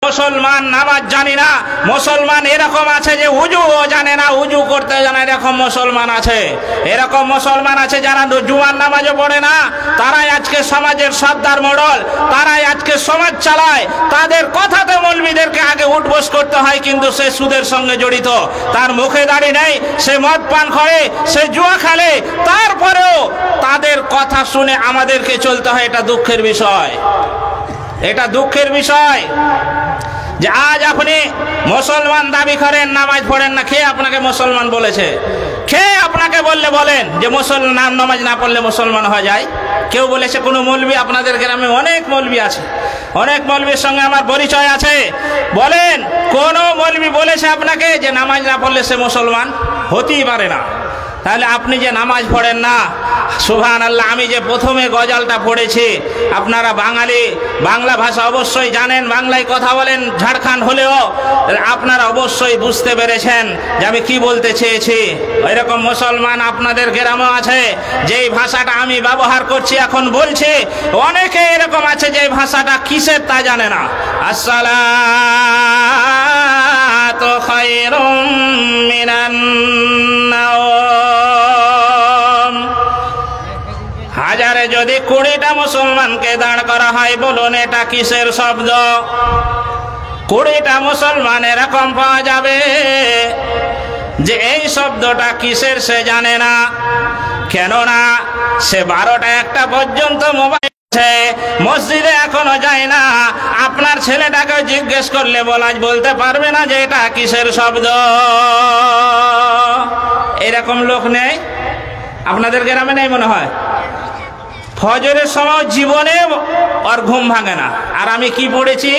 মুসলমান নামাজ জানি না, মুসলমান এরকম আছে যে উজুও জানে না, উজু করতে জানে, এরকম মুসলমান আছে। এরকম মুসলমান আছে যারা জুমার নামাজও পড়ে না, তারাই আজকে সমাজের সর্দার মডল, তারাই আজকে সমাজ চালায়। তাদের কথাতে মৌলবীদেরকে আগে উঠবোস করতে হয়, কিন্তু সে সুদের সঙ্গে জড়িত, তার মুখে দাড়ি নেই, সে মদ পান করে, সে জুয়া খেলে, তারপরেও তাদের কথা শুনে আমাদেরকে চলতে হয়। এটা দুঃখের বিষয়, এটা দুঃখের বিষয় যে আজ আপনি মুসলমান দাবি করেন, নামাজ পড়েন না। কে আপনাকে মুসলমান বলেছে? কে আপনাকে বললে বলেন যে মুসলমান নামাজ না পড়লে মুসলমান হয়ে যায়? কেউ বলেছে? কোনো মৌলবী? আপনাদের গ্রামে অনেক মৌলবী আছে, অনেক মৌলবীর সঙ্গে আমার পরিচয় আছে। বলেন, কোন মৌলবী বলেছে আপনাকে যে নামাজ না পড়লে সে মুসলমান? হতেই পারে না। তাহলে আপনি যে নামাজ পড়েন না, সুবহানাল্লাহ, আমি যে প্রথমে গজলটা পড়েছি, আপনারা বাঙালি, বাংলা ভাষা অবশ্যই জানেন, বাংলায় কথা বলেন, ঝাড়খণ্ড হলেও আপনারা অবশ্যই বুঝতে পেরেছেন যে আমি কি বলতে চেয়েছি। এরকম মুসলমান আপনাদের গ্রামে আছে, যেই ভাষাটা আমি ব্যবহার করছি এখন বলছি, অনেকে এরকম আছে যে ভাষাটা কিসের তা জানে না। আসসালাতু খায়রুম মিনান নাওম। হাজারে যদি 20টা মুসলমানকে দাঁড় করা হয়, বলুন এটা কিসের শব্দ? 20টা মুসলমান এরকম পাওয়া যাবে যে এই শব্দটা কিসের সে জানে না। কেননা সে 12টা 1টা পর্যন্ত মোবাইল মসজিদে এখনো যায় না। আপনার ছেলেটাকে জিজ্ঞেস করলে বলতে পারবে না যে এটা কিসের শব্দ। এরকম লোক নেই আপনাদের গ্রামে? নেই মনে হয়। ফজরের সময় জীবনে আর ঘুম ভাঙে না। আর আমি কি পড়েছি?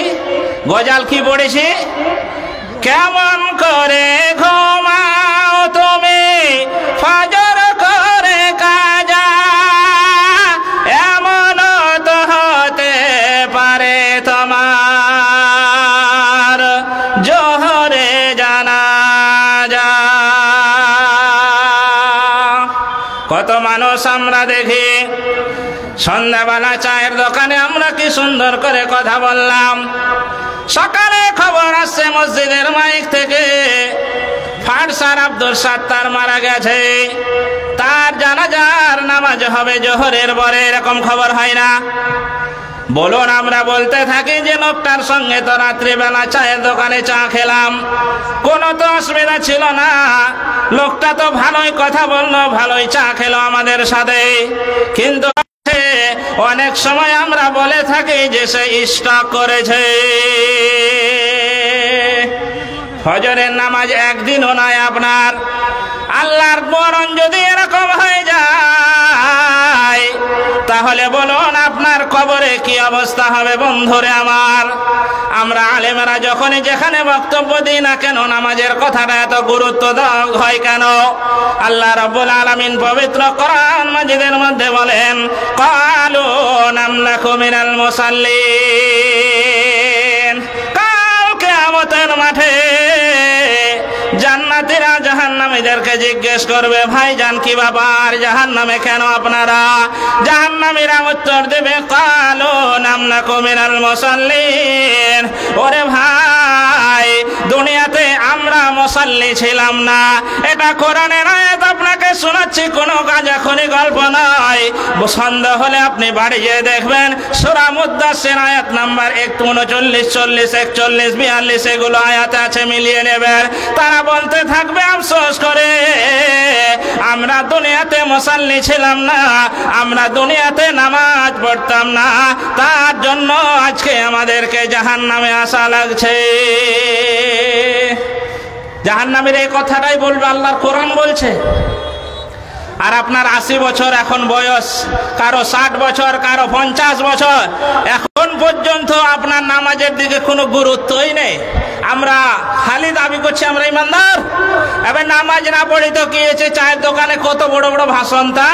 গজাল কি পড়েছি? কেমন করে ঘুমাও তুমি ফজর করে কাজা, এমন তো হতে পারে তোমার জোহরে জানাজা। কত মানুষ আমরা দেখি সন্ধ্যাবেলা চায়ের দোকানে আমরা কি সুন্দর করে কথা বললাম, সকালে খবর আসছে মসজিদের মাইক থেকে ফারসার আব্দুল সাত্তার মারা গেছে, তার জানাজার নামাজ হবে জোহরের পরে। এরকম খবর হয় না? বলুন, আমরা বলতে থাকি যে লোকটার সঙ্গে তো রাত্রিবেলা চায়ের দোকানে চা খেলাম, কোনো তো অসুবিধা ছিল না, লোকটা তো ভালোই কথা বললো, ভালোই চা খেলো আমাদের সাথে। কিন্তু অনেক সময় আমরা বলে থাকি যে সে ইশরাক করেছে। ফজরের নামাজ একদিনও নয় আপনার। আল্লাহর বরণ যদি এরকম হয়ে যায়, তাহলে বলুন আপনার কবরে কি অবস্থা হবে বন্ধুরে আমার। আমরা আলেমেরা যখনই যেখানে বক্তব্য দিই না কেন, নামাজের কথাটা এত গুরুত্ব দেওয়া হয় কেন? আল্লাহ রাব্বুল আলামিন পবিত্র কোরআন মাজিদের মধ্যে বলেন, ক্বালু নামলাকু মিনাল মুসাল্লিন। কাল কিয়ামতের মাঠে জান্নাতীরা জাহান্নামীদেরকে জিজ্ঞেস করবে, ভাইজান কি ব্যাপার, জাহান্নামে কেন আপনারা? জাহান্নামীরা উত্তর দেবে, ক্বালু নামলাকু মিনাল মুসাল্লিন। ওরে ভাই, দুনিয়াতে আমরা মুসাল্লি ছিলাম না। এটা কোরআনের আয়াত, আপনাকে শোনাচ্ছি, কোনো গাঁজাখুরি গল্প নয়। সন্দেহ হলে আপনি বাড়ি গিয়ে দেখবেন, সূরা মুদ্দাসসির আয়াত নাম্বার 39, 40, 41, 42 এগুলো আয়াতে আছে, মিলিয়ে নেবেন। তারা বলতে থাকবে আফসোস করে, আমরা দুনিয়াতে মুসাল্লি ছিলাম না, আমরা দুনিয়াতে নামাজ পড়তাম না, তার জন্য আজকে আমাদেরকে জাহান্নামে আসা লাগছে। জাহান্নামের এই কথাটাই বলবে, আল্লাহর কোরআন বলছে। আর আপনার 80 বছর এখন বয়স, কারো 60 বছর, কারো 50 বছর, এখন পর্যন্ত আপনার নামাজের দিকে কোনো গুরুত্বই নেই। আমরা খালি দাবি করছি আমরা ইমানদার। এবার নামাজ না পড়ি তো কি হয়েছে? চায়ের দোকানে কত বড় বড় ভাষণ, তা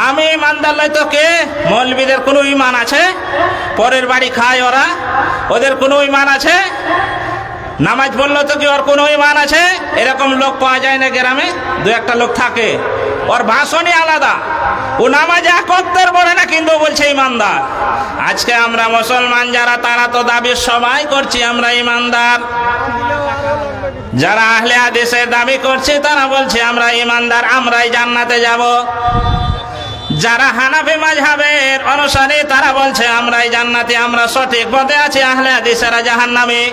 আমি ইমানদার নই তো কে? মৌলবীদের কোনো ইমান আছে? পরের বাড়ি খায় ওরা, ওদের কোনো ইমান আছে? নামাজ পড়লো তো কি ওর কোনো ইমান আছে? এরকম লোক পাওয়া যায় না গ্রামে? 2-1টা লোক থাকে, ওর ভাষণই আলাদা। ও নামাজে একত্রের পড়ে না কিন্তু বলছে ইমানদার। আজকে আমরা মুসলমান যারা তারা তো দাবি সবাই করছি আমরা ইমানদার, যারা আহলে হাদিসের দাবি করছে তারা বলছে আমরা ইমানদার, আমরাই জান্নাতে যাব। যারা হানাফি মাযহাবের অনুসারী তারা বলছে আমরাই জান্নাতি, আমরা সঠিক পথে আছি, আহলে হাদিসেরা জাহান্নামী।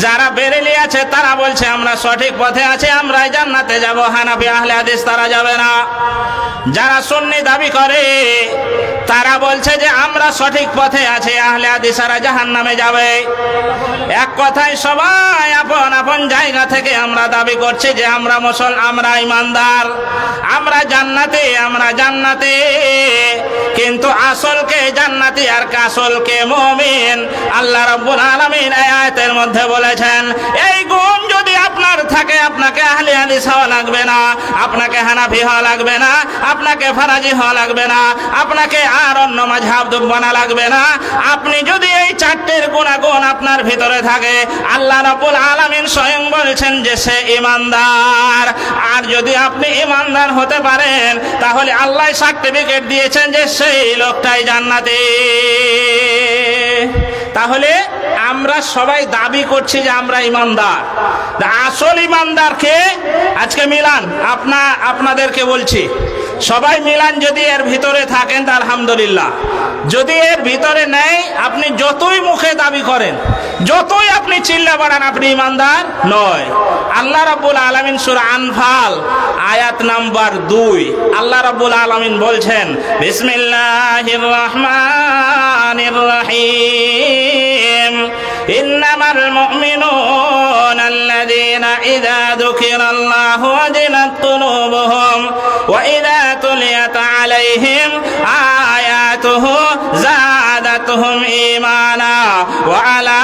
যারা বেরেলি আছে তারা বলছে আমরা সঠিক পথে আছি, আমরাই জান্নাতে যাব, হানাফি আহলে হাদিস তারা যাবে না। যারা সুন্নি দাবি করে তারা বলছে যে আমরা সঠিক পথে আছি, আহলে হাদিসরা জাহান্নামে যাবে। এক কথায় সবাই আপন আপন জায়গা থেকে আমরা দাবি করছি যে আমরা ইমানদার, আমরা জান্নাতি, কিন্তু আসলকে জান্নাতি আর কাসলকে মুমিন। আল্লাহ রাব্বুল আলামিন এই আয়াতের মধ্যে বলেছেন এই গুণ যদি আপনার থাকে আপনাকে আহলে হাদিস হওয়া লাগবে না, আপনাকে হানাফি হওয়া লাগবে না, আপনাকে ফারাজি হওয়া লাগবে না, আপনাকে আর অন্য মাযহাব বানা লাগবে না। আপনি যদি এই চারটির গুণাগুণ আপনার ভিতরে থাকে আল্লাহ রাব্বুল আলামিন স্বয়ং বলছেন যে সে ইমানদার। আর যদি আপনি ইমানদার হতে পারেন তাহলে আল্লাহ সার্টিফিকেট দিয়েছেন যে সেই লোকটাই জান্নাতি। তাহলে আমরা সবাই দাবি করছি যে আমরা ইমানদার। আসল ইমানদারকে আজকে মিলান আপনাদেরকে বলছি, সবাই মিলান যদি এর ভিতরে থাকেন তা আলহামদুলিল্লাহ। যদি এর ভিতরে নেই আপনি যতই মুখে দাবি করেন, যতই আপনি চিল্লা বাড়ান, আপনি ইমানদার নয়। আল্লাহ রাব্বুল আলামিন সূরা আনফাল আয়াত নাম্বার 2 আল্লাহ রাব্বুল আলামিন বলছেন বিসমিল্লাহির রহমানির রহিম ইন্নামাল মুমিনুনা আল্লাযীনা ইযা যুকিরাল্লাহু ওয়াজিলাত কুলুবুহুম ওয়া ইযা তুলিয়াত আলাইহিম আয়াতুহু যাদাতুহুম ঈমানা ওয়া আলা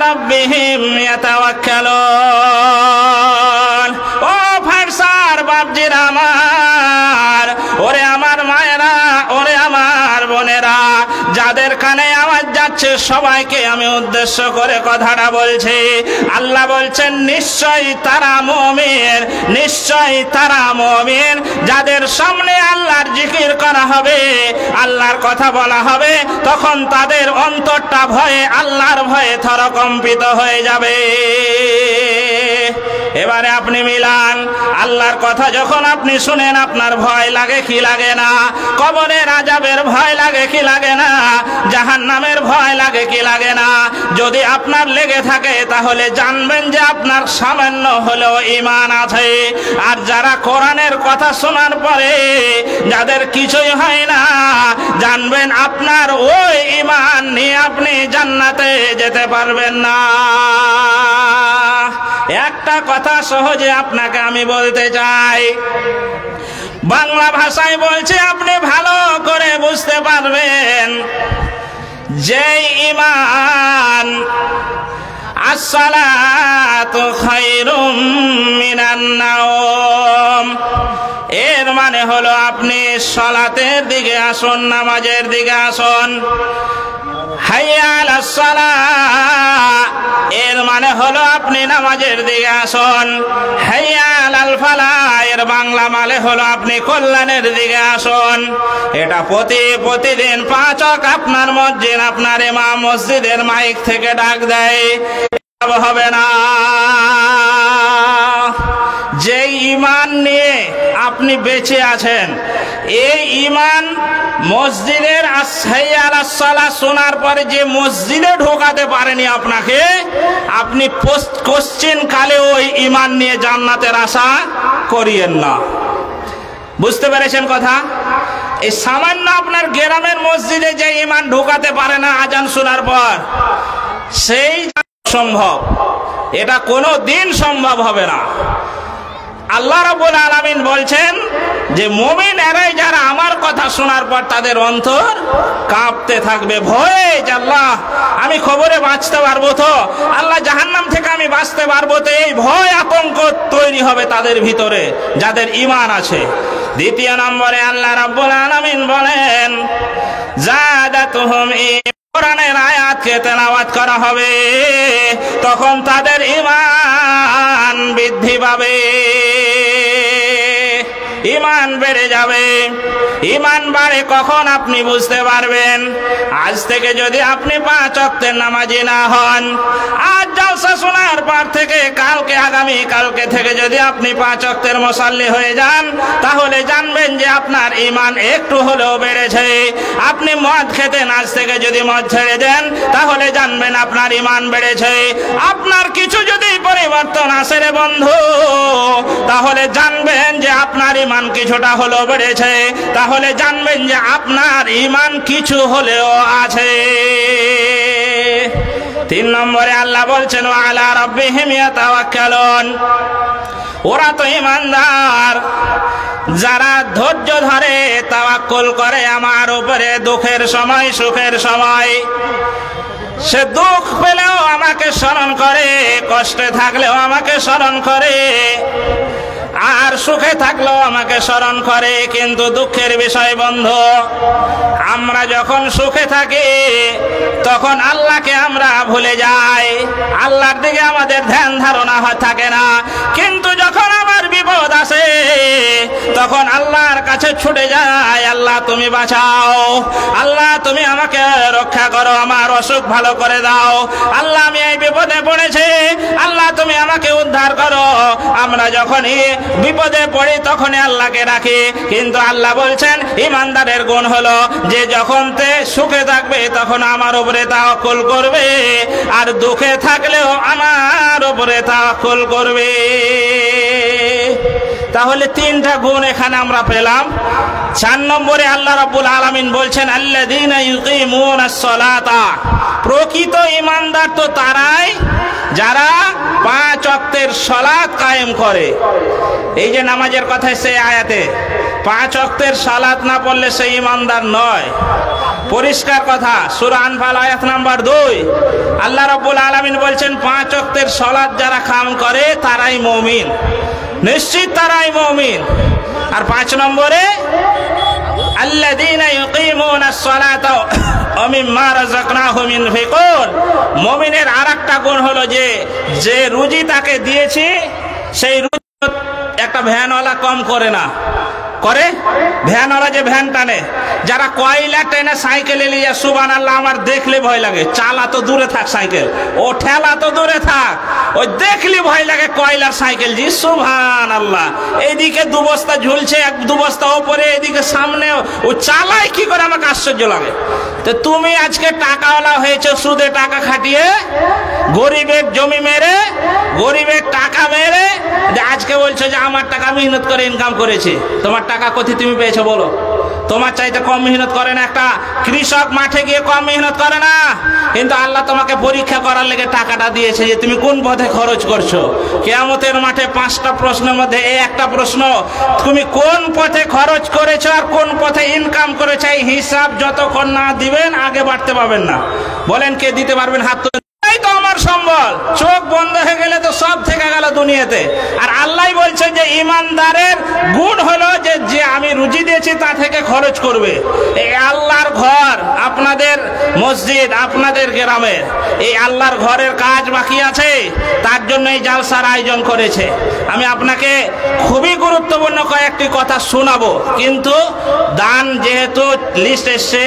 রাব্বিহিম ইয়াতাওয়াক্কালুন। ও ফারসার বাপজিরা আমার, ওরে আমার মায়েরা, ওরে আমার বোনেরা, যাদের কানে আওয়াজ যাচ্ছে সবাইকে আমি উদ্দেশ্য করে কথাটা বলছি। আল্লাহ বলছেন নিশ্চয়ই তারা মুমিন, নিশ্চয়ই তারা মুমিন যাদের সামনে আল্লাহর জিকির করা হবে, আল্লাহর কথা বলা হবে, তখন তাদের অন্তরটা ভয়ে, আল্লাহর ভয়ে থরকম্পিত হয়ে যাবে। এবারে আপনি মিলান, আল্লাহর কথা যখন আপনি শুনেন আপনার ভয় লাগে কি লাগে না? কবরের আযাবের ভয় লাগে কি লাগে না? জাহান্নামের ভয় লাগে কি লাগে না? যদি আপনার লেগে থাকে তাহলে জানবেন যে আপনার সামান্য হলেও ঈমান আছে। আর যারা কোরআনের কথা শোনার পরে যাদের কিছুই হয় না, জানবেন আপনার ওই ঈমান নিয়ে আপনি জান্নাতে যেতে পারবেন না। একটা কথা সহজে আপনাকে আমি বলতে চাই, বাংলা ভাষায় বলছে আপনি ভালো করে বুঝতে পারবেন যে ঈমান আসসালাতু খায়রুম মিনান নাওম, এর মানে হলো আপনি সালাতের দিকে আসুন, নামাজের দিকে আসুন। হাইয়া আলাস সালাহ, এর মানে হলো আপনি নামাজের দিকে আসুন। হাইয়া আলাল ফালাহ, এর বাংলা মানে হলো আপনি কল্যাণের দিকে আসুন। এটা প্রতিদিন 5 ওয়াক্ত আপনার মসজিদ, আপনার ইমাম মসজিদের মাইক থেকে ডাক দেয়, হবে না। যে ঈমান নিয়ে আপনি বেঁচে আছেন, এই ঈমান মসজিদের হাইয়া আলাস সালাহ শোনার পরে যে মসজিদে ঢোকাতে পারেনি আপনাকে, আপনি কোশ্চেন কালে ওই ঈমান নিয়ে জান্নাতের আশা করিয়েন না। বুঝতে পেরেছেন কথা? এই সামান্য আপনার গ্রামের মসজিদে যে ঈমান ঢোকাতে পারে না আজান শোনার পর, সেই সম্ভব, এটা কোনো দিন সম্ভব হবে না। আল্লাহ রাব্বুল আলামিন বলছেন যে মুমিন এরাই যারা আমার কথা শোনার পর তাদের অন্তর কাঁপতে থাকবে ভয়ে, যে আল্লাহ আমি খবরে বাঁচতে পারবো তো, আল্লাহ জাহান্নাম থেকে আমি বাঁচতে পারবো তো, এই ভয় আতঙ্ক তৈরি হবে তাদের ভিতরে যাদের ঈমান আছে। দ্বিতীয় নম্বরে আল্লাহ রাব্বুল আলামিন বলেন যাদাতুহুম কোরআনের আয়াতকে তেলাওয়াত করা হবে, তখন তাদের ঈমান বৃদ্ধি পাবে। ইমান বেড়ে যাবে। ইমান বাড়ে কখন আপনি বুঝতে পারবেন? আজ থেকে যদি আপনি 5 ওয়াক্তের নামাজি না হন, আজ জলসা শোনার পর থেকে কালকে আগামী কালকে থেকে যদি আপনি 5 ওয়াক্তের মুসাল্লি হয়ে যান, তাহলে জানবেন যে আপনার ইমান একটু হলেও বেড়েছে। আপনি মদ খেতেন, আজ থেকে যদি মদ ছেড়ে দেন, তাহলে জানবেন আপনার ইমান বেড়েছে। আপনার কিছু যদি পরিবর্তন আসে রে বন্ধু, তাহলে জানবেন যে আপনার ইমান কিছুটা হলেও বেড়েছে। তাহলে জানবেন যে আপনার ইমান কিছু হলেও আছে। 3 নম্বরে আল্লাহ বলছেন ওয়া আলা রাব্বিহিম ইয়াতাওয়াক্কালুন। ওরা তো ইমানদার যারা ধৈর্য ধরে, তাওয়াক্কুল করে আমার উপরে, দুঃখের সময় সুখের সময়। সে দুঃখ পেলেও আমাকে স্মরণ করে, কষ্টে থাকলেও আমাকে স্মরণ করে, আর সুখে থাকলেও আমাকে স্মরণ করে। কিন্তু দুঃখের বিষয় বন্ধু, আমরা যখন সুখে থাকি তখন আল্লাহকে আমরা ভুলে যাই, আল্লাহর দিকে আমাদের ধ্যান ধারণা থাকে না। কিন্তু যখন আমার বিপদ আসে তখন আল্লাহর কাছে ছুটে যায়, আল্লাহ তুমি বাঁচাও, আল্লাহ তুমি আমাকে রক্ষা করো, আমার অসুখ ভালো করে দাও, আল্লাহ আমি এই বিপদে পড়েছি, আল্লাহ তুমি আমাকে উদ্ধার করো। আমরা যখনই বিপদে পড়ি তখনই আল্লাহকে রাখি। কিন্তু আল্লাহ বলছেন ইমানদারের গুণ হলো যে যখন তে সুখে থাকবে তখন আমার উপরে তাওয়াক্কুল করবে, আর দুঃখে থাকলেও আমার উপরে তাওয়াক্কুল করবে। তাহলে 3টা গুণ এখানে আমরা পেলাম। 4 নম্বরে আল্লাহ রাব্বুল আলামিন বলছেন আল্লাযীনা ইউকিমুনাস সালাতা। প্রকৃত ঈমানদার তো তারাই যারা 5 ওয়াক্তের সালাত কায়েম করে। এই যে নামাজের কথা সে আয়াতে 5 ওয়াক্তের সালাত না পড়লে সে ঈমানদার নয়, পরিষ্কার কথা। সূরা আনফাল আয়াত নাম্বার 2 আল্লাহ রাব্বুল আলামিন বলছেন 5 ওয়াক্তের সালাত যারা কায়েম করে তারাই মুমিন, নিশ্চিত তারাই মুমিন। আর 5 নম্বরে আল্লাযীনা ইউকিমুনাস সালাতা ওয়া মিম্মা রাযাকনাহুম ইউনফিকুন। মুমিনের আরেকটা গুণ হলো যে রুজি তাকে দিয়েছি সেই রুজি একটা ভ্যানওয়ালা কম করে না, করে ভ্যানওয়ালা যে ভ্যান টানে, যারা কয়লা টেনে সাইকেলে নিয়ে সুবহানাল্লাহ আমার দেখলে ভয় লাগে। চালা তো দূরে থাক সাইকেল, ও ঠেলা তো দূরে থাক, ওই দেখলে ভয় লাগে কয়লার সাইকেল। জি সুবহানাল্লাহ, এইদিকে 2 বস্তা ঝুলছে, 2 বস্তা ওপরে, এদিকে সামনে, ও চালায় কি করে আমাকে আশ্চর্য লাগে। তো তুমি আজকে টাকাওয়ালা হয়েছে সুদে টাকা খাটিয়ে, গরিবের জমি মেরে, গরিবের টাকা মেরে, আজকে বলছো যে আমার টাকা মেহনত করে ইনকাম করেছে। তোমার টাকা কোথায় তুমি পেয়েছো বলো? তোমার চাইতে কম মেহনত করে না একটা কৃষক, মাঠে গিয়ে কম মেহনত করে না। কিন্তু আল্লাহ তোমাকে পরীক্ষা করার লেগে টাকাটা দিয়েছে যে তুমি কোন পথে খরচ করছো। কিয়ামতের মাঠে 5টা প্রশ্নের মধ্যে এই একটা প্রশ্ন, তুমি কোন পথে খরচ করেছো আর কোন পথে ইনকাম করেছো, এই হিসাব যতক্ষণ না দিবেন আগে বাড়তে পারবেন না। বলেন কে দিতে পারবেন? হাত তুলে। এই তো আমার সম্বল, চোখ বন্ধ হয়ে গেলে তো সব থেকে গেল দুনিয়াতে। আর আল্লাহ বলছে যে ইমানদারের গুণ হলো যে আমি রুজি দিয়েছি তা থেকে খরচ করবে। এই আল্লাহর ঘর, আপনাদের মসজিদ, আপনাদের গ্রামের এই আল্লাহর ঘরের কাজ বাকি আছে, তার জন্য এই জালসার আয়োজন করেছে। আমি আপনাকে খুবই গুরুত্বপূর্ণ কয়েকটি কথা শোনাবো, কিন্তু দান যেহেতু লিস্ট এসছে,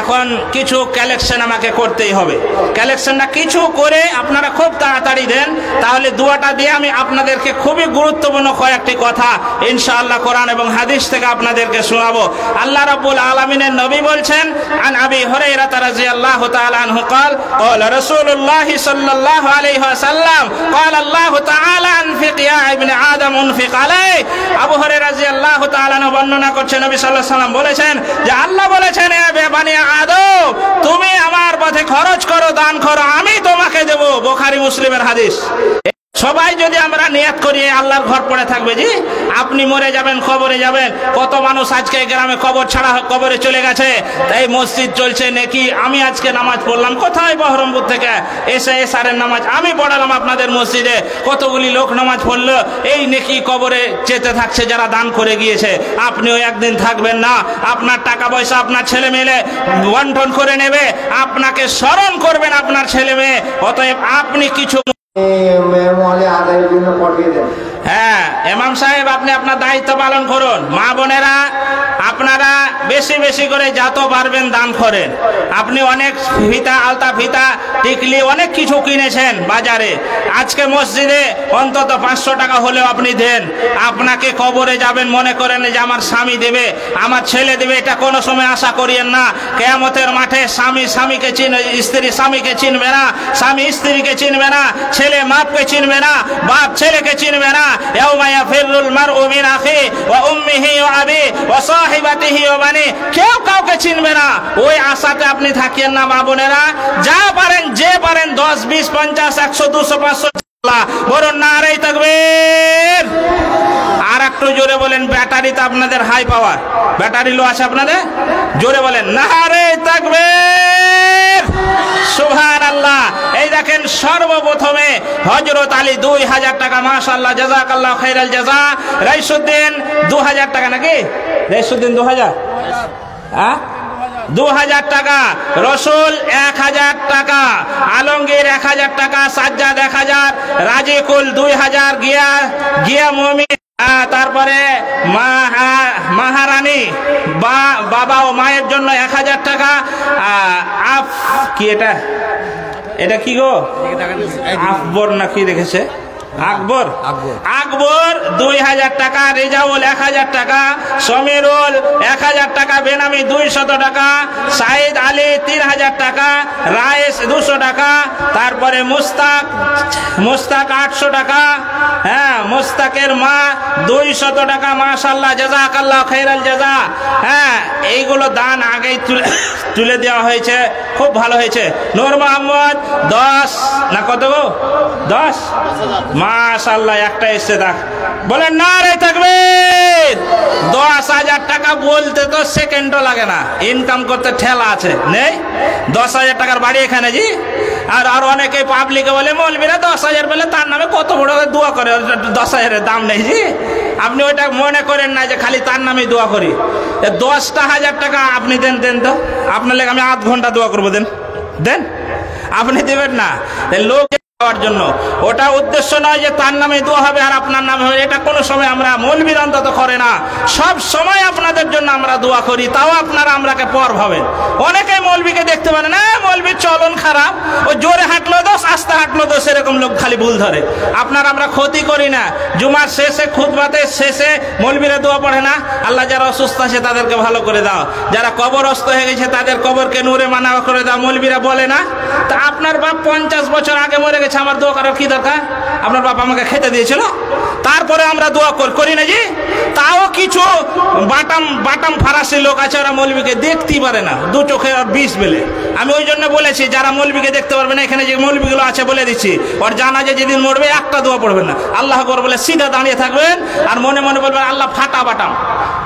এখন কিছু কালেকশন আমাকে করতেই হবে। কালেকশনটা কিছু করে আপনারা খুব তাড়াতাড়ি দেন, তাহলে দুয়াটা দিয়ে আমি আপনাদেরকে খুবই গুরুত্বপূর্ণ কয়েকটি কথা ইনশাআল্লাহ কোরআন এবং হাদিস থেকে আপনাদেরকে শোনাবো। আল্লাহ রাব্বুল আলামিনের নবী বলছেন, আন আবি হুরায়রা রাদিয়াল্লাহু তাআলা আনহু قال قال رسول الله صلى الله عليه وسلم قال الله تعالى انفق يا ابن آدم انفق عليه। আবু হুরায়রা রাদিয়াল্লাহু তাআলা বর্ণনা করছেন নবী সাল্লাল্লাহু আলাইহি ওয়াসাল্লাম বলেছেন যে আল্লাহ বলেছেন, হে বানি আদম তুমি আমার পথে খরচ করো, দান করো, আমি তোমাকে দেব। বুখারী মুসলিমের হাদিস। সবাই যদি আমরা নিয়ত করি আল্লাহর ঘর পড়ে থাকবে, জি আপনি মরে যাবেন, কবরে যাবেন। কত মানুষ আজকে গ্রামে কবর ছাড়া কবরে চলে গেছে, তাই মসজিদ চলছে নাকি। আমি আজকে নামাজ পড়লাম কোথায়, বহরমপুর থেকে এসে এশারের নামাজ আমি পড়ালাম আপনাদের মসজিদে, কতগুলি লোক নামাজ পড়লো, এই নেকি কবরে যেতে থাকছে যারা দান করে গিয়েছে। আপনিও একদিন থাকবেন না, আপনার টাকা পয়সা আপনার ছেলে মেয়ে বন্টন করে নেবে, আপনাকে স্মরণ করবেন আপনার ছেলে মেয়ে। অতএব আপনি কিছু আদায়ের জন্য পাঠিয়ে দেন। হ্যাঁ ইমাম সাহেব আপনি আপনার দায়িত্ব পালন করুন। মা বোনেরা আপনারা বেশি বেশি করে যত পারবেন দান করেন। আপনি অনেক ফিতা, আলতা ফিতা, টিকলি অনেক কিছু কিনেছেন বাজারে, আজকে মসজিদে অন্তত 500 টাকা হলেও আপনি দেন। আপনাকে কবরে যাবেন মনে করেন যে আমার স্বামী দেবে, আমার ছেলে দেবে, এটা কোনো সময় আশা করিয়েন না। কিয়ামতের মাঠে স্বামী স্বামীকে চিনবে, স্ত্রী স্বামীকে চিনবে না, স্বামী স্ত্রীকে চিনবে না, ছেলে বাপকে চিনবে না, বাপ ছেলেকে চিনবে না। ইয়াউমা ইয়াফিরুল মারউ মিন আখি ওয়া উম্মিহি ওয়া আবি ওয়া সাহিবাতিহি ওয়া বানি, কেউ কাউকে চিনবে না। ওই আশাতে আপনি থাকিয়েন না মা বোনেরা। যা পারেন, যে পারেন 10, 20, 50, 100, 200, 500 বলুন নারে তাকবীর। আর একটু জোরে বলেন, ব্যাটারি তো আপনাদের হাই পাওয়ার, ব্যাটারি লো আছে আপনাদের, জোরে বলেন নারে তাকবীর, সুবহানাল্লাহ। এই দেখেন সর্বপ্রথমে হযরত আলী 2000 টাকা, মাশাআল্লাহ, জাযাকাল্লাহু খাইরাল জাযা। রাইসুদ্দিন 2000 টাকা নাকি? রাইসুদ্দিন 2000, 2000 টাকা, রসুল 1000 টাকা, আলমগীর 1000 টাকা, সাজ্জাদ 1000, রাজিকুল 2000, গিয়া মুমিন, তারপরে মহারানী বাবা ও মায়ের জন্য 1000 টাকা। কি এটা কি গো? আকবর না কি রেখেছে? আকবর 2000 টাকা, রেজাউল 1000 টাকা, সমীরুল 1000 টাকা, বেনামি 200 টাকা, সাইদ আলী 3000 টাকা, রায়েস 200 টাকা, তারপরে মুস্তাক 800 টাকা, হ্যাঁ, মুস্তাকের মা 200 টাকা, মাশাআল্লাহ, জাযাকাল্লাহু খাইরাল জাযা। হ্যাঁ, এইগুলো দান আগেই তুলে দেওয়া হয়েছে, খুব ভালো হয়েছে। নূর মোহাম্মদ 10 না কত গো? 10, মাশাআল্লাহ, একটা এসছে দেখ, বলেন নারে তাকবীর। 10,000 টাকা বলতে তো সেকেন্ডও লাগে না, ইনকাম করতে ঠেলা আছে নেই? 10,000 টাকার বাড়ি এখানে জি। আর অনেকে পাবলিকে বলে মৌলবীরা 10,000 পেলে তার নামে কত বড় দোয়া করে, 10,000-এর দাম নেই জি। আপনি ওইটা মনে করেন না যে খালি তার নামে দোয়া করি। 10,000 টাকা আপনি দেন তো, আপনার লেগে আমি আধ ঘন্টা দোয়া করবো, দেন। আপনি দেবেন না, লোক জন্য ওটা উদ্দেশ্য নয় যে তার নামে দোয়া হবে আর আপনার নামে হবে, এটা কোনো সময় আমরা মৌলবীর অন্তত করে না। সব সময় আপনাদের জন্য আমরা দোয়া করি, তাও আপনারা আমরাকে পর ভাবেন। অনেকে মৌলবীকে দেখতে পারে না, মৌলবীর চলন খারাপ, ও জোরে হাঁটলো দোষ, আস্তে হাঁটলো দোষ, এরকম লোক খালি ভুল ধরে। আপনার আমরা ক্ষতি করি না। জুমার শেষে, খুতবাতে শেষে মৌলবীরা দোয়া পড়ে না, আল্লাহ যারা অসুস্থ আছে তাদেরকে ভালো করে দাও, যারা কবরস্থ হয়ে গেছে তাদের কবরকে নূরে মানা করে দাও, মৌলবীরা বলে না? তা আপনার বাপ 50 বছর আগে মরে গেছে, আমার দোয়া করার কি দরকার? আপনার বাপ আমাকে খেতে দিয়েছিল, তারপরে আমরা দোয়া করি না জি। তাও কিছু বাটাম ফারাসি লোক আছে, ওরা মৌলবীকে দেখতেই পারে না, 2 চোখে আর 20 বেলে। আমি ওই জন্য বলেছি যারা মৌলবীকে দেখতে পারবে না, এখানে যে মৌলবীগুলো আছে বলে দিচ্ছি, ওর জানাজা যেদিন মরবে একটা দোয়া পড়বেন না, আল্লাহ আকবার বলে সিধা দাঁড়িয়ে থাকবেন আর মনে মনে বলবেন আল্লাহ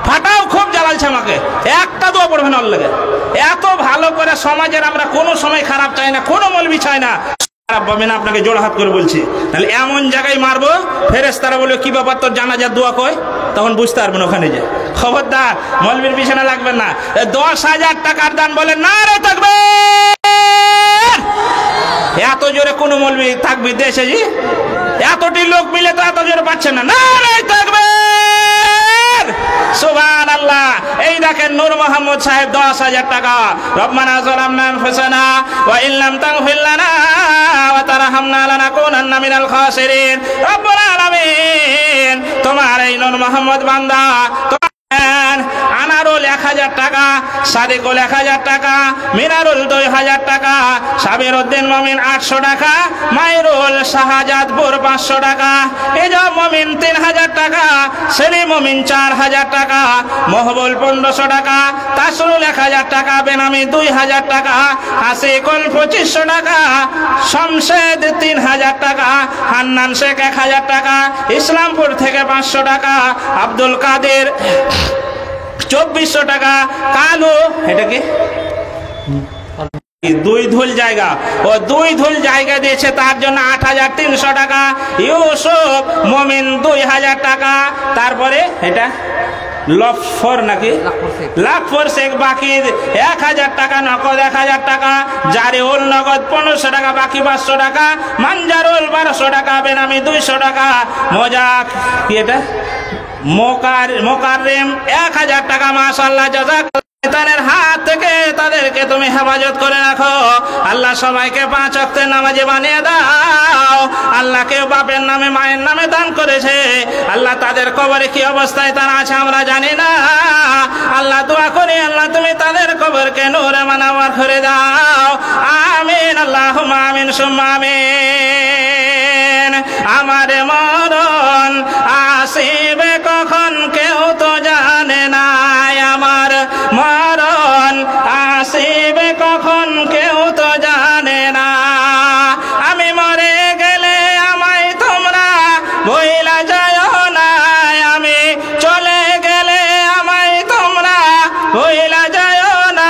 ফাটাও খুব জ্বালাচ্ছে আমাকে, একটা দোয়া পড়বেন আল্লাহ। এত ভালো করে সমাজের আমরা কোনো সময় খারাপ চাই না, কোনো মৌলবী চাই না খারাপ পাবে না, আপনাকে জোড় হাত করে বলছি। তাহলে এমন জায়গায় মারবো, ফেরেশতারা বলবে কি ব্যাপার তোর জানাজার দোয়া কই, তখন বুঝতে পারবেন ওখানে যে। খবরদার মৌলবীর পিছনে লাগবেন না। 10,000 টাকার দান বলেন নারে তাকবীর। এত জোরে কোন মৌলবী থাকবে দেশে জি? এতটি লোক মিলে তো এত জোরে পাচ্ছে না, নারে তাকবীর, সুবহানাল্লাহ। এই দেখেন নূর মোহাম্মদ সাহেব 10,000 টাকা। রব্বানা যালামনা আনফুসানা ওয়া ইল্লাম তাগফির লানা ওয়া তারহামনা লানাকুনান্না মিনাল খাসিরিন। রব্বুল আলামিন, তোমার এই নূর মোহাম্মদ বান্দা আনারুল 1000 টাকা, সাদিকুল 1000 টাকা, মিনারুল 2000 টাকা, সাবির উদ্দিন মমিন 800 টাকা, মাইরুল শাহজাদপুর 500 টাকা, এজব মমিন 3000 টাকা, সেলিম মমিন 4000 টাকা, মহবুল 1500 টাকা, তাসরুল 1000 টাকা, বেনামি 2000 টাকা, হাসিকুল 2500 টাকা, শমশেদ 3000 টাকা, হান্নান শেখ 1000 টাকা, ইসলামপুর থেকে 500 টাকা, আব্দুল কাদের 2400 টাকা, কালো এটা কি 2 ধুল জায়গা, ও 2 ধুল জায়গা দিয়েছে, তার জন্য 8300 টাকা, ইউসুফ মমিন 2000 টাকা, তারপরে এটা লফর নাকি লাখফর শেখ বাকি 1000 টাকা, নগদ 1000 টাকা, জারিউল নগদ 1500 টাকা, বাকি 500 টাকা, মানজারুল 500 টাকা, বেনামি 200 টাকা, মোজাক কি এটা মোকাররেম 1000 টাকা। মাশাআল্লাহ, জাযাকাল্লাহ। শয়তানের হাত থেকে তাদেরকে তুমি হেফাজত করে রাখো। আল্লাহ সবাইকে 5 ওয়াক্তের নামাজি বানিয়ে দাও। আল্লাহকে বাপের নামে মায়ের নামে দান করেছে, আল্লাহ তাদের কবরে কি অবস্থায় তারা আছে আমরা জানি না। আল্লাহ দোয়া করি, আল্লাহ তুমি তাদের কবরকে নূরে মানাওয়ার করে দাও। আমিন, আল্লাহুম্মা আমিন সুম্মা আমিন। আমার মরণ আসিবে কখন কেউ তো জানে না, আমার মরণ আসিবে কখন কেউ তো জানে না। আমি মরে গেলে আমায় তোমরা ভুইলা যাও না, আমি চলে গেলে আমায় তোমরা ভুইলা যাও না।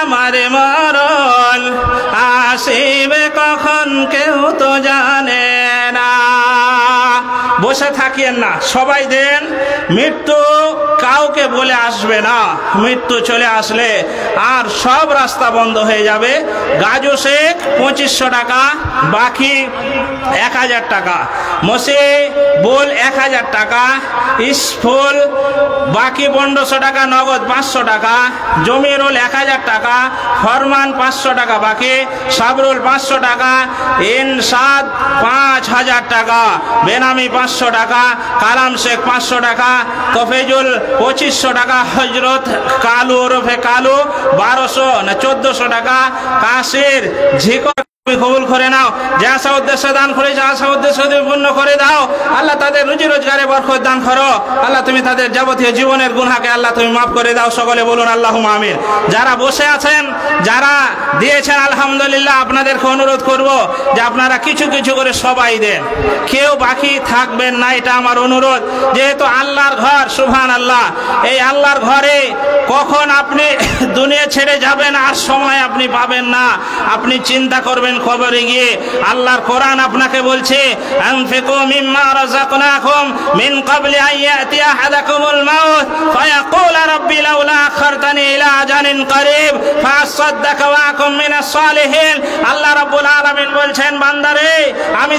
আমার মরণ আসিবে কখন কেউ তো জানে না। বসে থাকিয়েন না, সবাই দেন। মৃত্যু কাউকে বলে আসবে না, মৃত্যু চলে আসলে আর সব রাস্তা বন্ধ হয়ে যাবে। গাজু শেখ 2500 টাকা, বাকি 1000 টাকা। মসে বল 1000 টাকা। ইসফুল বাকি 1500 টাকা, নগদ 500 টাকা। জমিরুল 1000 টাকা। ফরমান 500 টাকা বাকি। সাবরুল 500 টাকা। ইনসাদ 5000 টাকা। বেনামি 500 টাকা। কালাম শেখ 500 টাকা। তফেজুল 2500 টাকা। হজরত কালু ওরফে কালু 1400 টাকা। কাশির ঝিকর কবুল করে নাও, যে আশা উদ্দেশ্যে দান করেছে আশা উদ্দেশ্য পূর্ণ করে দাও। আল্লাহ তাদের রুজি রোজগারে বরকত দান করো। আল্লাহ তুমি তাদের যাবতীয় জীবনের গুনাহকে আল্লাহ তুমি মাফ করে দাও। সকলে বলুন আল্লাহুম্মা আমিন। যারা বসে আছেন, যারা দিয়েছেন আলহামদুলিল্লাহ, আপনাদেরকে অনুরোধ করব যে আপনারা কিছু কিছু করে সবাই দেন, কেউ বাকি থাকবেন না, এটা আমার অনুরোধ। যেহেতু আল্লাহর ঘর, সুবহানাল্লাহ, এই আল্লাহর ঘরে কখন আপনি দুনিয়া ছেড়ে যাবেন আর সময় আপনি পাবেন না, আপনি চিন্তা করবেন কবরে গিয়ে। আল্লাহর কোরআন আপনাকে বলছে, আনফিকু মিম্মা রাযাকনাকুম মিন ক্বাবলি আন ইয়াতিয়া আহাদাকুমুল মাউত ফায়াকুল রাব্বি লাউলা আখারতানি ইলা আজালিন করিব ফাসাদদাকা ওয়া আকুম মিনাস সালিহিন। আল্লাহ রাব্বুল আলামিন বলছেন, বান্দারে, আমি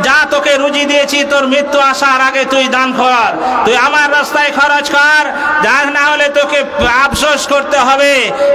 যা তোকে রুজি দিয়েছি, তোর মৃত্যু আসার আগে তুই দান কর, তুই আমার রাস্তায় খরচ কর, যা না হলে তোকে আফসোস করতে হবে।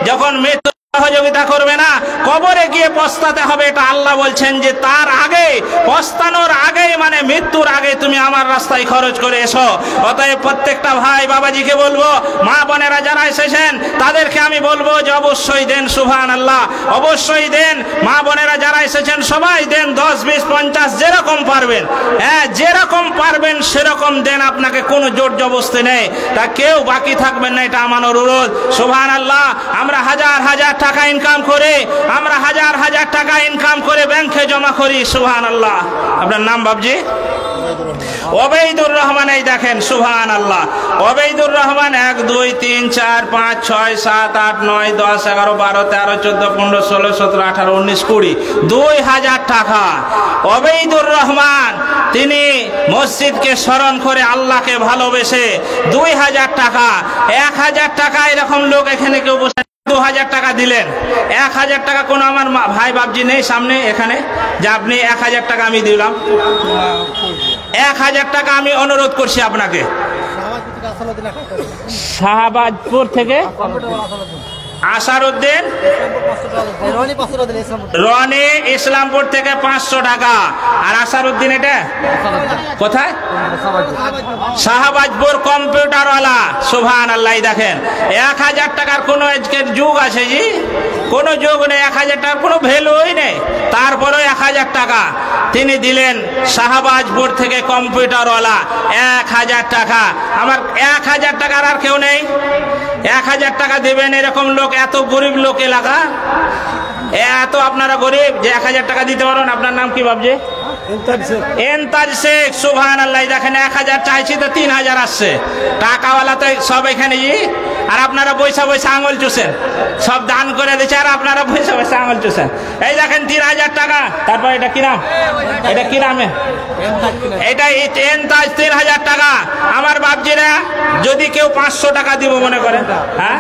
যখন মৃত্যু সহযোগিতা করবে না, কবরে গিয়ে পস্তাতে হবে। এটা আল্লাহ বলছেন যে তার আগে, পস্তানোর আগে, মানে মৃত্যুর আগে তুমি আমার রাস্তায় খরচ করে এসো। অতএব প্রত্যেকটা ভাই বাবাজিকে বলবো, মা বোনেরা যারা এসেছেন তাদেরকে আমি বলবো যে অবশ্যই দেন। সুবহানাল্লাহ, অবশ্যই দেন। মা বোনেরা যারা এসেছেন সবাই দেন, 10, 20, 50 যেরকম পারবেন, হ্যাঁ যেরকম পারবেন সেরকম দেন। আপনাকে কোনো জোর জবরদস্তি নেই, তা কেউ বাকি থাকবেন না, এটা আমার অনুরোধ। সুবহানাল্লাহ, আমরা হাজার হাজার টাকা ইনকাম করে, আমরা হাজার হাজার টাকা ইনকাম করে ব্যাংকে জমা করি। সুবহানাল্লাহ। আপনার নাম বাবজি? ওবাইদুর রহমান। এই দেখেন, সুবহানাল্লাহ, ওবাইদুর রহমান 1, 2, 3, 4, 5, 6, 7, 8, 9, 10, 11, 12, 13, 14, 15, 16, 17, 18, 19, 20, 2000 টাকা। ওবাইদুর রহমান তিনি মসজিদকে স্মরণ করে, আল্লাহকে ভালোবেসে 2000 টাকা। 1000 টাকা এরকম লোক এখানে কেউ বসে 2000 টাকা দিলেন। 1000 টাকা কোনো আমার ভাই বাবজি নেই সামনে এখানে যে আপনি 1000 টাকা আমি দিলাম? 1000 টাকা আমি অনুরোধ করছি আপনাকে। শাহবাজপুর থেকে আসারউদ্দিন রনি, ইসলামপুর থেকে 500 টাকা। আর আসারউদ্দিন এটা কোথায়? শাহবাজপুর, কম্পিউটারওয়ালা। সুবহানাল্লাহ। দেখেন, 1000 টাকার কোনো আজকের যুগ আছে জি? কোনো যুগ নেই, 1000 টাকার কোনো ভ্যালুই নেই। তারপরেও 1000 টাকা তিনি দিলেন। শাহবাজপুর থেকে কম্পিউটারওয়ালা 1000 টাকা। আমার 1000 টাকার আর কেউ নেই? 1000 টাকা দেবেন এরকম লোক? এত গরিব লোক এলাকা, এত আপনারা গরিব যে 1000 টাকা দিতে পারেন? আপনার নাম কি বাবজি? এনতাজ শেখ। সুবহানাল্লাহ। দেখেন, 1000 চাইছি তো 3000 আসছে। টাকাওয়ালা তো সব এখানে, আর আপনারা বৈশা বৈশা আঙুল চুষেন। সব দান করে দিচ্ছে আর আপনারা বৈশা বৈশা আঙুল চুষেন। এই দেখেন 3000 টাকা। তারপর এটা কি নাম? এটা কি নামে? এটা এনতাজ 3000 টাকা। আমার বাপজিরা যদি কেউ 500 টাকা দিব মনে করেন, হ্যাঁ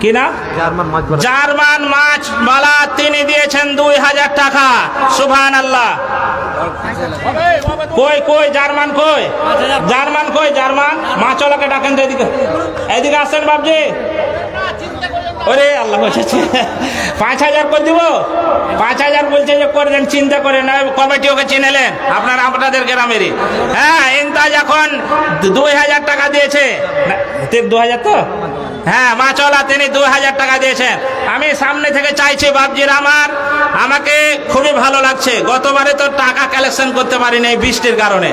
কি নাম? জার্মান মাছ বালা, তিনি দিয়েছেন 2000 টাকা। সুবহানাল্লাহ। কই কই জার্মান কই জার্মান কই জার্মান মাছওয়ালাকে ডাকেন তো এদিকে এদিকে আসেন বাবজি ওরে আল্লাহ বসেছে 5,000 করে দিব 5,000 বলছে যে করে দেন চিন্তা করে না কমিটি ওকে চিনেলেন আপনারা আপনাদের গ্রামেরই হ্যাঁ ইন্তাজ এখন 2,000 টাকা দিয়েছে 2,000 তো হ্যাঁ মাছওয়ালা তিনি 2,000 টাকা দিয়েছেন আমি সামনে থেকে চাইছি বাবজির আমাকে খুবই ভালো লাগছে গতবারে তো টাকা কালেকশন করতে পারিনি এই বৃষ্টির কারণে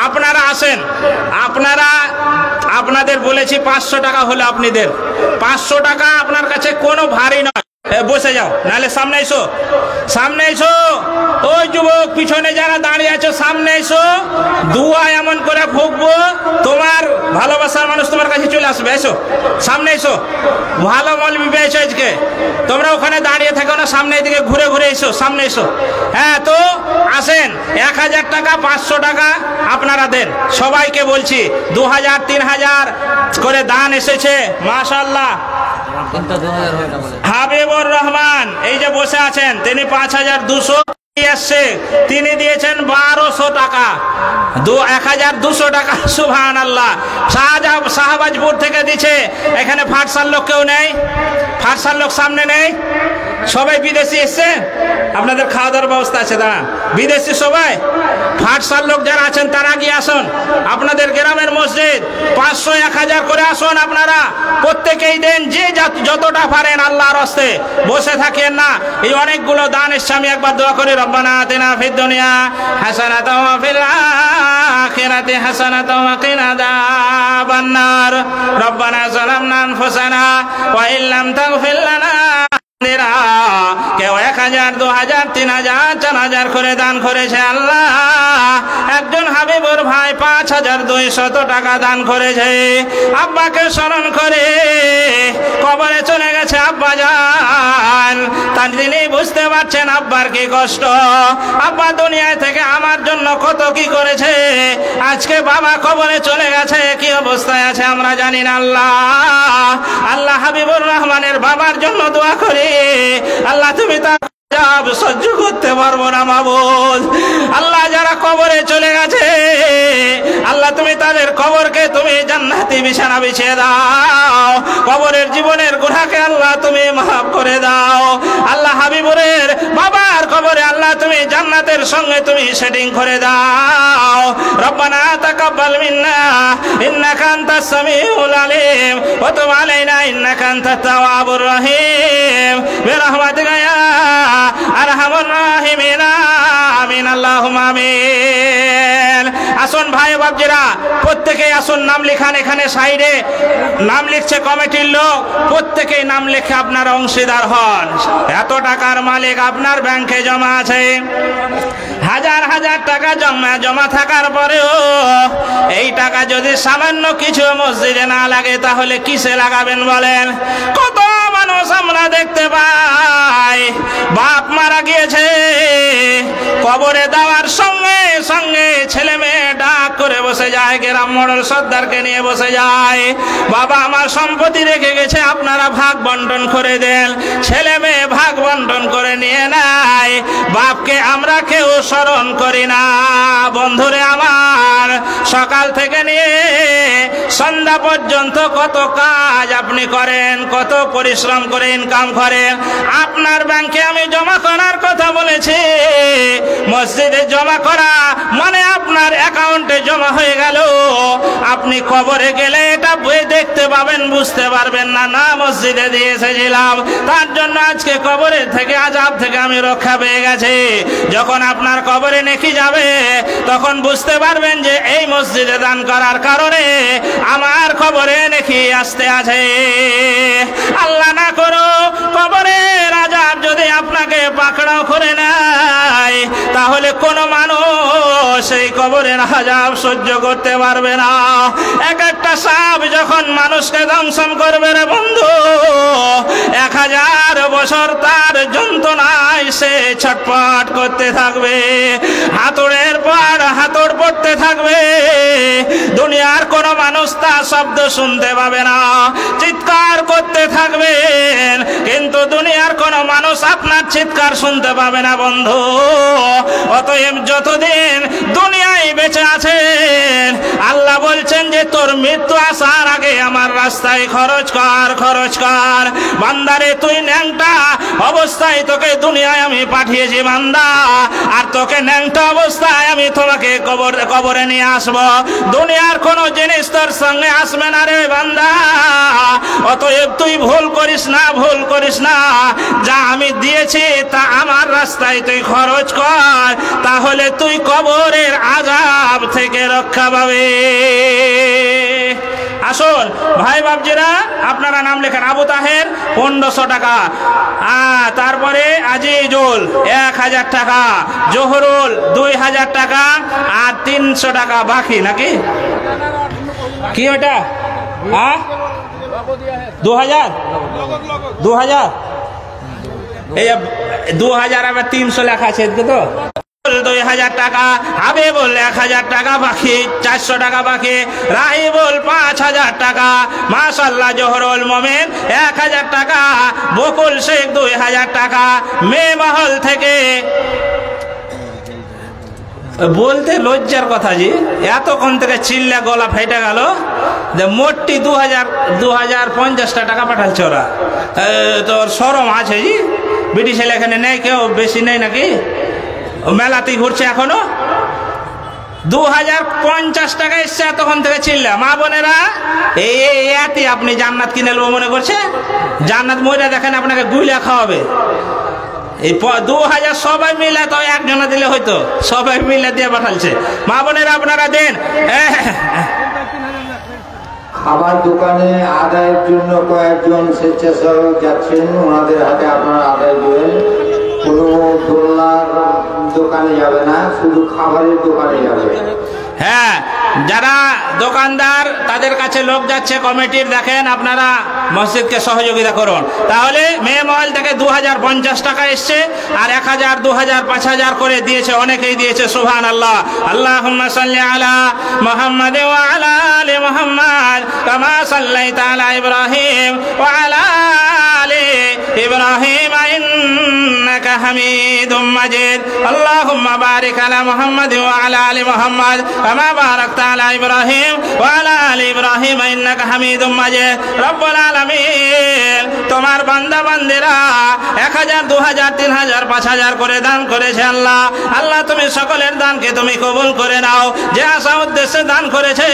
আপনারা আসেন আপনাদের বলেছি 500 টাকা হলে আপনাদের 500 টাকা আপনার কাছে কোনো ভারী নয় বসে যাও নাহলে সামনে এসো ওই যুবক পিছনে যারা দাঁড়িয়ে আছো সামনে এসো দুয়া এমন করে ফুঁকবো তোমার ভালোবাসার মানুষ তোমার কাছে চলে আসবে এসো সামনে এসো ভালো মৌলবি পেয়েছো আজকে তোমরা ওখানে দাঁড়িয়ে থাকো না সামনে দিকে ঘুরে ঘুরে এসো সামনে এসো হ্যাঁ তো আসেন 1,000 টাকা 500 টাকা আপনারা দেন সবাইকে বলছি 2,000 3,000 করে দান এসেছে মাশাআল্লাহ হাবিবুর রহমান এই যে বসে আছেন তিনি 5,200 আসছে তিনি দিয়েছেন 1,200 টাকা 1,200 টাকা সুবহানাল্লাহ শাহবাজপুর থেকে দিচ্ছে এখানে ফাটসার লোক কেউ নেই ফাটসার লোক সামনে নেই সবাই বিদেশি এসছে আপনাদের খাওয়া দাওয়ার ব্যবস্থা আছে দাঁড়ান বিদেশি সবাই ফাটসার লোক যারা আছেন তারা গিয়ে আসুন আপনাদের গ্রামের মসজিদ 500 1,000 করে আসুন আপনারা প্রত্যেকেই দেন যে যতটা পারেন আল্লাহর রাস্তে বসে থাকেন না এই অনেকগুলো দান এসছে আমি একবার দোয়া করি রব্বানা আতিনা ফিদ দুনিয়া হাসানাতাও ওয়া ফিল আখিরাতি হাসানাতাও ওয়া কিনা আযাবান নার রব্বানা যালামনা আনফুসানা ওয়া ইল্লাম তাগফির লানা কেউ 1,000 2,000 3,000 4,000 করে দান করেছে আল্লাহ একজন হাবিবুর ভাই 5,200 টাকা দান করেছে আব্বাকে স্মরণ করে কবরে চলে গেছে আব্বা জান তার তিনি বুঝতে পারছেন আব্বার কি কষ্ট আব্বা দুনিয়ায় থেকে আমার জন্য কত কি করেছে আজকে বাবা কবরে চলে গেছে কি অবস্থায় আছে আমরা জানি না আল্লাহ হাবিবুর রহমানের বাবার জন্য দোয়া করি আল্লাহ তুমি তার সহ্য করতে পারবো না মাবুদ আল্লাহ যারা কবরে চলে গেছে আল্লাহ তুমি তাদের কবরকে তুমি জান্নাতি বিছানা বিছিয়ে দাও কবরের জীবনের গুনাহকে আল্লাহ তুমি মাফ করে দাও আল্লাহ হাবিবুরের বাবার কবরে আল্লাহ তুমি জান্নাতের সঙ্গে তুমি সেটিং করে দাও রব্বানা তাকাব্বাল মিন্না ইন্নাকা আনতাস সামিউল আলিম ওয়া তুব আলাইনা ইন্নাকা আনতাত তাওয়াবুর রহিম বিরহমাতিকা ইয়া আরহামুর রাহিমিন আমিন আল্লাহুম্মা আমিন আসুন ভাই বাবজিরা প্রত্যেকেই আসুন নাম লেখান এখানে সাইডে নাম লিখছে কমিটির লোক প্রত্যেকেই নাম লিখে আপনারা অংশীদার হন এত টাকার মালিক আপনার ব্যাংকে জমা আছে হাজার হাজার টাকা জমা থাকার পরেও এই টাকা যদি সামান্য কিছু মসজিদে না লাগে তাহলে কিসে লাগাবেন বলেন কত মানুষ আমরা দেখতে পাই বাপ মারা গিয়েছে কবরে দেওয়ার সঙ্গে সঙ্গে ছেলে মেয়ে ডাক করে বসে যায় গ্রাম মোড়ল সর্দারকে নিয়ে বসে যায় বাবা আমার সম্পত্তি রেখে গেছে আপনারা ভাগ বন্টন করে দেন ছেলে মেয়ে ভাগ বন্টন করে নিয়ে নেয় বাপকে আমরা কেউ স্মরণ করি না বন্ধুরে আমার সকাল থেকে নিয়ে সন্ধ্যা পর্যন্ত কত কাজ আপনি করেন কত পরিশ্রম করে ইনকাম করেন আপনার ব্যাংকে আমি জমা করার কথা বলেছি মসজিদে জমা করা মানে আপনার অ্যাকাউন্টে জমা হয়ে গেল আপনি কবরে গেলে এটা বই দেখতে পাবেন বুঝতে পারবেন না না মসজিদে দিয়ে এসেছিলাম তার জন্য আজকে কবরের থেকে আযাব থেকে আমি রক্ষা পেয়ে গেছি যখন আপনার কবরে নেকি যাবে তখন বুঝতে পারবেন যে এই মসজিদে দান করার কারণে আমার কবরে নেকি আসতে আছে আল্লাহ না করো কবরের আযাব যদি আপনাকে পাকড়াও করে নেয় তাহলে কোনো মানুষ এই কবরের আযাব সহ্য করতে পারবে না এক একটা সাপ যখন মানুষকে দংশন করবে রে বন্ধু 1000 বছর তার যন্ত্রণায় সে ছটফট করতে থাকবে হাতুড়ের পর হাতুড় পড়তে থাকবে দুনিয়ার কোনো মানুষ তার শব্দ শুনতে পাবে না চিৎকার করতে থাকবেন কিন্তু দুনিয়ার কোনো মানুষ আপনার চিৎকার শুনতে পাবে না বন্ধু অতএব যতদিন দুনিয়ায় বেঁচে মৃত্যু আসার আগে আমার রাস্তায় খরচ কর বান্দারে। তুই ন্যাংটা অবস্থায় তোকে দুনিয়ায় আমি পাঠিয়েছি বান্দা, আর তোকে ন্যাংটা অবস্থায় আমি তোমাকে কবরে নিয়ে আসবো। দুনিয়ার কোনো জিনিস তোর সঙ্গে আসবে না রে বান্দা। অতএব তুই ভুল করিস না, যা আমি দিয়েছি তা আমার রাস্তায় তুই খরচ কর, তাহলে তুই কবরের আযাব থেকে রক্ষা পাবে। আসুন ভাই বাবজিরা, আপনারা নাম লেখেন। আবু তাহের 1500 টাকা, তারপরে আজিজুল 1000 টাকা, জোহরুল 2000 টাকা, আর 300 টাকা বাকি নাকি কি ওটা? 2000 এই 2000 আবার 300 লেখা আছে তো। 2000 টাকা, হাবিবুল 1000 টাকা বাকি, 400 টাকা বাকি, রাহিবুল 5000 টাকা, মাশাআল্লাহ জোহরুল মোমেন 1000 টাকা, বকুল শেখ 2000 টাকা। মেমহল থেকে বলতে লজ্জার কথা জি, এতক্ষণ থেকে চিল্লা গলা ফেটে গেল যে মোটটি 2050 টাকা পাঠাচ্ছে ওরা। তোর শরম আছে জি? ব্রিটিশ এখানে নেই কেউ, বেশি নেই নাকি? মেলাতেই ঘুরছে এখনো। 2050 টাকা এসছে, এতক্ষণ থেকে চিল্লা। মা বোনেরা, এই আপনি জান্নাত কিনে নেবো মনে করছে? জান্নাত মইরা দেখেন আপনাকে গুইলা খাওয়াবে। এই 2000 সবাই মিলে তো একজনা দিলে হয়তো, সবাই মিলে দিয়ে পাঠালছে। মা বোনেরা আপনারা দেন। খাবার দোকানে আদায়ের জন্য কয়েকজন স্বেচ্ছাসেবক যাচ্ছেন, ওনাদের হাতে আপনারা আদায় দেবেন। কোনো দোলনার দোকানে যাবে না, শুধু খাবারের দোকানে যাবে। হ্যাঁ, যারা দোকানদার তাদের কাছে লোক যাচ্ছে কমিটির, দেখেন আপনারা মসজিদকে সহযোগিতা করুন। তাহলে মেমহল থেকে 2050 টাকা এসছে, আর 1000, 2000, 5000 করে দিয়েছে, অনেকেই দিয়েছে। সুবহানাল্লাহ। আল্লাহুম্মা সাল্লি আলা মুহাম্মাদ ওয়া আলা আলি মুহাম্মাদ কামা সাল্লাইতা আলা ইব্রাহিম ওয়া আলা আলি ইব্রাহিম ইন্নাকা হামিদুম মাজিদ। আল্লাহুম্মা বারিক আলা মুহাম্মাদ ওয়া আলা আলি মুহাম্মাদ কামা বারাকতা আলা ইব্রাহিম ওয়া আলা আলি ইব্রাহিম ইন্নাকা হামিদুম মাজিদ। রব্বুল আলামিন, তোমার বান্দা বান্দিরা 1000, 2000, 3000, 5000 করে দান করেছে। আল্লাহ তুমি সকলের দানকে তুমি কবুল করে নাও। যে আশা উদ্দেশ্যে দান করেছে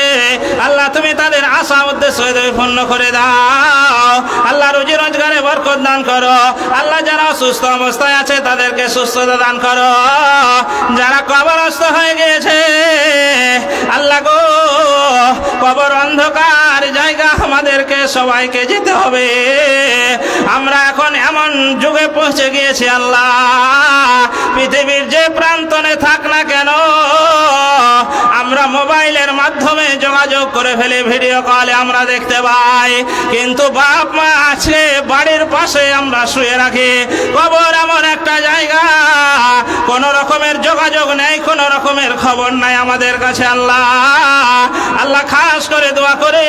আল্লাহ তুমি তাদের আশা উদ্দেশ্য পূর্ণ করে দাও। আল্লাহ রুজি রোজগারে বরকত দান করো। আল্লাহ যারা অসুস্থ অবস্থায় আছে তাদেরকে সুস্থতা দান করো। যারা কবরস্থ হয়ে গিয়েছে আল্লাহ গো, কবর অন্ধকার জায়গা, আমাদেরকে সবাইকে যেতে হবে। আমরা এখন এমন যুগে পৌঁছে গিয়েছি আল্লাহ, পৃথিবীর যে প্রান্তনে থাক না কেন আমরা মোবাইলের মাধ্যমে যোগাযোগ করে ফেলে, ভিডিও কলে আমরা দেখতে পাই। কিন্তু বাপ মা আছে বাড়ির পাশে আমরা শুয়ে রাখি। কবর এমন একটা জায়গা, কোন রকমের যোগাযোগ নেই, কোন রকমের খবর নাই আমাদের কাছে। আল্লাহ খাস করে দোয়া করে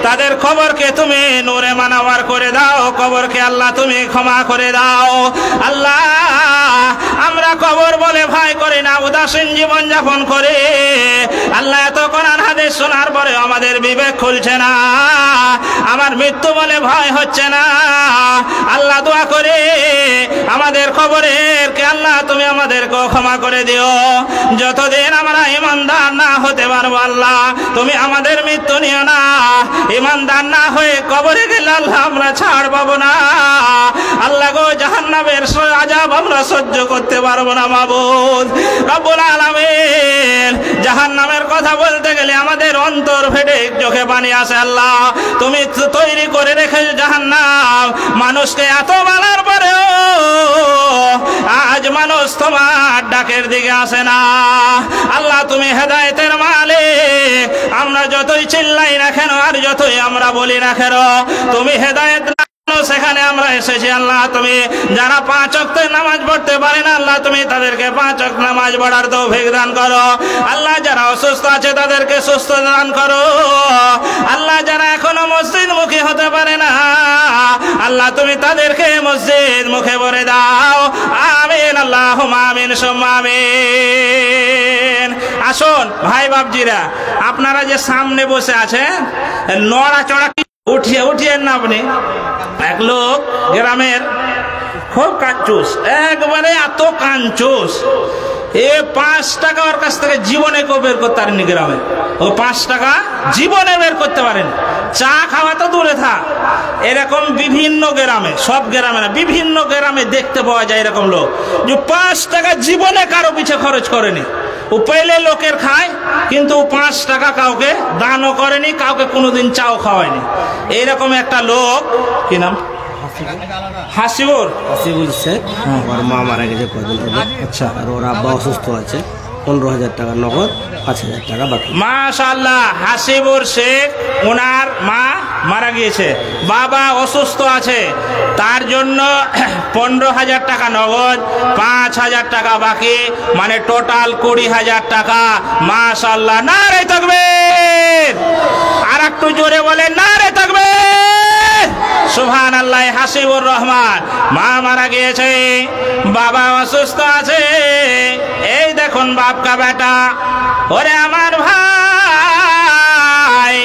তাদের খবরকে তুমি নূরে মানাওয়ার করে দাও। কবরকে আল্লাহ তুমি ক্ষমা করে দাও। আল্লাহ, আমরা কবর বলে ভয় করি না, উদাসীন জীবন যাপন করে। আল্লাহ, এত কোরআন হাদিস শোনার পরে আমাদের বিবেক খুলছে না, আমার মৃত্যু বলে ভয় হচ্ছে না। আল্লাহ দোয়া করে আমাদের খবরের কে আল্লাহ তুমি আমাদেরকে ক্ষমা করে দিও। যতদিন আমরা ইমানদার না হতে পারবো আল্লাহ তুমি আমাদের মৃত্যু নিও না। ইমানদার না হয়ে কবরে গেলে আল্লাহ আমরা ছাড় পাবো না। আল্লাহ গো, জাহান্নামের আযাব আমরা সহ্য করতে পারবো না মাবুদ রব্বুল আলামিন। জাহান্নামের কথা বলতে গেলে আমাদের অন্তর ফেটে চোখে পানি আসে। আল্লাহ, তুমি তৈরি করে রেখেছো জাহান্নাম, মানুষকে এত বলার পরেও আজ মানুষ তোমার ডাকের দিকে আসে না। আল্লাহ, তুমি হেদায়েতের মালিক, আমরা যতই চিল্লাই না কেন আর যতই আমরা বলি না কেন তুমি হেদায়েত সেখানে আমরা এসেছি। আল্লাহ, তুমি যারা 5 ওয়াক্ত নামাজ পড়তে পারে না আল্লাহ তুমি তাদেরকে 5 ওয়াক্ত নামাজ পড়ার তৌফিক দান করো। আল্লাহ, যারা অসুস্থ আছে তাদেরকে সুস্থ দান করো। আল্লাহ, যারা এখনো মসজিদ মুখী হতে পারে না আল্লাহ তুমি তাদেরকে মসজিদ মুখে ভরে দাও। আমিন, আল্লাহুম্মা আমিন সুম্মা আমিন। আসুন ভাই বাপজিরা, আপনারা যে সামনে বসে আছেন নড়াচড়া উঠিয়ে না আপনি। এক লোক গ্রামের খুব কাঞ্চুস, একবারে এত কাঞ্চুস, 5 টাকা ওর কাছ থেকে জীবনে কেউ বের করতে পারেনি গ্রামে। ও 5 টাকা জীবনে বের করতে পারেন। চা খাওয়া তো দূরে থাক, এরকম বিভিন্ন গ্রামে, সব গ্রামে না, বিভিন্ন গ্রামে দেখতে পাওয়া যায় এরকম লোক যে 5 টাকা জীবনে কারো পিছে খরচ করেনি। ও পেলে লোকের খায়, কিন্তু 5 টাকা কাউকে দানও করেনি, কাউকে কোনোদিন চাও খাওয়ায়নি। এইরকম একটা লোক, কি নাম? হাসিবুর শেখ। ওর মা মারা গেছে কদিন হলো। আচ্ছা। আর ওর আব্বা অসুস্থ আছে, 15,000 টাকা নগদ, 5,000 টাকা বাকি। মাশাআল্লাহ, হাসিবুর শেখ, ওনার মা মারা গিয়েছে, বাবা অসুস্থ আছে, তার জন্য 15,000 টাকা নগদ, 5,000 টাকা বাকি, মানে টোটাল 20,000 টাকা। মাশাআল্লাহ, নারে তাকবীর! আর একটু জোরে বলেন নারে তাকবীর! সুবহানাল্লাহ। হাসিবুর রহমান, মা মারা গিয়েছে, বাবা অসুস্থ আছে। এই দেখুন বাপ কা বেটা, ওরে আমার ভাই,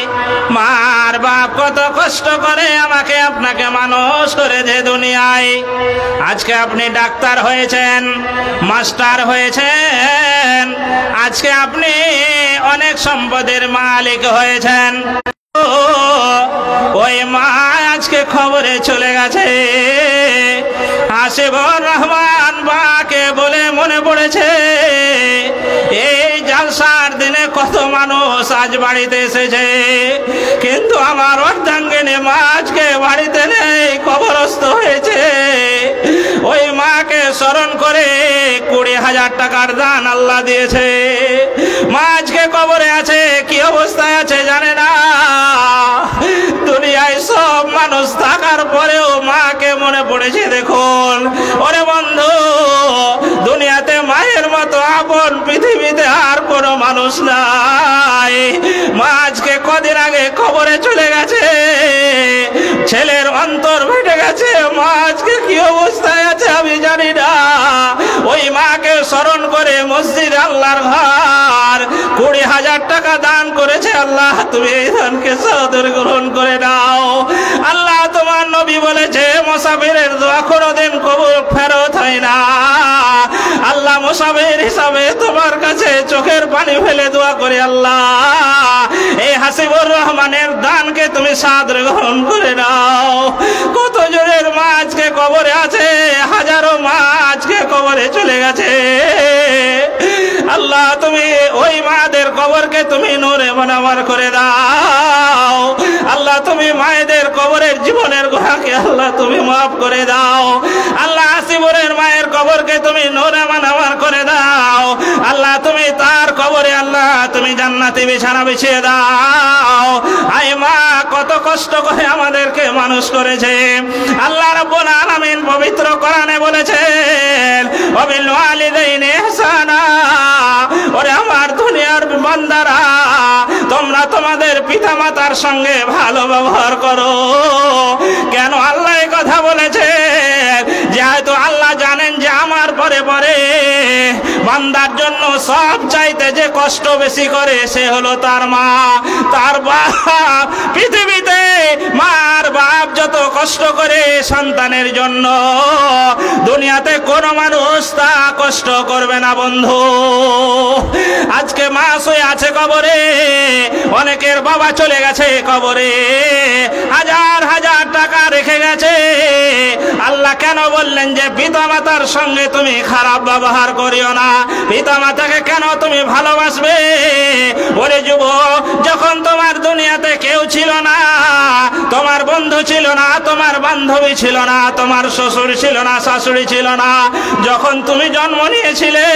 মার বাপ কত কষ্ট করে আমাকে আপনাকে মানুষ করেছে দুনিয়ায়। আজকে আপনি ডাক্তার হয়েছেন, মাস্টার হয়েছেন, আজকে আপনি অনেক সম্পদের মালিক হয়েছেন। ওই মা আজকে খবরে চলে গেছে। হাসিবুর রহমান বাকে বলে মনে পড়েছে, এই জালসার দিনে কত মানুষ আজ বাড়িতে এসেছে, কিন্তু আমার অর্ধাঙ্গিনী মা আজকে বাড়িতে নেই, কবরস্থ হয়েছে। ওই মাকে স্মরণ করে 20,000 টাকার দান আল্লাহ দিয়েছে। মা আজকে কবরে আছে, কি অবস্থায় আছে জানে না। দুনিয়ায় সব মানুষ থাকার পরেও মাকে মনে পড়েছে। দেখুন ওরে বন্ধু, দুনিয়াতে মায়ের মতো আপন পৃথিবীতে আর কোনো মানুষ নাই। মা আজকে কদিন আগে কবরে চলে গেছে, ছেলের অন্তর ফেটে গেছে। মা আজকে কি অবস্থায় আছে আমি জানি না। ওই মাকে স্মরণ করে মসজিদ আল্লাহর ঘর 20,000 টাকা দান করেছে। আল্লাহ তুমি এই দানকে সাদরে গ্রহণ করে নাও। আল্লাহ তোমার নবী বলেছে, মুসাফিরের দোয়া কোনোদিন কবুল ফেরত হয় না। আল্লাহ মুসাফির হিসাবে তোমার কাছে চোখের পানি ফেলে দোয়া করে, আল্লাহ এই হাসিবুর রহমানের দানকে তুমি সাদরে গ্রহণ করে নাও। কত জনের মা আজকে কবরে আছে, হাজারো মা আজকে কবরে চলে গেছে। আল্লাহ তুমি ওই মাদের কবরকে তুমি নূরে মুনাওয়ার করে দাও। আল্লাহ তুমি মায়েদের কবরের জীবনের গুনাহকে আল্লাহ তুমি মাফ করে দাও। আল্লাহ হাসিবুরের মায়ের কবরকে তুমি নূরে মুনাওয়ার করে দাও। আল্লাহ তুমি তার কবরে আল্লাহ তুমি জান্নাতি বিছানা বিছিয়ে দাও। আয় মা কত কষ্ট করে আমাদেরকে মানুষ করেছে। আল্লাহ রাব্বুল আলামিন পবিত্র কোরআনে বলেছেন, ওয়াবিল ওয়ালিদাইনি ইহসানা। ওরে আমার দুনিয়ার বান্দারা, তোমরা তোমাদের পিতামাতার সঙ্গে ভালো ব্যবহার করো। কেন আল্লাহ এই কথা বলেছে? যেহেতু আল্লাহ জানেন যে আমার পরে পরে বান্দার জন্য সব চাইতে যে কষ্ট বেশি করে সে হলো তার মা, তার বাপ। পৃথিবীতে মার বাপ যত কষ্ট করে সন্তানের জন্য, দুনিয়াতে কোনো মানুষ তা কষ্ট করবে না বন্ধু। আজকে মা শুয়ে আছে কবরে, অনেকের বাবা চলে গেছে কবরে, হাজার হাজার টাকা রেখে গেছে। আল্লাহ কেন বললেন যে পিতামাতার সঙ্গে তুমি খারাপ ব্যবহার করিও না? পিতামাতাকে কেন তুমি ভালোবাসবে? ওরে যুবক, যখন তোমার দুনিয়াতে কেউ ছিল না, তোমার বন্ধু ছিল না, তোমার বান্ধবী ছিল না, তোমার শ্বশুর ছিল না, শাশুড়ি ছিল না, যখন তুমি জন্ম নিয়েছিলে,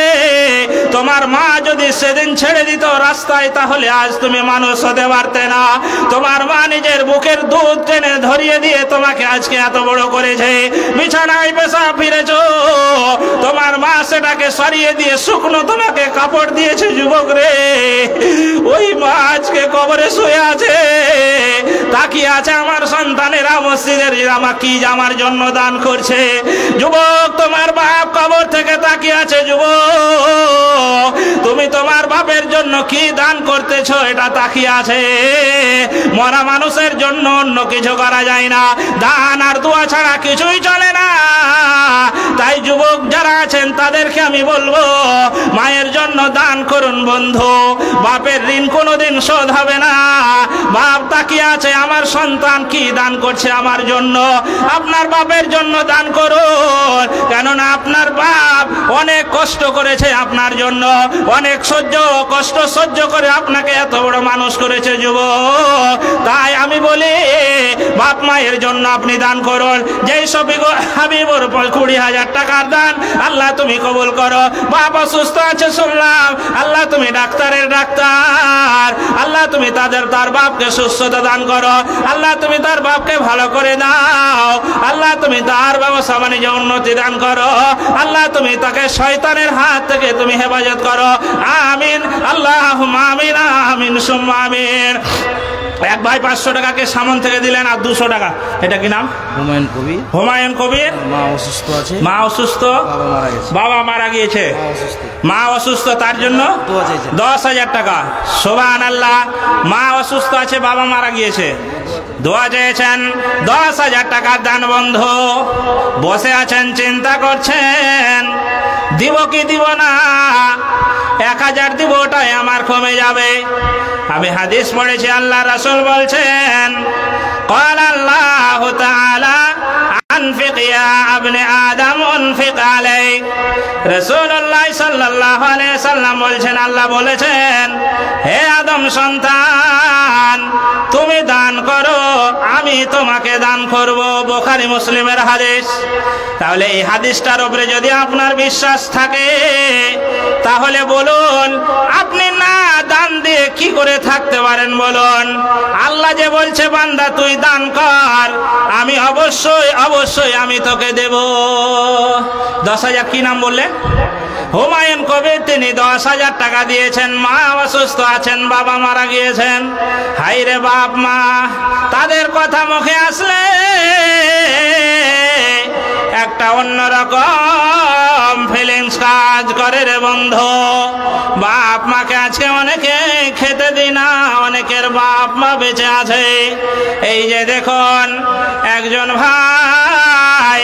তোমার মা যদি সেদিন ছেড়ে দিত রাস্তায়, তাহলে আজ তুমি মানুষ হতে পারতে না। তোমার মা নিজের বুকের দুধ টেনে ধরিয়ে দিয়ে তোমাকে আজকে এত বড় করেছে। বিছানায় পেশাব ফিরেছো, তোমার মা সেটাকে সরিয়ে দিয়ে শুকনো তোমাকে কাপড় দিয়েছে। যুবক রে, ওই মা আজকে কবরে শুয়ে আছে, তাকিয়ে আছে আমার সন্তানেরা মসজিদের জামা কি আমার জন্য দান করছে। যুবক, তোমার বাপ কবর থেকে তাকিয়ে আছে। যুবক, তুমি তোমার বাপের জন্য কি দান করতেছো এটা তাকিয়ে আছে। মরা মানুষের জন্য অন্য কিছু করা যায় না, দান আর দোয়া ছাড়া কিছুই চলে না। তাই যুবক যারা আছেন তাদেরকে আমি বলবো, মায়ের জন্য দান করুন বন্ধু। বাপের ঋণ কোনোদিন শোধ হবে না। বাপ তাকিয়ে আছে আমার সন্তান কি দান করছে আমার জন্য। আপনার বাপের জন্য দান করুন, কেননা আপনার বাপ অনেক কষ্ট করেছে আপনার জন্য, অনেক কষ্ট সহ্য করে আপনাকে এত বড় মানুষ করেছে যুবক। তাই আমি বলি, বাপ মায়ের জন্য আপনি দান করুন। যেই সবই হাবিবর 20,000 টাকার দান আল্লাহ তুমি কবুল করো। বাপ অসুস্থ আছে শুনলাম, আল্লাহ তুমি ডাক্তারের ডাক্তার, আল্লাহ তুমি তার বাপকে সুস্থতা দান করো। আল্লাহ তুমি তার বাপকে ভালো করে দাও। আল্লাহ তুমি তার ব্যবসা বাণিজ্যে উন্নতি দান করো। আল্লাহ তুমি তাকে শয়তানের হাত থেকে তুমি হেফাজত করো। আমিন আল্লাহুম্মা আমিন আমিন সুম্মা আমিন। এক ভাই 500 টাকাকে সামন থেকে দিলেন আর 200 টাকা। এটা কি নাম? হুমায়ুন কবির। হুমায়ুন কবির। মা অসুস্থ আছে, মা অসুস্থ, বাবা মারা গিয়েছে, মা অসুস্থ, তার জন্য 10,000 টাকা। সুবহানাল্লাহ। মা অসুস্থ আছে, বাবা মারা গিয়েছে, দোয়া চেয়েছেন, 10,000 টাকার দান বন্ধু। বসে আছেন, চিন্তা করছেন দিব কি দিব না, 1,000 দিব, ওটাই আমার কমে যাবে। আমি হাদিস পড়েছি, আল্লাহ রাসূল বলছেন, قال الله تعالى أنفق يا ابن آدم أنفق عليك। রাসূলুল্লাহ সাল্লাল্লাহু আলাইহি ওয়াসাল্লাম বলছেন, আল্লাহ বলেছেন, হে আদম সন্তান তুমি দান করো, আমি তোমাকে দান করব। বুখারী মুসলিমের হাদিস। তাহলে এই হাদিসটার উপরে যদি আপনার বিশ্বাস থাকে তাহলে বলুন আপনি না দান দিয়ে কি করে থাকতে পারেন বলুন। আল্লাহ যে বলছে বান্দা তুই দান কর, আমি অবশ্যই আমি তোকে দেব। 10,000 কি নাম বললেন? হুমায়ুন কবির। তিনি 10,000 টাকা দিয়েছেন। মা অসুস্থ আছেন, বাবা মারা গিয়েছেন। হাই রে বাপ মা, তাদের কথা মুখে আসলে একটা অন্যরকম ফিলিংস কাজ করে রে বন্ধু। বাপ মাকে আজকে অনেকে খেতে দিই না, অনেকের বাপ মা বেঁচে আছে। এই যে দেখুন একজন ভাই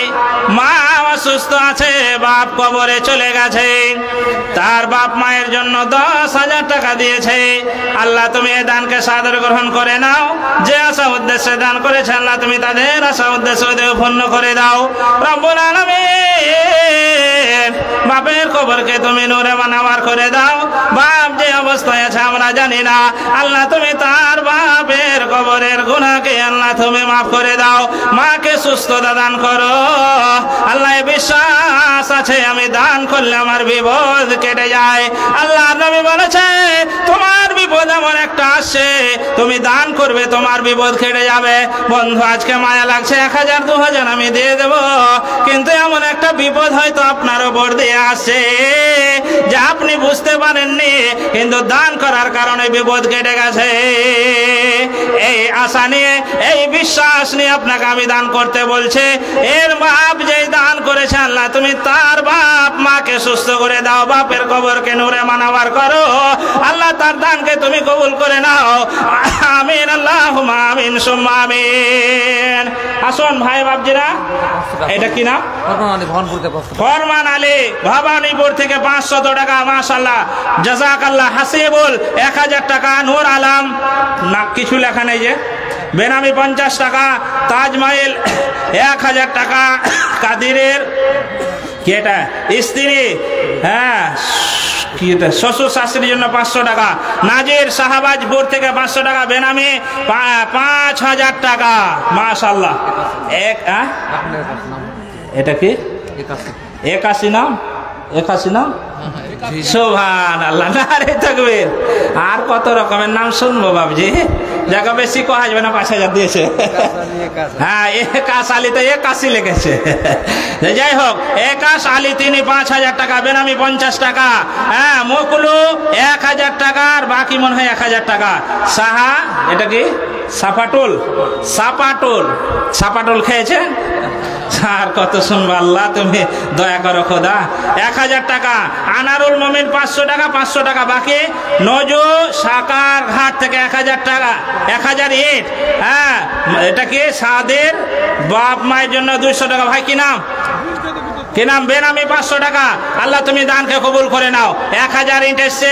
মা অসুস্থ আছে, বাপ কবরে চলে গেছে, তার বাপ মায়ের জন্য 10,000 টাকা দিয়েছে। আল্লাহ তুমি এই দানকে সাদর গ্রহণ করে নাও। যে আশা উদ্দেশ্যে দান করেছে আল্লাহ তুমি তাদের আশা উদ্দেশ্য পূর্ণ করে দাও রব্বুল আলামিন। বাপের কবরকে তুমি নূরে মানাবার করে দাও। বাপ যে অবস্থায় আছে আমরা জানি না, আল্লাহ তুমি তার বাপের কবরের গুনাহকে আল্লাহ তুমি মাফ করে দাও। মাকে সুস্থতা দান করো। আল্লাহ বিশ্বাস আছে আমি দান করলে আমার বিপদ কেটে যায়। আল্লাহ নবী বলেছে তোমার বিপদ এমন একটা আসছে, তুমি দান করবে তোমার বিপদ কেটে যাবে। বন্ধু আজকে মায়া লাগছে, 1,000 2,000 আমি দিয়ে দেব, কিন্তু এমন একটা বিপদ হয়তো আপনার উপর দিয়ে আসছে যে আপনি বুঝতে পারেননি, কিন্তু দান করার কারণে বিপদ কেটে গেছে। এই আশা নিয়ে, এই বিশ্বাস নিয়ে আপনাকে আমি দান করতে বলছে। এর বাপ যেই দান করেছে আল্লাহ তুমি তার বাপ মাকে সুস্থ করে দাও, বাপের কবরকে নূরে মানাবার করো। আল্লাহ তার দানকে তুমি কবুল করে নাও। আমিন আল্লাহুম্মা আমিন সুম্মা আমিন। আসুন ভাই বাপজিরা, এটা কি নাম? ফরমান আলী, ভবানীপুর থেকে 500 টাকা। মাশাআল্লাহ, জাযাকাল্লাহ হাসিবুল 1,000 টাকা। নূর আলম না কিছু লেখা নেই যে বেনামি 50 টাকা। তাজমাইল 1,000 টাকা। কাদিরের কি এটা স্ত্রী, হ্যাঁ কি এটা শ্বশুর শাশুড়ির জন্য 500 টাকা। নাজির শাহবাজপুর থেকে 500 টাকা বেনামি 5,000 টাকা। মাশাআল্লাহ। এটা কি 81 নাম? 81 নাম? সুবহানাল্লাহ, নারে তাকবীর। আর কত রকমের নাম শুনবো বাবজি। জায়গা বেশি কোয়া যাবে না, 5,000 দিয়েছে। হ্যাঁ, একাশ আলী তো 81 লেগেছে। যাই হোক, একাশ আলী তিনি 5,000 টাকা, বেনামি 50 টাকা, হ্যাঁ, মকলু 1,000 টাকা, আর বাকি মনে হয় 1,000 টাকা। সাহা, এটা কি সাপাটুল, সাপাটুল, সাপাটুল খেয়েছে আর কত শুনবো আল্লাহ, তুমি দয়া করো খোদা। 1,000 টাকা। আনারুল মমিন 500 টাকা, 500 টাকা বাকি। নজু সাকার ঘাট থেকে 1,000 টাকা, 1,000 ইট। হ্যাঁ, এটা কি সাদের বাপ মায়ের জন্য 200 টাকা। ভাই কি নাম? কি নাম? বেনামি 500 টাকা। আল্লাহ তুমি দানকে কবুল করে নাও। 1,000 ইট এসছে।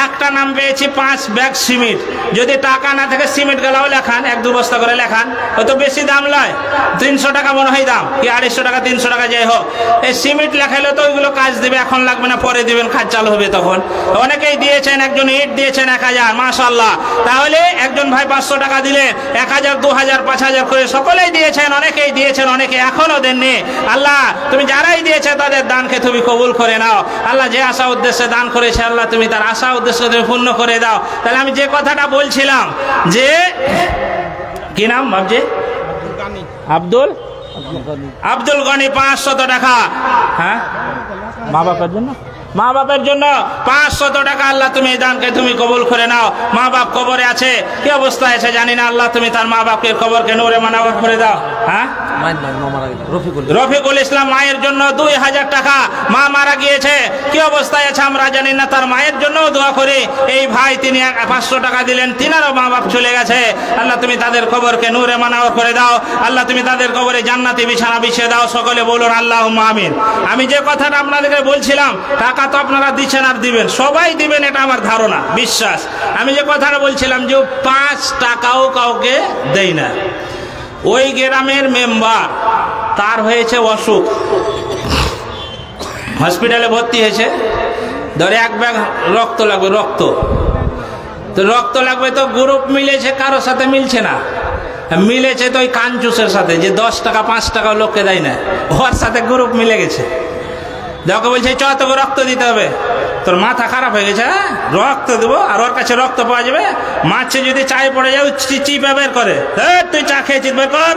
একটা নাম পেয়েছি 5 ব্যাগ সিমেন্ট। যদি টাকা না থাকে সিমেন্ট গেলাও লেখান, 1-2 বস্তা করে লেখান, ও তো বেশি দাম নয়, 300 টাকা মনে হয় দাম, কি 250 টাকা 300 টাকা যাই হোক। এই সিমেন্ট লেখাইলে তো ওইগুলো কাজ দেবে, এখন লাগবে না, পরে দিবেন, কাজ চালু হবে তখন। অনেকেই দিয়েছেন, একজন ইট দিয়েছেন 1,000, মাশাআল্লাহ। তাহলে একজন ভাই 500 টাকা দিলেন, 1,000, 2,000, 5,000 করে সকলেই দিয়েছেন, অনেকেই দিয়েছেন, অনেকে এখনো দেননি। আল্লাহ তুমি যারাই দিয়েছে তাদের দানকে তুমি কবুল করে নাও। আল্লাহ যে আশা উদ্দেশ্যে দান করেছে আল্লাহ তুমি তার আশা উদ্দেশ্য তুমি পূর্ণ করে দাও। তাহলে আমি যে কথাটা বলছিলাম যে কি নাম বাবজি? আব্দুল গনি 500 টাকা। হ্যাঁ, মা বাবার জন্য, মা বাপের জন্য 500 টাকা। আল্লাহ তুমি এই দানকে তুমি কবুল করে নাও। মা বাপ কবরে আছে, কি অবস্থায় আছে জানি না, আল্লাহ তুমি তার মা বাপকে কবরকে নূরে মানাওয়ার করে দাও। হ্যাঁ, রফিকুল ইসলাম মায়ের জন্য 2,000 টাকা। মা মারা গিয়েছে, কি অবস্থায় আছে আমরা জানি না, তার মায়ের জন্য দোয়া করি। এই ভাই তিনি 500 টাকা দিলেন, তিনারও মা বাপ চলে গেছে। আল্লাহ তুমি তাদের কবরকে নূরে মানাওয়ার করে দাও। আল্লাহ তুমি তাদের কবরে জান্নাতি বিছানা বিছিয়ে দাও। সকলে বলুন আল্লাহুম্মা আমিন। আমি যে কথাটা আপনাদেরকে বলছিলাম, টাকা তো আপনারা দিচ্ছেন আর দিবেন, সবাই দিবেন, এটা আমার ধারণা, বিশ্বাস। আমি যে কথাটা বলছিলাম যে 5 টাকাও কাউকে দেই না। ওই গ্রামের মেম্বার, তার হয়েছে অসুখ, হসপিটালে ভর্তি হয়েছে, ধরে 1 ব্যাগ রক্ত লাগবে, রক্ত তো রক্ত লাগবে, তো গ্রুপ মিলেছে, কারোর সাথে মিলছে না, মিলেছে তো ওই কাঞ্চুসের সাথে, যে 10 টাকা 5 টাকা লোককে দেয় না, ওর সাথে গ্রুপ মিলে গেছে। দেখো বলছে চ তোকে রক্ত দিতে হবে। তোর মাথা খারাপ হয়ে গেছে, রক্ত দেবো, আর ওর কাছে রক্ত পাওয়া যাবে। মাছে যদি চায়ে পড়ে যাও চিপে বের করে, তুই চা খেয়েছিস বের কর।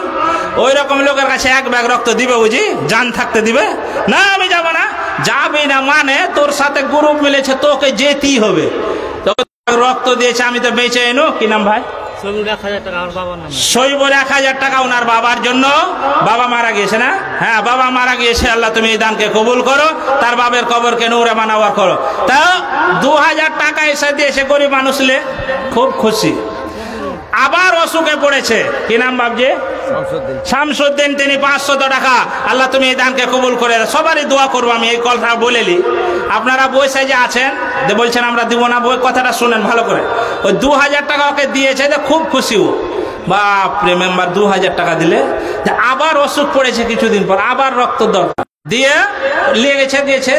ওই রকম লোকের কাছে 1 ব্যাগ রক্ত দিবে বুঝি, জান থাকতে দিবে না? আমি যাবো না। যাবি না মানে তোর সাথে গ্রুপ মিলেছে, তোকে যেতেই হবে। তোকে রক্ত দিয়েছে, আমি তো বেঁচে এনো। কি নাম ভাই? সইবর 1,000 টাকা ওনার বাবার জন্য। বাবা মারা গিয়েছে না? হ্যাঁ, বাবা মারা গিয়েছে। আল্লাহ তুমি এই দানকে কবুল করো, তার বাবার কবরকে নূরে মানাওয়ার করো। তা 2,000 টাকা এসে দিয়েছে, গরিব মানুষলে খুব খুশি। আবার অসুখে পড়েছে, কি নাম বাবজি? শামসুদ্দিন, তিনি 500 টাকা। আল্লাহ তুমি এই দানকে কবুল করে দাও। সবারই দোয়া করবো, আমি এই কথা বলেলি। আপনারা বসে যে আছেন বলছেন আমরা দিব না, বই কথাটা শুনেন ভালো করে। ওই 2,000 টাকা ওকে দিয়েছে, খুব খুশি ও। বাপরে, মেম্বার 2,000 টাকা দিলে, আবার অসুখ পড়েছে কিছুদিন পর, আবার রক্ত দরকার, দিয়ে নিয়ে গেছে, দিয়েছে,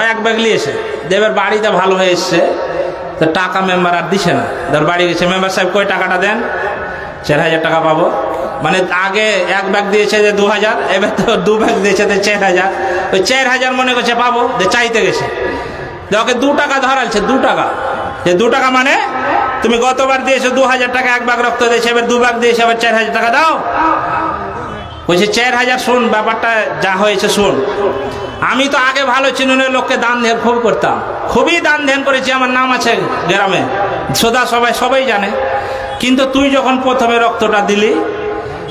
1 ব্যাগ নিয়েছে। দেবের বাড়িতে ভালো হয়ে এসছে, তো টাকা মেম্বার আর দিছে না, ধর বাড়ি গেছে। মেম্বার সাহেব কই টাকাটা দেন? 4,000 টাকা পাবো। মানে আগে 1 ব্যাগ দিয়েছে যে 2,000, এবার তো 2 ব্যাগ দিয়েছে 4,000। ওই 4,000 মনে করছে পাবো, যে চাইতে গেছে, ওকে 2 টাকা ধরালছে। 2 টাকা, যে 2 টাকা মানে তুমি গতবার দিয়েছো 2,000 টাকা, 1 ব্যাগ রক্ত দিয়েছে, এবার 2 ব্যাগ দিয়েছে, আবার 4,000 টাকা দাও। বলছে 4,000। শুন, ব্যাপারটা যা হয়েছে শুন। আমি তো আগে ভালো চিনুনের লোককে দান ধ্যান খুব করতাম, খুবই দান ধ্যান করেছি, আমার নাম আছে গ্রামে, সোদা সবাই জানে। কিন্তু তুই যখন প্রথমে রক্তটা দিলি,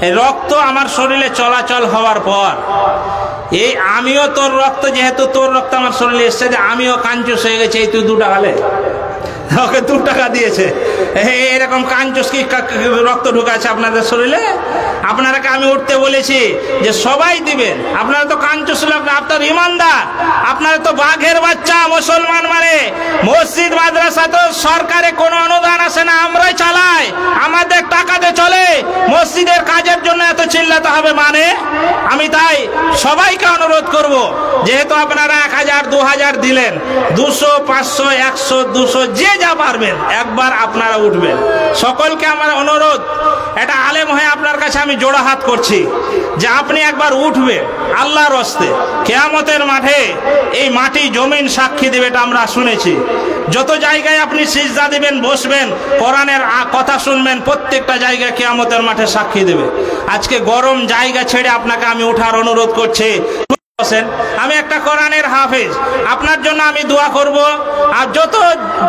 এই রক্ত আমার শরীরে চলাচল হওয়ার পর, এই আমিও তোর রক্ত, যেহেতু তোর রক্ত আমার শরীরে এসছে, যে আমিও কাঞ্চুস হয়ে গেছে। এই তুই 2 টাকা লে, ওকে 2 টাকা দিয়েছে। এরকম কাঞ্চুস কি রক্ত ঢুকাচ্ছে আপনাদের শরীরে? আপনারাকে আমি উঠতে বলেছি যে সবাই দিবেন। আপনারা তো কাঞ্চুস লোক না, আপনার ইমানদার, আপনারা তো বাঘের বাচ্চা মুসলমান। মানে মসজিদ মাদ্রাসা তো সরকারে কোনো অনুদান আসে না, আমরাই চালাই, আমাদের টাকাতে চলে। মসজিদের কাজের জন্য এত চিল্লাতে হবে মানে? আমি তাই সবাইকে অনুরোধ করব, যেহেতু আপনারা 1,000, 2,000 দিলেন, 200, 500, 100, 200 যে যা পারবেন, একবার আপনারা উঠবেন। সকলকে আমার অনুরোধ, এটা আলেম হয়ে আপনার কাছে আমি জোড়া হাত করছি, যে আপনি একবার উঠবেন আল্লাহর হস্তে। কিয়ামতের মাঠে এই মাটি জমিন সাক্ষী দেবে, এটা আমরা শুনেছি, যত জায়গায় আপনি সিজদা দিবেন, বসবেন, কোরআনের কথা শুনবেন, প্রত্যেকটা জায়গায় কিয়ামতের মাঠে সাক্ষী দেবে। আজকে গরম জায়গা ছেড়ে আপনাকে আমি ওঠার অনুরোধ করছি। আমি একটা কোরআনের হাফেজ, আপনার জন্য আমি দোয়া করব, আর যত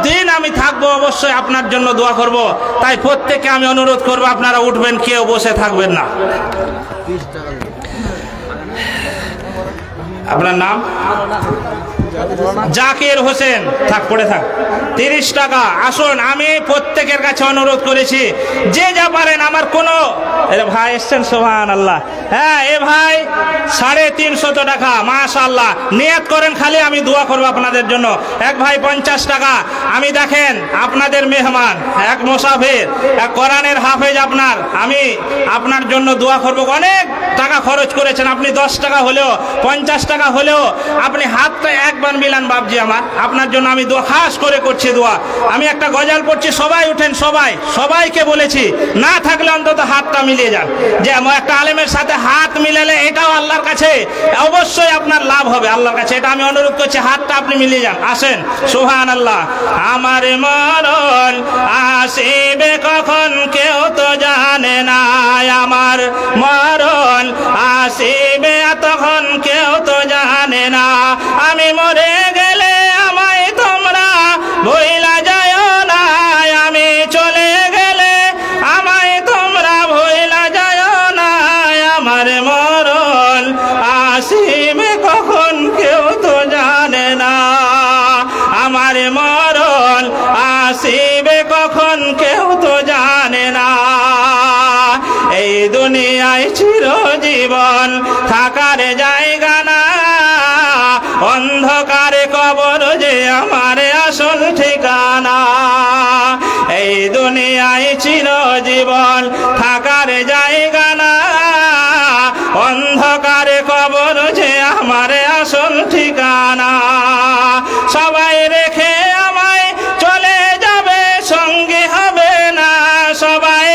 দিন আমি থাকবো অবশ্যই আপনার জন্য দোয়া করব। তাই প্রত্যেককে আমি অনুরোধ করব আপনারা উঠবেন, কেউ বসে থাকবেন না। আপনার নাম? জাকির হোসেন। থাক, পড়ে থাক। 30 টাকা। আসুন, আমি প্রত্যেকের কাছে অনুরোধ করেছি, যে যা পারেন। আমার কোনো ভাই এসছেন, সুবহানাল্লাহ। হ্যাঁ, এ ভাই 350 টাকা, মাশাআল্লাহ। নিয়ত করেন, খালি আমি দোয়া করব আপনাদের জন্য। এক ভাই 50 টাকা। আমি দেখেন আপনাদের মেহমান, এক মুসাফির, এক কোরআনের হাফেজ আপনার, আমি আপনার জন্য দোয়া করব। অনেক টাকা খরচ করেছেন আপনি, 10 টাকা হলেও, 50 টাকা হলেও আপনি হাতটা একবার মিলান বাবজি আমার, আপনার জন্য আমি দোয়া খাস করে করছি দোয়া। আমি একটা গজল পড়ছি, সবাই উঠেন, সবাইকে বলেছি, না থাকলে অন্তত হাতটা মিলিয়ে যান। যে একটা আলেমের সাথে হাত মিলালে এটাও আল্লাহর কাছে অবশ্যই আপনার লাভ হবে, আল্লাহর কাছে। এটা আমি অনুরোধ করছি, হাতটা আপনি মিলিয়ে যান। আসেন, সুবহানাল্লাহ। আমার মরণ আসিবে কখন কেউ তো জানে না, আমার মরণ আসিবে তখন কেউ তো জানে না। আমি মরে গেলে আমায় তোমরা ভুইলা যায় না, আমি চলে গেলে আমায় তোমরা ভুইলা যায় না। আমার মরণ আসিবে কখন কেউ তো জানে না, আমার মরণ আসিবে কখন কেউ তো জানে না। এই দুনিয়ায় চিরজীবন থাকার জায়গা না, অন্ধকারে কবর যে আমার আসল ঠিকানা। এই দুনিয়ায় চিরজীবন থাকার জায়গা না, অন্ধকারে কবর যে আমার আসল ঠিকানা। সবাই রেখে আমায় চলে যাবে, সঙ্গে হবে না। সবাই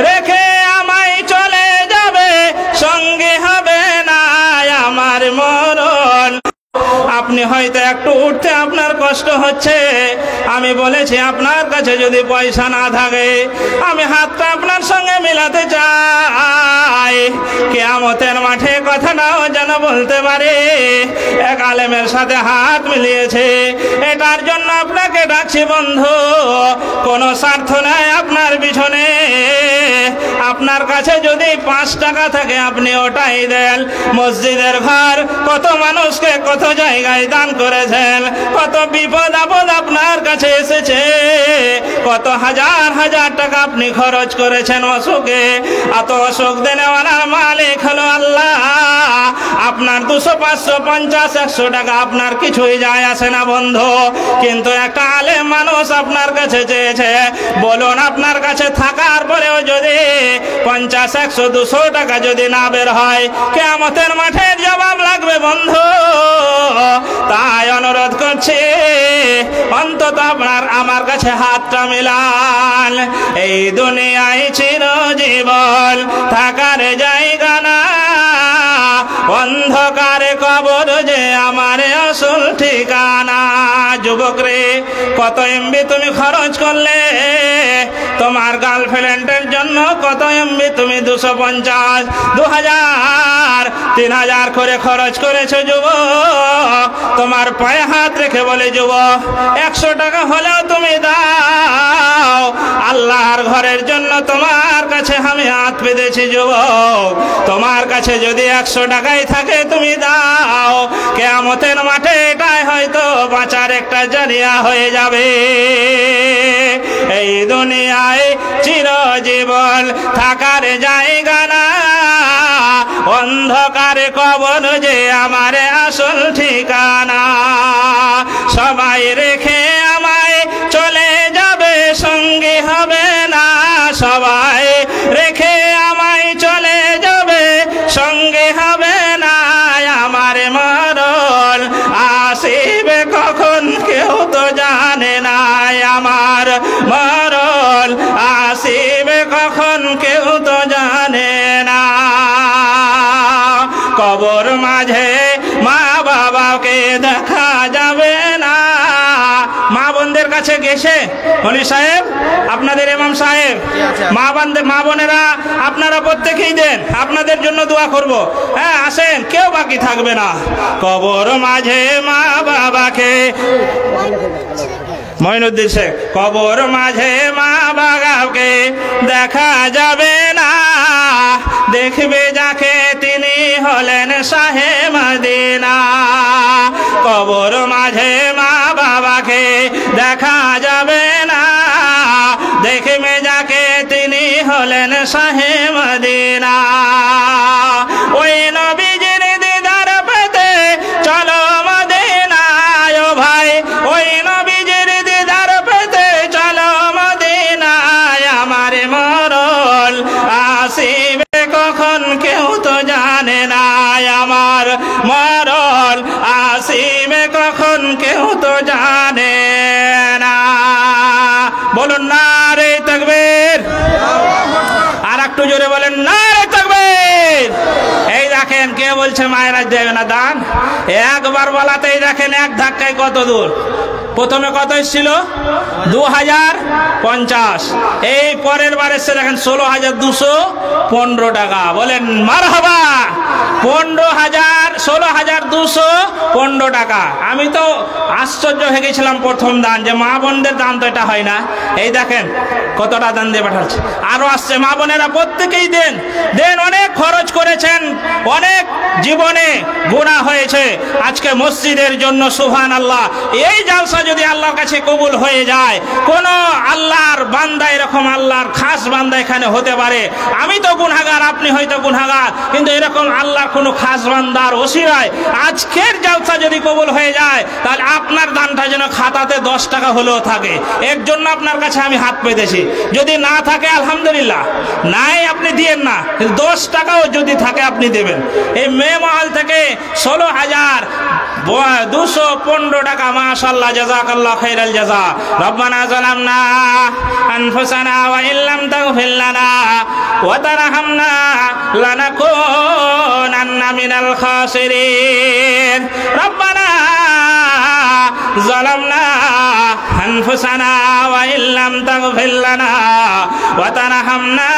রেখে আমায় চলে যাবে, সঙ্গে হবে না। আমার মরণ, আপনি হয়তো একটু উঠতে আপনার কষ্ট হচ্ছে, আমি বলেছি আপনার কাছে যদি পয়সা না থাকে, আমি হাতটা আপনার সঙ্গে মিলাতে চাই। কিয়ামতের মাঠে কথাটাও যেন বলতে পারে, এক আলেমের সাথে হাত মিলিয়েছে। এটার জন্য আপনাকে ডাকছি বন্ধু, কোনো স্বার্থ নাই আপনার পিছনে। আপনার কাছে যদি 5 টাকা থাকে আপনি ওটাই দেন। মসজিদের ঘর, কত মানুষকে কত জায়গায় দান করেছেন, কত বিপদ আপদ আপনার কাছে এসেছে, কত হাজার হাজার টাকা আপনি খরচ করেছেন অসুখে। এত অসুখ দেনেওয়ালার মালিক হলো আল্লাহ। আপনার 200, 500, 50, 100 টাকা আপনার কিছুই যায় আসে না বন্ধু, কিন্তু একটা আলেম মানুষ আপনার কাছে চেয়েছে। বলুন, আপনার কাছে থাকার পরেও যদি 50, 100, 200 টাকা যদি না বের হয়, কিয়ামতের মাঠে জবাব লাগবে বন্ধু। তাই অনুরোধ করছি, অন্তত আপনার আমার কাছে হাতটা মিলান। এই দুনিয়ায় চিরজীবন থাকার জায়গা না, অন্ধকারে কবর যে আমার আসল ঠিকানা। যুবক রে, কত এমবি তুমি খরচ করলে তোমার গার্লফ্রেন্ডের জন্য? কত এমবি তুমি 250, 2000, 3000 করে খরচ করেছো যুবক। তোমার পায়ে হাত রেখে বলে যুবক, 100 টাকা হলেও তুমি দাও। আল্লাহর ঘরের জন্য তোমার কাছে আমি হাত পেতেছি যুবক। তোমার কাছে যদি 100 টাকাই থাকে তুমি দাও। কিয়ামতের মাঠে এটাই হয়তো বাঁচার একটা জারিয়া হয়ে যাবে। এই দুনিয়ায় চিরজীবন থাকার জায়গা না, অন্ধকারে কবর যে আমার আসল ঠিকানা। সবাই রেখে আমায় চলে যাবে, সঙ্গে হবে না। সবাই রেখে আমায় চলে যাবে, সঙ্গে হবে না। আমার মরণ আসিবে কখন কেউ তো জানে না, আমার মরণ আসিবে কখন কেউ তো জানে না। কবর মাঝে মা বাবাকে দেখা যাবে না। মা বোনদের কাছে এসে মনি সাহেব, আপনাদের ইমাম সাহেব, মা বোনেরা আপনারা প্রত্যেকেই দেন, আপনাদের জন্য দোয়া করব। হ্যাঁ আসেন, কেউ বাকি থাকবে না। কবর মাঝে মা বাবাকে, মঈনুদ্দিন শেখ, কবর মাঝে মা বাবাকে দেখা যাবে না, দেখবে যাকে তিনি হলেন শাহে মদিনা। কবর মাঝে মা বাবাকে দেখা যাবে না, দেখবে যাকে তিনি হলেন শাহে মদিনা। ওই নবীজির দিদার পেতে চলো মদিনায় ও ভাই, ওই নবীজির দিদার পেতে চলো মদিনায়। আমার মরণ আসিবে কখন কেউ তো জানে না, আমার মরণ আসিবে কখন কেউ তো জানে না। বলুন নারে তাকবীর, আর একটু জোরে বলেন নারে তাকবীর। এই দেখেন কে বলছে মায়েরা দেবে না দান, একবার বলাতেই দেখেন এক ধাক্কায় কত দূর। প্রথমে কত ছিল? 2050। এই পরের বার এসে দেখেন 16,215 টাকা। বলেন মারহাবা। 16,215 টাকা। আমি তো আশ্চর্য হয়ে গেছিলাম প্রথম দান, যে মা বোনদের দান তো এটা হয় না। এই দেখেন কতটা দান দিয়ে পাঠাচ্ছে, আরো আসছে। মা বোনেরা প্রত্যেকেই দেন, দেন। অনেক খরচ করেছেন, অনেক জীবনে গুনাহ হয়েছে। আজকে মসজিদের জন্য সুবহানাল্লাহ, এই জালসা যদি আল্লাহর কাছে কবুল হয়ে যায়, কোন আল্লাহর বান্দা, এরকম আল্লাহর খাস বান্দা এখানে হতে পারে। আমি তো গুনাহগার, আপনি হয়তো গুনাহগার, কিন্তু এরকম আল্লাহর কোন খাস বান্দার ওসিলায় আজকের জালসা যদি কবুল হয়ে যায়, তাহলে আপনার দানটা যেন খাতাতে 10 টাকা হলেও থাকে। এর জন্য আপনার কাছে আমি হাত পেতেছি। যদি না থাকে আলহামদুলিল্লাহ, নাই আপনি দিয়েন না, 10 টাকাও যদি থাকে আপনি দেবেন। এই মেমহল থেকে 16,215 টাকা, মাশাআল্লাহ, জাযাকাল্লাহু খাইরাল জাযা। রব্বানা যালামনা আনফুসানা ওয়া ইল্লাম তাগফির লানা ওয়া তারহামনা লানাকুনান্না মিনাল খাসিরিন। রব্বানা যালামনা আনফুসানা ওয়া ইল্লাম তাগফির লানা ওয়া তারহামনা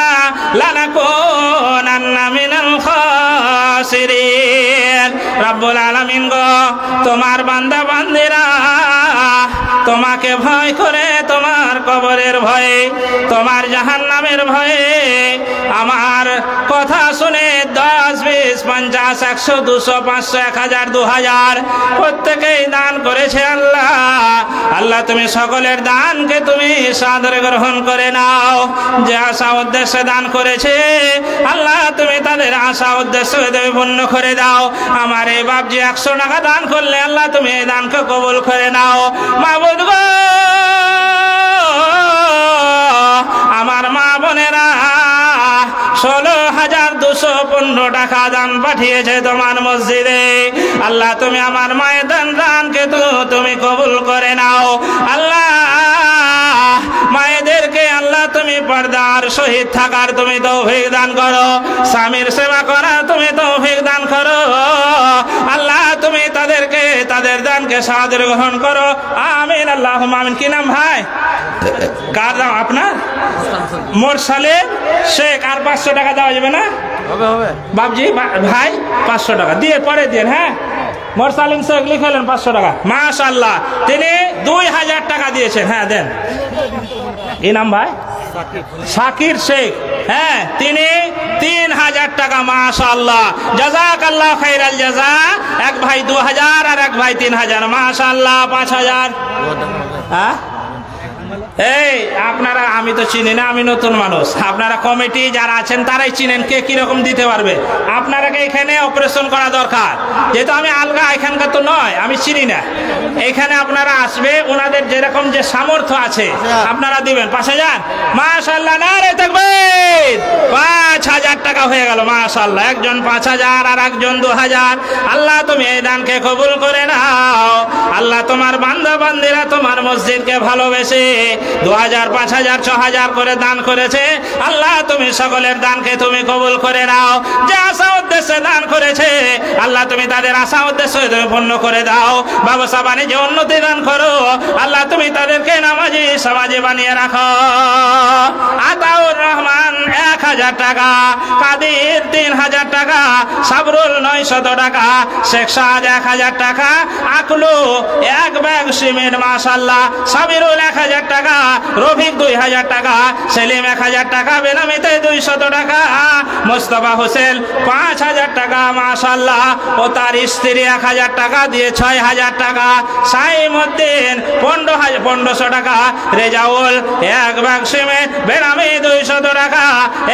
লানাকুনান্না মিনাল খাসিরিন। রব্বুল আলামিন গো, তোমার বান্দা বান্দিরা তোমাকে ভয় করে, তোমার কবরের ভয়ে, তোমার জাহান্নামের ভয়ে আমার কথা শুনে 10, 20, 50, 100, 200, 500, 1000, 2000 প্রত্যেকেই দান করেছে। আল্লাহ, আল্লাহ তুমি সকলের দানকে তুমি সাদরে গ্রহণ করে নাও। যে আশা উদ্দেশ্যে দান করেছে আল্লাহ, তুমি তাদের আশা উদ্দেশ্য তুমি পূর্ণ করে দাও। আমার এই বাপজি 100 টাকা দান করলে আল্লাহ তুমি এই দানকে কবুল করে নাও। মাবুদ গো, আমার মা বোনেরা 16,215 টাকা দান পাঠিয়েছে তোমার মসজিদে। আল্লাহ তুমি আমার মায়ের দানকে তুমি কবুল করে নাও। আল্লাহ মায়েদেরকে আল্লাহ তুমি পর্দার সহিত থাকার তুমি তৌফিক দান করো, স্বামীর সেবা করার তুমি তৌফিক দান করো। আল্লাহ তুমি তাদেরকে তাদের দানকে সাদর গ্রহণ করো। আমিন, আল্লাহুম্মা আমিন। কি নাম ভাই? কার নাম আপনার? মোরসালে শেখ। আর 500 টাকা দেওয়া যাবে না? হবে হবে বাবজি ভাই, 500 টাকা দিয়ে পরে দিন। হ্যাঁ, মোরসালিম শেখ লিখলেন 500 টাকা। মাশাআল্লাহ, তিনি 2000 টাকা দিয়েছেন। হ্যাঁ দেন। কি নাম ভাই? শাকির শেখ। হ্যাঁ, তিনি 3000 টাকা। মাশাআল্লাহ, জাযাকাল্লাহু খাইরাল জাযা। এক ভাই 2000 আর এক ভাই 3000। মাশাআল্লাহ, 5000। হ্যাঁ, এই আপনারা, আমি তো চিনি না, আমি নতুন মানুষ। আপনারা কমিটি যারা আছেন তারাই চিনেন কে কিরকম দিতে পারবে। আপনারাকে এখানে অপারেশন করা দরকার, যেহেতু আমি আলগা এখানকার তো নয়, আমি চিনি না। এখানে আপনারা আসবে, ওনাদের যেরকম যে সামর্থ্য আছে আপনারা দিবেন। 5000। মাশাআল্লাহ, নারে তাকবীর। 5000 টাকা হয়ে গেল। মাশাআল্লাহ, একজন 5000 আর একজন 2000। আল্লাহ তুমি এই দানকে কবুল করে নাও। আল্লাহ তোমার বান্দা বান্দিরা তোমার মসজিদকে ভালোবেসে 2000, 5000, 6000 করে দান করেছে। আল্লাহ তুমি সকলের দানকে তুমি কবুল করে নাও। যে আশা উদ্দেশ্যে দান করেছে আল্লাহ তুমি তাদের আশা উদ্দেশ্য তুমি পূর্ণ করে দাও। ব্যবসা বাণিজ্যে উন্নতি দান করো আল্লাহ, তুমি তাদেরকে নামাজি সমাজে বানিয়ে রাখো। আতাউর রহমান 1000 টাকা, কাদির 3000 টাকা, সাবরুল 900 টাকা, শেখ সাজ 1000 টাকা, আকলু 1 ব্যাগ সিমেন্ট মাশাআল্লাহ, সাবিরুল 1000 টাকা, রফিক 2000 টাকা, সেলিম 1000 টাকা, বেনামিতে 200 টাকা, মোস্তফা হোসেন 5000 টাকা মাশাআল্লাহ ও তার স্ত্রী 1000 টাকা দিয়ে 6000 টাকা, সাইমউদ্দিন 1500 টাকা, রেজাউল 1 ব্যাগ সিমেন্ট, বেনামি 200 টাকা,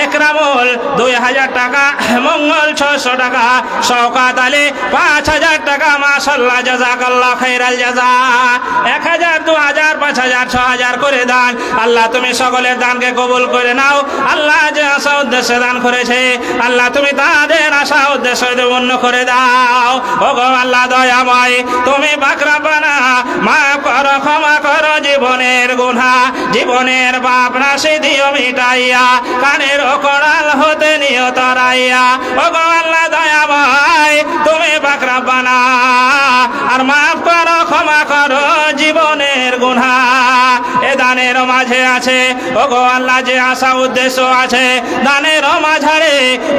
একরামুল 2000 টাকা, মঙ্গল 600 টাকা, শওকাত আলী 5000 টাকা মাশাআল্লাহ জাযাকাল্লাহ খাইরাল জাযা। 1000, 2000, 5000, 6000 করে দান আল্লাহ তুমি সকলের দানকে কবুল করে নাও। আল্লাহ যে আশা উদ্দেশ্যে দান করেছে আল্লাহ তুমি তাদের আশা উদ্দেশ্য পূর্ণ করে দাও। ওগো আল্লাহ দয়াময় তুমি বাকরাবানা মাফ করো, ক্ষমা করো জীবনের গুনাহ, জীবনের পাপ রাশি দিও মিটাইয়া, কানের কোড়াল হতে নিও তরাইয়া। ওগো আল্লাহ দয়াময় তুমি বাকরাবানা আর মাফ করো, ক্ষমা করো জীবনের গুনাহ। এ দানের মাঝে আছে ওগো আল্লাহ যে আশা উদ্দেশ্য আছে দানের মাঝারে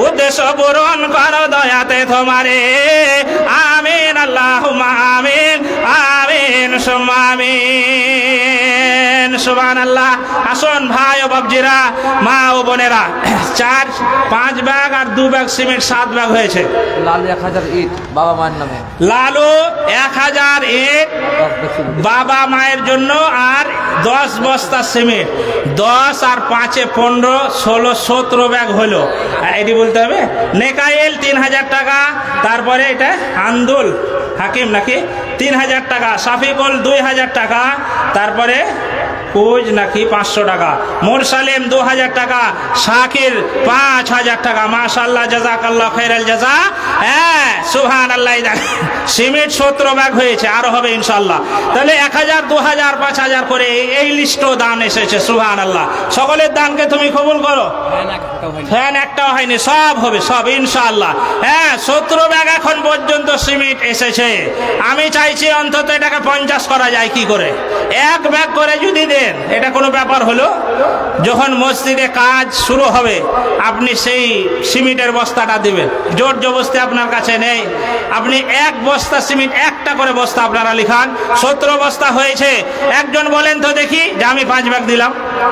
উদ্দেশ্য পূরণ করো দয়াতে তোমারে। আমিন আল্লাহুম্মা আমিন, আমিন সুম্মা আমিন। সুবহানাল্লাহ। আসুন ভাই ও বাবজিরা, মা ও বোনেরা, 4, 5 ব্যাগ আর 2 ব্যাগ সিমেন্ট 7 ব্যাগ হয়েছে। লালু 1000 ইট বাবা মায়ের নামে, লালু 1000 ইট বাবা মায়ের জন্য, আর 10 বস্তা সিমেন্ট, 10 আর 5 এ 15, 16, 17 ব্যাগ হলো। এটি বলতে হবে। নেকাইল 3000 টাকা, তারপরে এটা আন্দুল হাকিম নাকি 3000 টাকা, শাফিকুল 2000 টাকা, তারপরে কুজ নাকি 500 টাকা, মুরসালিম 2000 টাকা, শাকির 5000 টাকা মাশাআল্লাহ জাযাকাল্লাহ খাইরাল জাযা। হ্যাঁ সুবহানাল্লাহ। সিমেন্ট 17 ব্যাগ হয়েছে, আরো হবে ইনশাআল্লাহ। তাহলে 1000, 2000, 5000 করে এই লিস্টও দান এসেছে। সুবহানাল্লাহ। সকলের দানকে তুমি কবুল করো। ফ্যান একটাও হয়নি, সব হবে, সব ইনশাআল্লাহ। হ্যাঁ 17 ব্যাগ এখন পর্যন্ত সিমেন্ট এসেছে। আমি চাইছি অন্তত এটাকে 50 করা যায় কি করে। 1 ব্যাগ করে যদি দেন এটা কোনো ব্যাপার হলো? যখন মসজিদে কাজ শুরু হবে আপনি সেই সিমেন্টের বস্তাটা দিবেন, জোর জবরদস্তি আপনার কাছে নেই। আপনি 1 বস্তা সিমেন্ট, একটা করে বস্তা আপনারা লিখান। 17 বস্তা হয়েছে। একজন বলেন তো দেখি যে আমি 5 ব্যাগ দিলাম।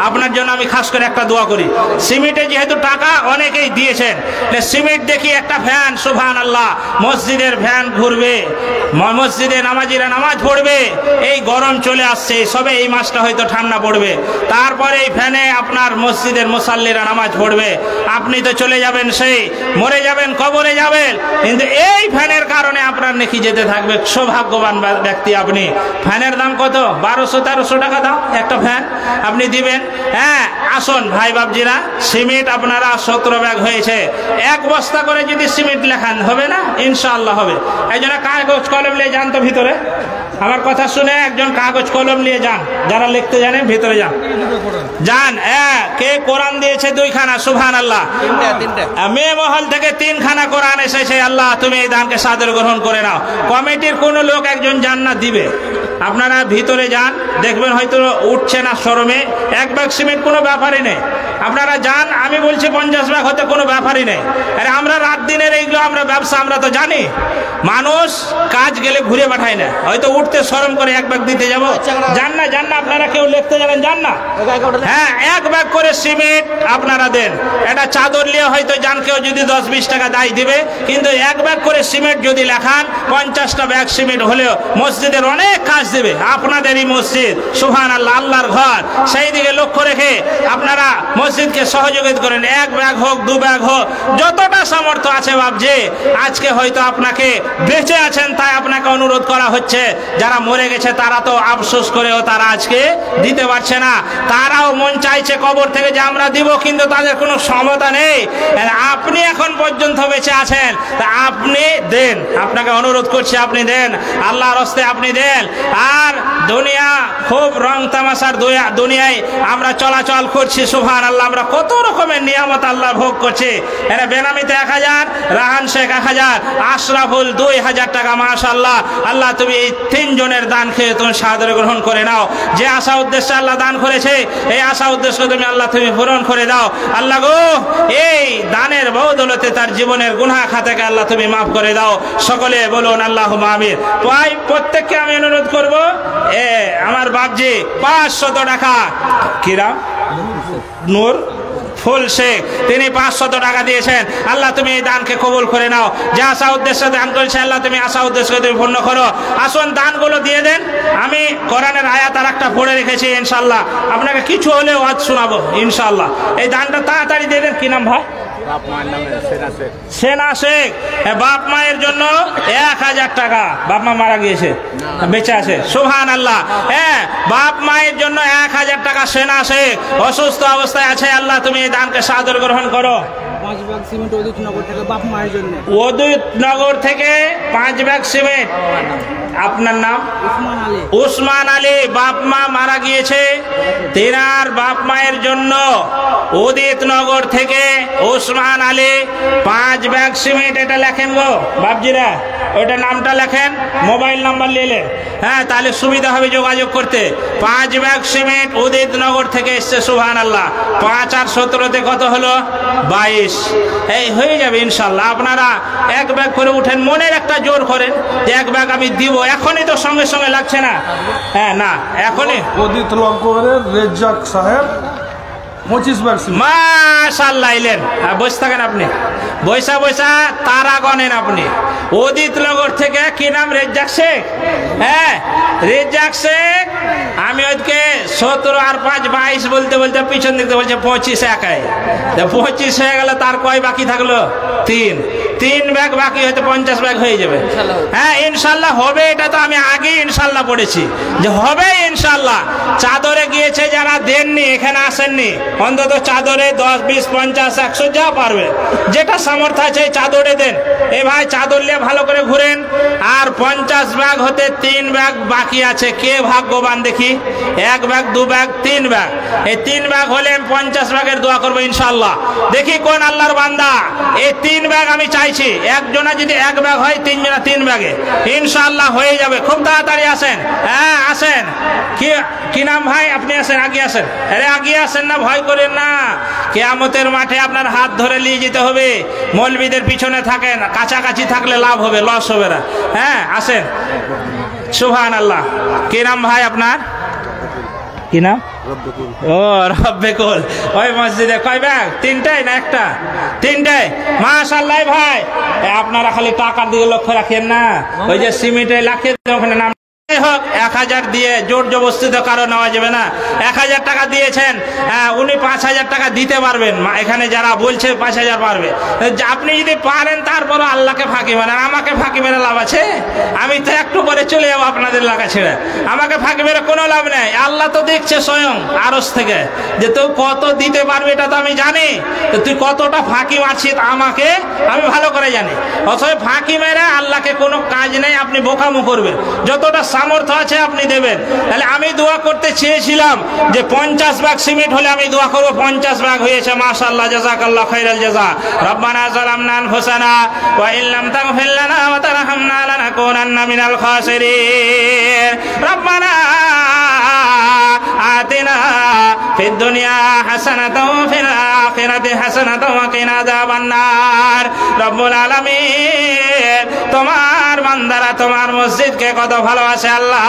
আপনার জন্য আমি খাস করে একটা দোয়া করি। সিমেন্টে যেহেতু টাকা অনেকেই দিয়েছেন, সিমেন্ট দেখি একটা ফ্যান, সুবহানাল্লাহ, মসজিদের ফ্যান ঘুরবে, মসজিদে নামাজিরা নামাজ পড়বে। এই গরম চলে আসছে, সবে এই মাসটা হয়তো ঠান্ডা পড়বে, তারপরে এই ফ্যানে আপনার মসজিদের মুসাল্লিরা নামাজ পড়বে। আপনি তো চলে যাবেন, সেই মরে যাবেন, কবরে যাবেন, কিন্তু এই ফ্যানের কারণে আপনার নেকি যেতে থাকবে। সৌভাগ্যবান ব্যক্তি আপনি। ফ্যানের দাম কত? 1200-1300 টাকা দাম একটা ফ্যান আপনি দিবেন। হ্যাঁ আসুন ভাই বাবজিরা, সিমেন্ট আপনারা 17 ব্যাগ হয়েছে। 1 বস্তা করে যদি সিমেন্ট লেখান হবে না? ইনশাআল্লাহ হবে। এই জন্য কাগজ কলম নিয়ে যান তো ভিতরে। আমার কথা শুনে একজন কাগজ কলম নিয়ে যান, যারা লিখতে জানেন ভিতরে যান, যান। কে কোরআন দিয়েছে 2 খানা? সুবহানাল্লাহ। মেয়ে মহল থেকে 3 খানা কোরআন এসেছে। আল্লাহ তুমি এই দানকে সাদর গ্রহণ করে নাও। কমিটির কোন লোক একজন জান্নাত দিবে। আপনারা ভিতরে যান, দেখবেন হয়তো উঠছে না শরমে। 1 ব্যাগ সিমেন্ট কোনো ব্যাপারই নেই। আপনারা যান, আমি বলছি 50 ব্যাগ হতে কোনো ব্যাপারই নেই। আরে আমরা রাত দিনের এইগুলো আমরা ব্যবসা আমরা তো জানি। মানুষ কাজ গেলে ঘুরে পাঠায় না, হয়তো উঠতে শরম করে 1 ব্যাগ দিতে যাবো। যান না, যান না, আপনারা কেউ লিখতে জানেন? যান না। হ্যাঁ 1 ব্যাগ করে সিমেন্ট আপনারা দেন। এটা চাদর নিয়ে হয়তো যান, কেউ যদি 10-20 টাকা দায় দিবে, কিন্তু 1 ব্যাগ করে সিমেন্ট যদি লেখান 50টা ব্যাগ সিমেন্ট হলেও মসজিদের অনেক কাজ দেবে। আপনাদেরই মসজিদ, সুবহানাল্লাহ, আল্লাহর ঘর, সেই দিকে লক্ষ্য রেখে আপনারা মসজিদকে সহযোগিতা করেন। 1 ব্যাগ হোক, 2 ব্যাগ হোক, যতটা সামর্থ্য আছে বাবজি। আজকে হয়তো আপনাকে বেঁচে আছেন তাই আপনাকে অনুরোধ করা হচ্ছে যারা মরে গেছে তারা তো আফসোস করেও তারা আজকে দিতে পারছে না, তারাও মন চাইছে কবর থেকে যে আমরা দিব, কিন্তু তাদের কোনো ক্ষমতা নেই। আপনি এখন পর্যন্ত বেঁচে আছেন, তা আপনি দেন, আপনাকে অনুরোধ করছি আপনি দেন, আল্লাহর হস্তে আপনি দেন। আর দুনিয়া খুব রং তামাশার দুনিয়ায় আমরা চলাচল করছি, সুবহানাল্লাহ, আমরা কত রকমের নিয়ামত আল্লাহ ভোগ করছি। এরা বেনামিতে 1000, রাহান শেখ 1000, আশরাফুল 2000 টাকা, মাশাআল্লাহ। আল্লাহ তুমি এই 3 জনের দান খেয়ে তুমি সাদরে গ্রহণ করে নাও। যে আশা উদ্দেশ্যে আল্লাহ দান করেছে এই আশা উদ্দেশ্য তুমি আল্লাহ তুমি পূরণ করে দাও। আল্লাহ গো, এই দানের বদৌলতে তার জীবনের গুনাহ খাতাকে আল্লাহ তুমি মাফ করে দাও। সকলে বলুন আল্লাহুম্মা আমিন। তাই প্রত্যেককে আমি অনুরোধ করব, আমার বাপজি 500 টাকা, কিরাম নূর ফুল শেখ, তিনি 500 টাকা দিয়েছেন। আল্লাহ তুমি এই দানকে কবুল করে নাও। যে আশা উদ্দেশ্যে দান করেছে আল্লাহ তুমি আশা উদ্দেশ্যকে তুমি পূর্ণ করো। আসুন দানগুলো দিয়ে দেন। আমি কোরআনের আয়াত আর একটা পড়ে রেখেছি, ইনশাআল্লাহ আপনাকে কিছু হলেও আজ শোনাবো ইনশাআল্লাহ। এই দানটা তাড়াতাড়ি দিয়ে দেন। কি নাম ভাই? সেনা শেখ। বাপ মায়ের জন্য 1000 টাকা। বাপ মা মারা গিয়েছে, বেঁচে আছে, সুবহানাল্লাহ। হ্যাঁ, বাপ মায়ের জন্য 1000 টাকা সেনা শেখ, অসুস্থ অবস্থায় আছে। আল্লাহ তুমি এই দানকে সাদর গ্রহণ করো। 5 ব্যাগ সিমেন্ট উদিতনগর থেকে বাপ মায়ের জন্য। উদিতনগর থেকে 5 ব্যাগ সিমেন্ট। আপনার নাম? উসমান আলী। বাপ মা মারা গিয়েছে, তেনার বাপ মায়ের জন্য উদিতনগর থেকে উসমান আলী 5 ব্যাগ সিমেন্ট। এটা লেখেন গো বাপজিরা, ওইটা নামটা লেখেন, মোবাইল নাম্বার নিলেন, হ্যাঁ, তাহলে সুবিধা হবে যোগাযোগ করতে। 5 ব্যাগ সিমেন্ট উদিতনগর থেকে এসছে, সুবহানাল্লাহ। 5 আর 17 কত হলো? 22। এই হয়ে যাবে ইনশাল্লাহ। আপনারা 1 ব্যাগ করে উঠেন, মনের একটা জোর করেন যে 1 ব্যাগ আমি দিব। এখনই তো সঙ্গে সঙ্গে লাগছে না, হ্যাঁ না, এখনই। উদিতনগরের রেজ্জাক সাহেব 25 ব্যাগ। মাশাআল্লাহ, এলেন, বসে থাকেন আপনি, বৈশা তারা গনেন আপনি। উদিতনগর থেকে কি নাম? রেজ্জাক শেখ। হ্যাঁ, রেজ্জাক শেখ। আমি ওইকে 17 আর 5 22 বলতে বলতে পিছন দিকে বলছে 25 একাই। 25 হয়ে গেল, তার কয় বাকি থাকলো? 3 ব্যাগ বাকি, হয়তো 50 ব্যাগ হয়ে যাবে। হ্যাঁ ইনশাল্লাহ হবে, এটা তো আমি আগে ইনশাল্লাহ পড়েছি যে হবে ইনশাল্লাহ। চাদরে গিয়েছে যারা দেননি, এখানে আসেননি, অন্তত চাদরে 10 20 50 100 যা পারবে, যেটা সামর্থ্য আছে চাদরে দেন। এ ভাই চাদর নিয়ে ভালো করে ঘুরেন। আর 50 ব্যাগ হতে 3 ব্যাগ বাকি আছে। কে ভাগ্যবান দেখি? 1 ব্যাগ 2 ব্যাগ 3 ব্যাগ। এই 3 ব্যাগ হলে 50 ব্যাগের দোয়া করবো ইনশাআল্লাহ। দেখি কোন আল্লাহর বান্দা। এই 3 ব্যাগ আমি চাইছি, একজনা যদি 1 ব্যাগ হয়, 3 জনা 3 ব্যাগে ইনশাআল্লাহ হয়ে যাবে। খুব তাড়াতাড়ি আসেন, হ্যাঁ আসেন। কি নাম ভাই? আপনি আসেন, আগে আসেন। আরে আগে আসেন না, ভয় করেন না। কিয়ামতের মাঠে আপনার হাত ধরে নিয়ে যেতে হবে। মৌলবীদের পিছনে থাকেন, কাছাকাছি থাকলে লাভ হবে, লস হবে না। হ্যাঁ আসেন, সুবহানাল্লাহ। কি নাম ভাই আপনার? কি নাম? ও রব্বেকুল। ওই মসজিদে কয় ব্যাগ? 3টাই না 1টা? 3টাই। মাশাআল্লাহ ভাই, আপনারা খালি টাকার দিকে লক্ষ্য রাখেন না। ওই যে সিমেন্টে লাখে ওখানে নাম হোক 1000 দিয়ে জোর জবরদস্তি তো কারো নেওয়া যাবে না। 1000 টাকা দিয়েছেন, উনি 5000 টাকা দিতে পারবেন। এখানে যারা বলছে 5000 পারবে, আপনি যদি পারেন তারপরও আল্লাহকে ফাঁকি মারেন। আমাকে ফাঁকি মেরে লাভ আছে? আমি তো একটু পরে চলে যাবো আপনাদের এলাকা ছেড়ে। আমাকে ফাঁকি মেরে কোনো লাভ নেই। আল্লাহ তো দেখছে স্বয়ং আরশ থেকে যে তুই কত দিতে পারবে, এটা তো আমি জানি। তুই কতটা ফাঁকি মারছিস আমাকে আমি ভালো করে জানি। অথবা ফাঁকি মেরে আল্লাহকে কোনো কাজ নেই, আপনি বোকামো করবেন। যতটা সামর্থ্য আছে আপনি দেবেন। তাহলে আমি দোয়া করতে চেয়েছিলাম যে 50 ব্যাগ সিমেন্ট হলে আমি দোয়া করব। 50 ব্যাগ হয়েছে, মাশাআল্লাহ, জাযাকাল্লাহ খাইরাল জাযা। রব্বানা যালামনা আনফুসানা ওয়া ইল্লাম তাগফির লানা ওয়া তারহামনা লানাকুনান্না মিনাল খাসিরিন। রব্বানা আতিনা ফিদ দুনিয়া হাসানাতাও ওয়া ফিল আখিরাতি হাসানাতাও ওয়া কিনা আযাবান নার। রব্বুল আলামিন, তোমার বান্দারা তোমার মসজিদকে কত ভালোবাসে আল্লাহ।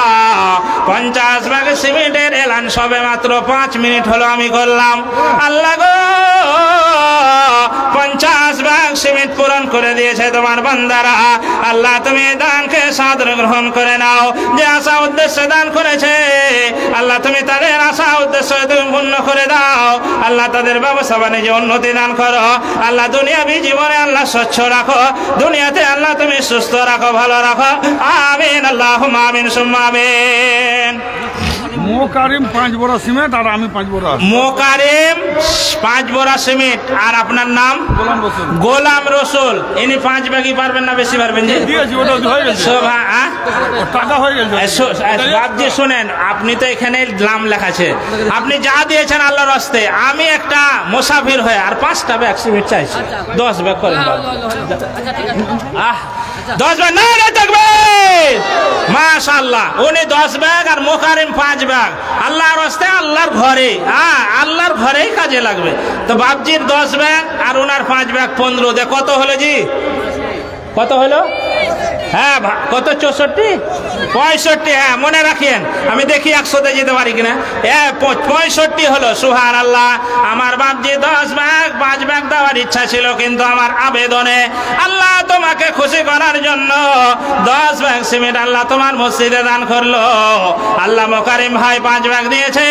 50 ব্যাগ সিমেন্টের এলান সবে মাত্র 5 মিনিট হলো আমি করলাম। আল্লাহ গো, 50 ব্যাগ সিমেন্ট পূরণ করে দিয়েছে তোমার বান্দারা। আল্লাহ তুমি দানকে সাদরে গ্রহণ করে নাও। যে আশা উদ্দেশ্যে দান করেছে আল্লাহ তুমি তাদের আশা উদ্দেশ্য তুমি পূর্ণ করে দাও। আল্লাহ তাদের ব্যবসা বাণিজ্যে উন্নতি দান করো। আল্লাহ দুনিয়াবি জীবনে আল্লাহ স্বচ্ছ রাখো, দুনিয়াতে আল্লাহ তুমি সুস্থ রাখো, ভালো রাখো। আমিন আল্লাহুম্মা আমিন সুম্মা আমিন। মোকারিম 5 বোরা সিমেন্ট আর আমি 5 বোরা। মোকারিম 5 বোরা সিমেন্ট আর আপনার নাম গোলাম রসুল। গোলাম রসুল। ইনি 5 ব্যাগই পারবেন না বেশি পারবেন? জি দিয়েছি, ওটা হয়ে গেছে, টাকা হয়ে গেছে। বাপজি শুনেন, আপনি তো এখানে নাম লেখা আছে, আপনি যা দিয়েছেন আল্লাহর রাস্তে। আমি একটা মুসাফির হয়ে আর 5টা ব্যাগ সিমেন্ট চাইছি, 10 ব্যাগ করেন। 10 ব্যাগ না থাকবে মাশাআল্লাহ। উনি 10 ব্যাগ আর মোকারিম 5 ব্যাগ আল্লাহর রাস্তে, আল্লাহর ঘরে, আল্লাহর ঘরেই কাজে লাগবে। তো বাপজির 10 ব্যাগ আর ওনার 5 ব্যাগ 15 দে কত হলো জি? কত হলো? হ্যাঁ কত? 64 65। হ্যাঁ মনে রাখেন, আমি দেখি 100তে যেতে পারি কিনা। 65 হলো। সুবহানাল্লাহ। আমার বাপজি 10 ব্যাগ 5 ব্যাগ দেওয়ার ইচ্ছা ছিল, কিন্তু আমার আবেদনে আল্লাহ তোমাকে খুশি করার জন্য 10 ব্যাগ সিমেন্ট আল্লাহ তোমার মসজিদে দান করলো। আল্লাহ মোকারিম ভাই 5 ব্যাগ দিয়েছে।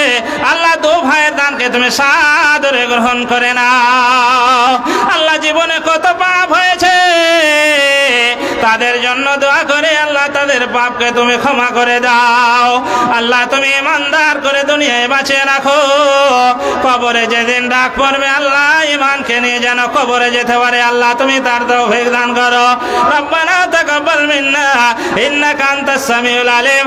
আল্লাহ 2 ভাইয়ের দানকে তুমি সাদরে গ্রহণ করে নাও। আল্লাহ জীবনে কত পাপ হয়েছে তাদের জন্য দোয়া করে আল্লাহ তাদের পাপকে তুমি ক্ষমা করে দাও। আল্লাহ তুমি ইমানদার করে দুনিয়ায় বাঁচিয়ে রাখো। কবরে যেদিন ডাক পড়বে আল্লাহ ইমানকে নিয়ে যেন কবরে যেতে পারে আল্লাহ তুমি তার তৌফিক দান করো। রব্বানা তাকাব্বাল মিন্না ইন্নাকা আনতাস সামিউল আলিম।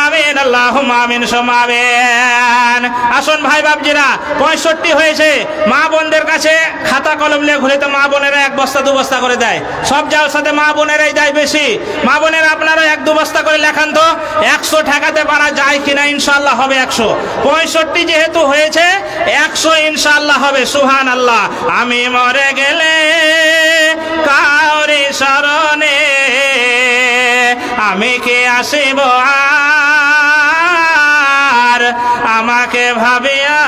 আমিন আল্লাহুম্মা আমিন সুম্মা আমিন। আসুন ভাই বাপজিরা, 65 হয়েছে। মা বোনদের কাছে খাতা কলম নিয়ে ঘুরে তো মা বোনেরা 1 বস্তা 2 বস্তা করে দেয়। সব যাওয়ার সাথে মা বোনেরাই দেয় বেশি। মা বোনেরা আপনারা 1-2 বস্তা করে লেখান তো 100 ঠেকাতে পারা যায় কিনা? ইনশাআল্লাহ হবে 100। 65 যেহেতু হয়েছে 100 ইনশাআল্লাহ হবে। সুবহানাল্লাহ। আমি মরে গেলে কাউরি শরণে আমি কি আসিব আর? আমাকে ভাবিয়া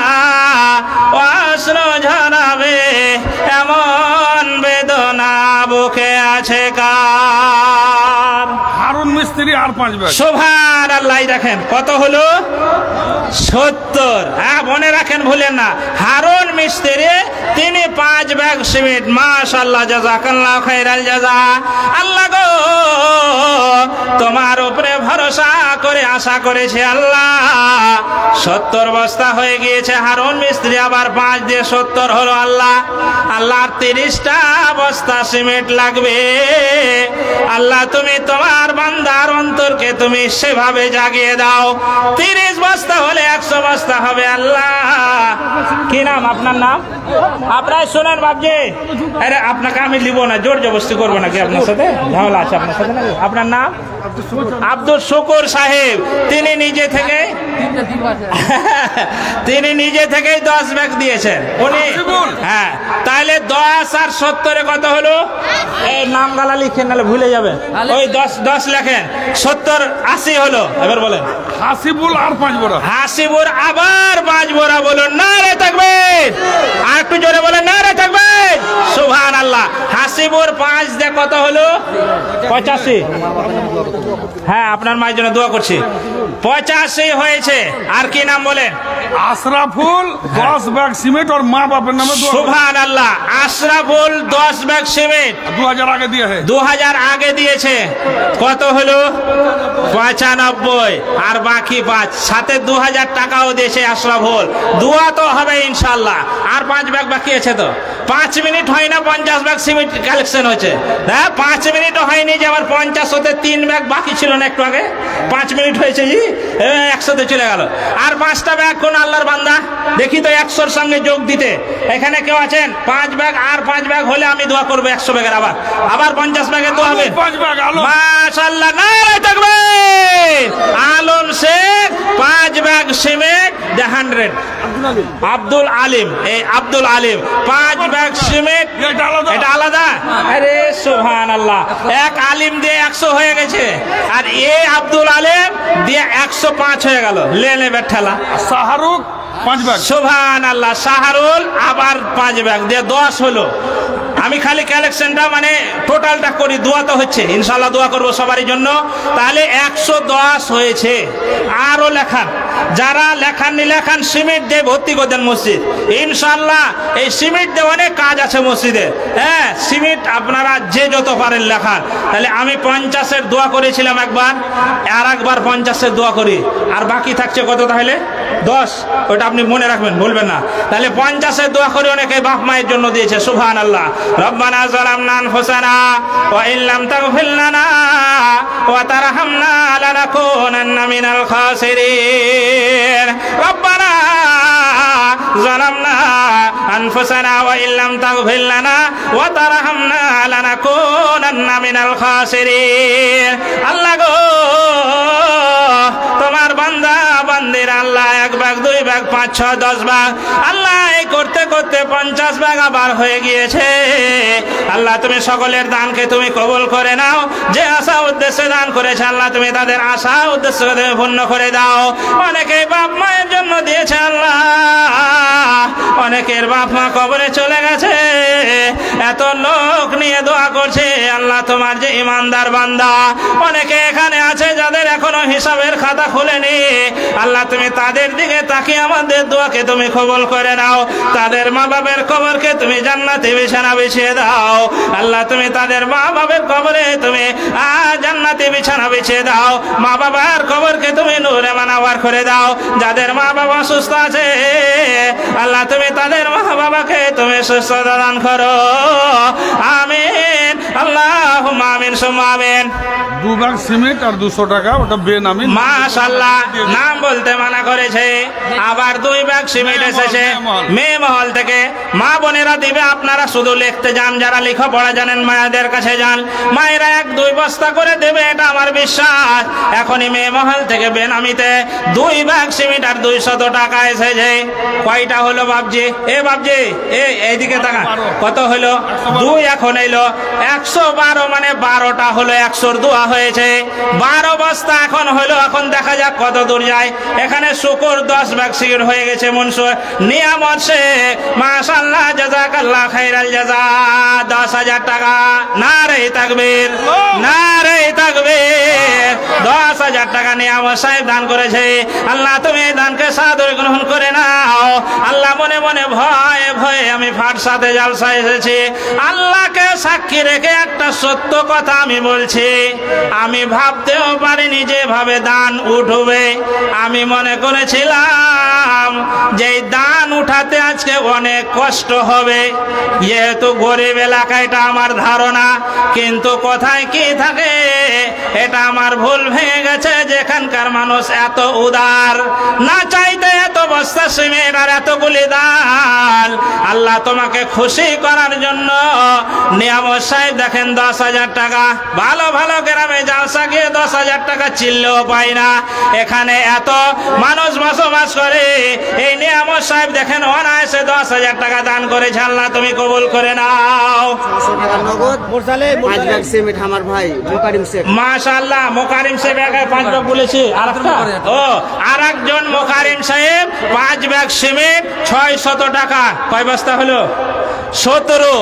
অশ্রু ঝরাবে এমন বেদনা বুকে আছে কার? হারুন মিস্ত্রি আর 5 ব্যাগ। সুবহানাল্লাহ। দেখেন কত হলো? 70। হ্যাঁ মনে রাখেন, ভুলেন না। হারুন মিস্ত্রি তিনি 5 ব্যাগ সিমেন্ট। মাশাআল্লাহ, জাযাকাল্লাহু খাইরাল জাযা। আল্লাহ গো তোমার উপরে ভরসা করে আশা করেছে আল্লাহ 70 বস্তা হয়ে গিয়েছে। হারুন মিস্ত্রি আবার 5 দিয়ে 70 হলো। আল্লাহর 30টা বস্তা সিমেন্ট লাগবে। আল্লাহ তুমি তোমার বান্দার অন্তরকে তুমি সেভাবে জাগিয়ে দাও। 30 বস্তা হলে 100 বস্তা হবে। আল্লাহ কি নাম আপনার? নাম আপনার শোনেন বাপজি। আরে আপনাকে আমি লিব না, জোর জবরদস্তি করবো নাকি আপনার সাথে? ঝামেলা আছে আপনার সাথে নাকি? আপনার নাম? আব্দুল শুকুর সাহেব। তিনি নিজে থেকেই 10 ব্যাগ দিয়েছেন উনি। হ্যাঁ তাহলে 10 আর 70 কত হলো? এই নাম গালা লিখেন নাহলে ভুলে যাবেন। ওই 10 লেখেন। 70 80 হলো। এবার বলেন। হাসিবুল আর 5 বোরা। হাসিবুর আবার 5 বোরা। বলুন নারে তাকবীর। আর একটু জোরে বলেন নারে তাকবীর। সুবহানাল্লাহ। হাসিবুর 5 দিয়ে কত হলো? 85। হ্যাঁ আপনার মায়ের জন্য দোয়া করছি। 85 হয়েছে। আর কি নাম বলেন? আশরাফুল 10 ব্যাগ সিমেন্ট और মা বাপের নামে দোয়া। সুবহানাল্লাহ। আশরাফুল 10 ব্যাগ সিমেন্ট 2000 আগে দিয়ে है। 2000 আগে দিয়েছে। কত হলো? 95। আর বাকি 5 সাথে 2000 টাকাও দিয়েছে আশরাফুল। দোয়া তো হবে ইনশাআল্লাহ। আর 5 ব্যাগ বাকি আছে। তো 5 মিনিট হয় না 50 ব্যাগ সিমেন্ট কালেকশন হয়েছে। হ্যাঁ 5 মিনিটও হয়নি যে আমার 50 হতে 3 ব্যাগ বাকি ছিল না একটু আগে। 5 মিনিট হয়েছে জি, 100তে চলে গেল। আর 5টা ব্যাগ কোন আল্লাহর বান্দা দেখি তো 100-র সঙ্গে যোগ দিতে। এখানে কেউ আছেন? 5 ব্যাগ আর 5 ব্যাগ হলে আমি দোয়া করবো 100 ব্যাগের। আবার 50 ব্যাগের দোয়া হবে। 5 ব্যাগ আলো। মাশাআল্লাহ নারে তাকবীর। Alam Sheikh 5 bag cement 100। আব্দুল আলিম। এই আব্দুল আলিম 5 ব্যাগ সিমেন্ট। এটা আলাদা। আরে সুবহানাল্লাহ। এক আলিম দিয়ে 100 হয়ে গেছে আর এই আব্দুল আলিম দিয়ে 105 হয়ে গেল। লে বেঠালা। শাহরুখ 5 ব্যাগ। সুবহানাল্লাহ। শাহরুল আবার 5 ব্যাগ দিয়ে 10 হলো। আমি খালি কালেকশনটা মানে টোটালটা করি, দোয়া তো হচ্ছে, ইনশাল্লাহ দোয়া করবো সবারই জন্য। তাহলে 110 হয়েছে। আরো লেখান, যারা লেখাননি লেখান, সিমেন্ট দিয়ে ভর্তি করে দেন মসজিদ, ইনশাল্লাহ। এই সিমেন্ট দিয়ে অনেক কাজ আছে মসজিদে, হ্যাঁ সিমেন্ট আপনারা যে যত পারেন লেখান। তাহলে আমি 50-এর দোয়া করেছিলাম একবার, আর একবার 50-এর দোয়া করি, আর বাকি থাকছে কত তাহলে 10, ওটা আপনি মনে রাখবেন, বলবেন না। তাহলে 50-এর দোয়া করে অনেকে বাপ মায়ের জন্য দিয়েছে, সুবহানাল্লাহ। রব্বানা যালামনা আনফুসানা ওয়া ইল্লাম তাগফির লানা ওয়া তারহামনা লানাকুনান্না মিনাল খাসিরিন। রব্বানা যালামনা আনফুসানা ওয়া ইল্লাম তাগফির লানা ওয়া তারহামনা লানাকুনান্না মিনাল খাসিরিন। আল্লাহ গো, তোমার বান্দা বান্দির আল্লাহ 1 ভাগ 2 ভাগ 5 6 10 ভাগ, আল্লাহ এই করতে করতে 50 ভাগ আবার হয়ে গিয়েছে। আল্লাহ তুমি সকলের দানকে তুমি কবুল করে নাও। যে আশা উদ্দেশ্যে দান করেছে আল্লাহ তুমি তাদের আশা উদ্দেশ্যকে তুমি পূর্ণ করে দাও। অনেকেই বাপ মায়ের জন্য দিয়েছে আল্লাহ, অনেকের বাপ মা কবরে চলে গেছে, এত লোক নিয়ে দোয়া করছে। আল্লাহ তোমার যে ইমানদার বান্দা অনেকে এখানে আছে যাদের এখনো হিসাবের খাতা খুলেনি, আল্লাহ তুমি তাদের দিকে তাকিয়ে আমাদের দোয়াকে তুমি কবুল করে নাও। তাদের মা বাবার কবরকে তুমি জান্নাতে বিছানা বিছিয়ে দাও। আল্লাহ তুমি তাদের মা বাবার কবরে তুমি জান্নাতে বিছানা বিছিয়ে দাও। মা বাবার কবরকে তুমি নূরে মানাওয়ার করে দাও। যাদের মা বাবা সুস্থ আছে আল্লাহ তুমি তাদের মা বাবাকে তুমি সুস্থতা দান করো, আমিন। আল্লাহুম্মা আমিন সুম্মা আমিন। 2 ভাগ সিমেন্ট আর 200 টাকা, ওটা বেনামি। মাশাআল্লাহ, নাম বলতে মানা করেছে, আবার 2 ভাগ সিমেন্ট এসেছে মেমহল থেকে। মা বোনেরা দিবে, আপনারা শুধু লিখতে যান, যারা লেখাপড়া জানেন মায়েদের কাছে যান, মায়েরা 1-2 বস্তা করে দেবে, এটা আমার বিশ্বাস। এখনই মেমহল থেকে বেনামিতে 2 ভাগ সিমেন্ট আর 200 টাকা এসেছে। কয়টা হলো বাবজি? এ বাবজি এইদিকে তাকা, কত হলো? 2 এখন এলো 112, মানে 12টা হলো 100-র দোয়া হয়েছে। 12 বস্তা এখন হলো। এখন দেখা যাক কত দূর যায়। এখানে শুকর 10 ভাগ সিমেন্ট হয়ে গেছে। মনসুর নিয়ামত সে মাশাআল্লাহ, জাযাকাল্লাহ খাইরাল জাযা, 10,000 টাকা। নারে তাকবীর, নারে তাকবীর। 10,000 টাকা নিয়ামত সাহেব দান করেছে। আল্লাহ তুমি এই দানকে সাদরে গ্রহণ করে নাও। আল্লাহ মনে মনে ভয়ে ভয়ে আমি ফাট সাথে জালসায় এসেছি। আল্লাহকে সাক্ষী রেখে একটা সত্য কথা আমি বলছি, আমি ভাবতেও পারিনি যেভাবে দান উঠবে। আমি মনে করেছিলাম যে দান উঠাতে আজকে অনেক কষ্ট হবে, যেহেতু গরিব এলাকা, এটা আমার ধারণা। কিন্তু কোথায় কি থাকে এটা আমার ভুল ভেঙে গেছে। যেখানকার মানুষ এত উদার, না চাইতে এত বস্তা সিমেন্ট আর এতগুলি দান। আল্লাহ তোমাকে খুশি করার জন্য নিয়ামত সাহেব দেখেন 10,000 টাকা। ভালো ভালো গ্রামে জালসা গিয়ে 10,000 টাকা চিল্লেও পাই না। এখানে এত মানুষ বসবাস করে, এই নিয়ামত সাহেব দেখেন অনায়াসে 10,000 টাকা দান করেছে। আল্লাহ তুমি কবুল করে নাও। মাশাআল্লাহ, মোকারিম সাহেব 5 ভাগ বলেছি। আর একজন মোকারিম সাহেব 5 ভাগ সিমেন্ট 600 টাকা। কয় বস্তা হলো? 17।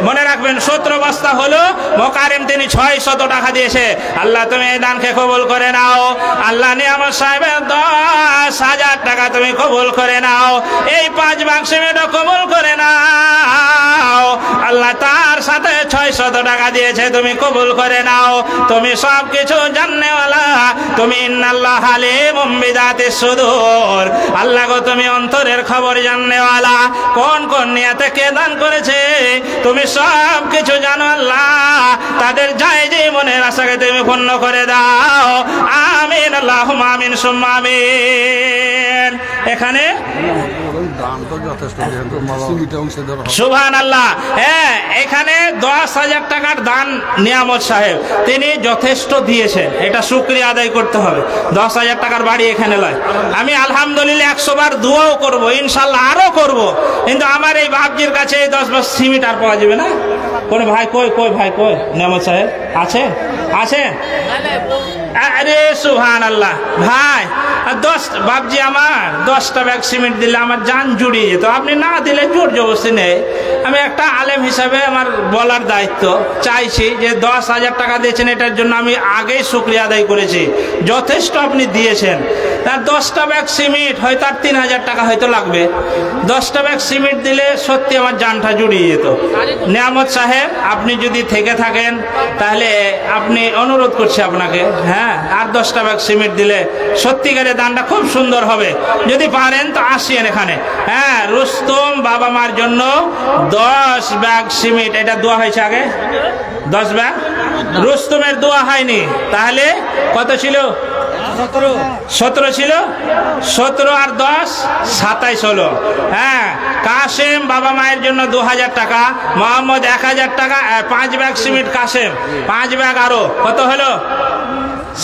মনে রাখবেন 17 বস্তা হলো। মোকারিম তিনি 600 টাকা দিয়েছে। আল্লাহ তুমি এই দানকে কবুল করে নাও। আল্লাহ নিয়ামত সাহেবের 10,000 টাকা তুমি কবুল করে নাও। এই 5 ভাগ সিমেন্টও কবুল করে নাও। আল্লাহ তার সাথে 600 টাকা দিয়েছে, তুমি কবুল করে নাও। তুমি সব কিছু জাননেওয়ালা, তুমি ইন্নাল্লাহ আলিমুম বিযাতিস সুদূর। আল্লাহ গো তুমি অন্তরের খবর জাননেওয়ালা। কোন কোন নিয়তে কে দান করেছে তুমি সব কিছু জানো আল্লাহ। তাদের জায়েজ মনের আশাকে তুমি পূর্ণ করে দাও, আমিন। আল্লাহুম্মা আমিন সুম্মা আমিন। এখানে সুবহানাল্লাহ, হ্যাঁ এখানে 10,000 টাকার দান নিয়ামত সাহেব তিনি যথেষ্ট দিয়েছেন, এটা শুকরিয়া আদায় করতে হবে। 10,000 টাকার বাড়ি এখানে লয়। আমি আলহামদুলিল্লাহ 100 বার দোয়াও করবো, ইনশাল্লাহ আরো করব। কিন্তু আমার এই বাপজির কাছে 10 বস্তা সিমেন্ট আর পাওয়া যাবে না। কোন ভাই কই ভাই কই নিয়ামত সাহেব আছে? আরে সুবহানাল্লাহ ভাই, 10 বাপজি আমার 10টা ব্যাগ সিমেন্ট দিলে আমার জান জুড়িয়ে যেত। আপনি না দিলে জোর জবরদস্তি নেই। আমি একটা আলেম হিসাবে আমার বলার দায়িত্ব, চাইছি যে 10,000 টাকা দিয়েছেন, এটার জন্য আমি আগেই শুকরিয়া আদায় করেছি, যথেষ্ট আপনি দিয়েছেন। তার 10টা ব্যাগ সিমেন্ট হয়তো আর 3,000 টাকা হয়তো লাগবে। 10টা ব্যাগ সিমেন্ট দিলে সত্যি আমার জানটা জুড়িয়ে যেত। নিয়ামত সাহেব, আপনি যদি থেকে থাকেন তাহলে আপনি, অনুরোধ করছি আপনাকে, হ্যাঁ, আর 10টা ব্যাগ সিমেন্ট দিলে সত্যিকারের দানটা খুব সুন্দর হবে। যদি পারেন তো আসিয়েন এখানে। হ্যাঁ, রুস্তম বাবা মার জন্য 10 ব্যাগ সিমেন্ট, এটা দোয়া হয়েছে আগে 10 ব্যাগ, রুস্তমের দোয়া হয়নি। তাহলে কত ছিল? 17 ছিল। 17 আর 10 27 হলো। হ্যাঁ, কাসেম বাবা মায়ের জন্য 2,000 টাকা, মোহাম্মদ 1,000 টাকা, 5 ব্যাগ সিমেন্ট কাসেম, 5 ব্যাগ আরো কত হলো?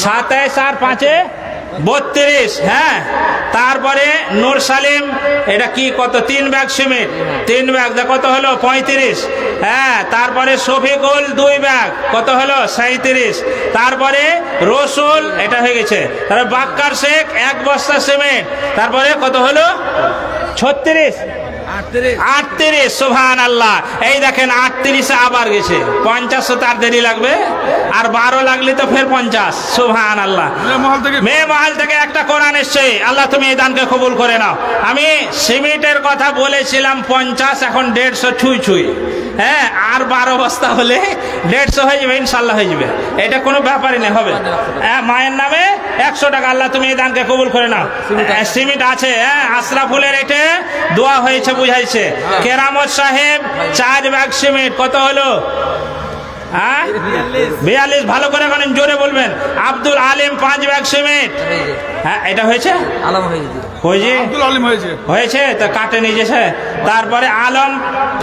27 আর 5-এ 32। হ্যাঁ, তারপরে নূর সালিম, এটা কি কত? 3 ব্যাগ সিমেন্ট, 3 ব্যাগ কত হলো? 35। হ্যাঁ, তারপরে শফিকুল 2 ব্যাগ, কত হলো? 37। তারপরে রসুল, এটা হয়ে গেছে। তারপরে বাক্কার শেখ 1 বস্তা সিমেন্ট, তারপরে কত হলো? 36, 38। সুবহানাল্লাহ। এই দেখেন 38-এ আবার গেছে। 50 তার দেরি লাগবে, আর 12 লাগলে তো ফের 50। সুবহানাল্লাহ। মেয়ে মহল থেকে একটা কোরআন এসছে। আল্লাহ তুমি এই দানকে কবুল করে নাও। আমি সিমেন্টের কথা বলেছিলাম 50, এখন 150 ছুঁই ছুঁই। হ্যাঁ, আর 12 বস্তা হলে 150 হয়ে যাবে, ইনশাল্লাহ হয়ে যাবে। এটা কোনো ব্যাপারই নেই, হবে। হ্যাঁ, মায়ের নামে 100 টাকা। আল্লাহ তুমি এই দানকে কবুল করে নাও। সিমেন্ট আছে। হ্যাঁ, আশরাফুলের এটা দোয়া হয়েছে, বুঝাইছে। কেরামত সাহেব 4 ব্যাগ সিমেন্ট, কত হলো? 42। ভালো করে বলেন, জোরে বলবেন। Abdul Alim 5 bag cement. হ্যাঁ, এটা হয়েছে, হয়েছে তা কাটে নিয়েছে। তারপরে আলম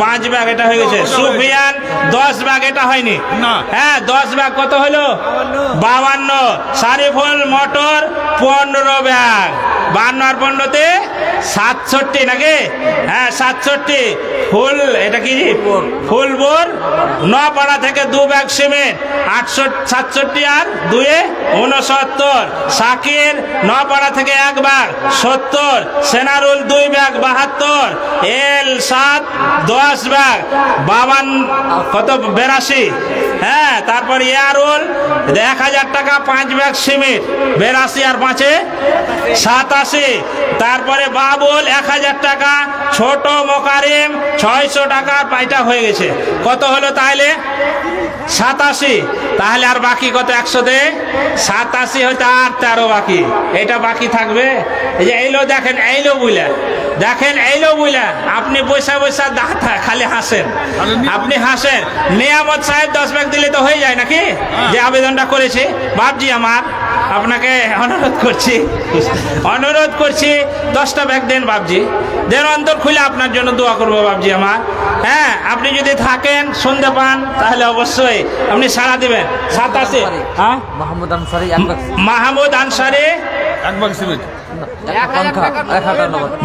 5 ব্যাগ, এটা হয়ে গেছে। সুফিয়ান 10 ব্যাগ, এটা হয়নি। হ্যাঁ, 10 ব্যাগ কত হলো? 52। সারিফুল মটর 15 ব্যাগ, 52 আর 15-তে 67 নাকি? হ্যাঁ, 67। ফুল, এটা কি? ফুলবোর নপাড়া থেকে 2 ব্যাগ সিমেন্ট, 67 আর 2-এ 69। সাকির নপাড়া থেকে 1 ব্যাগ, 70। সেনারুল 2 ব্যাগ, 72। এল 7 10 ব্যাগ, 52 কত? 82। হ্যাঁ, তারপর ইয়ারুল 1,000 টাকা, 5 ব্যাগ সিমেন্ট, 82 আর 5-এ 87। তারপরে বাবুল 1,000 টাকা, ছোট মোকারিম 600 টাকা, পাইটা হয়ে গেছে। কত হলো তাহলে? 87। তাহলে আর বাকি কত? 100-তে 87 হয়তো আর 13 বাকি। এটা বাকি থাকবে। এই যে এইলো, দেখেন এইলো বুঝলেন, দেখেন এইলো বুঝলেন। আপনি বৈশা বৈশা খালি হাসেন, আপনি হাসেন। নিয়ামত সাহেব 10 ব্যাগ দিলে তো হয়ে যায় নাকি? যে আবেদনটা করেছে বাপজি আমার, আপনাকে অনুরোধ করছি 10টা ব্যাগ দেন বাপজি, দেন। অন্তর খুলে আপনার জন্য দোয়া করবো বাপজি আমার। হ্যাঁ, আপনি যদি থাকেন, শুনতে পান, তাহলে অবশ্যই আপনি সাড়া দিবেন। 87। হ্যাঁ, মাহমুদ আনসারি 1 ব্যাগ সিমেন্ট,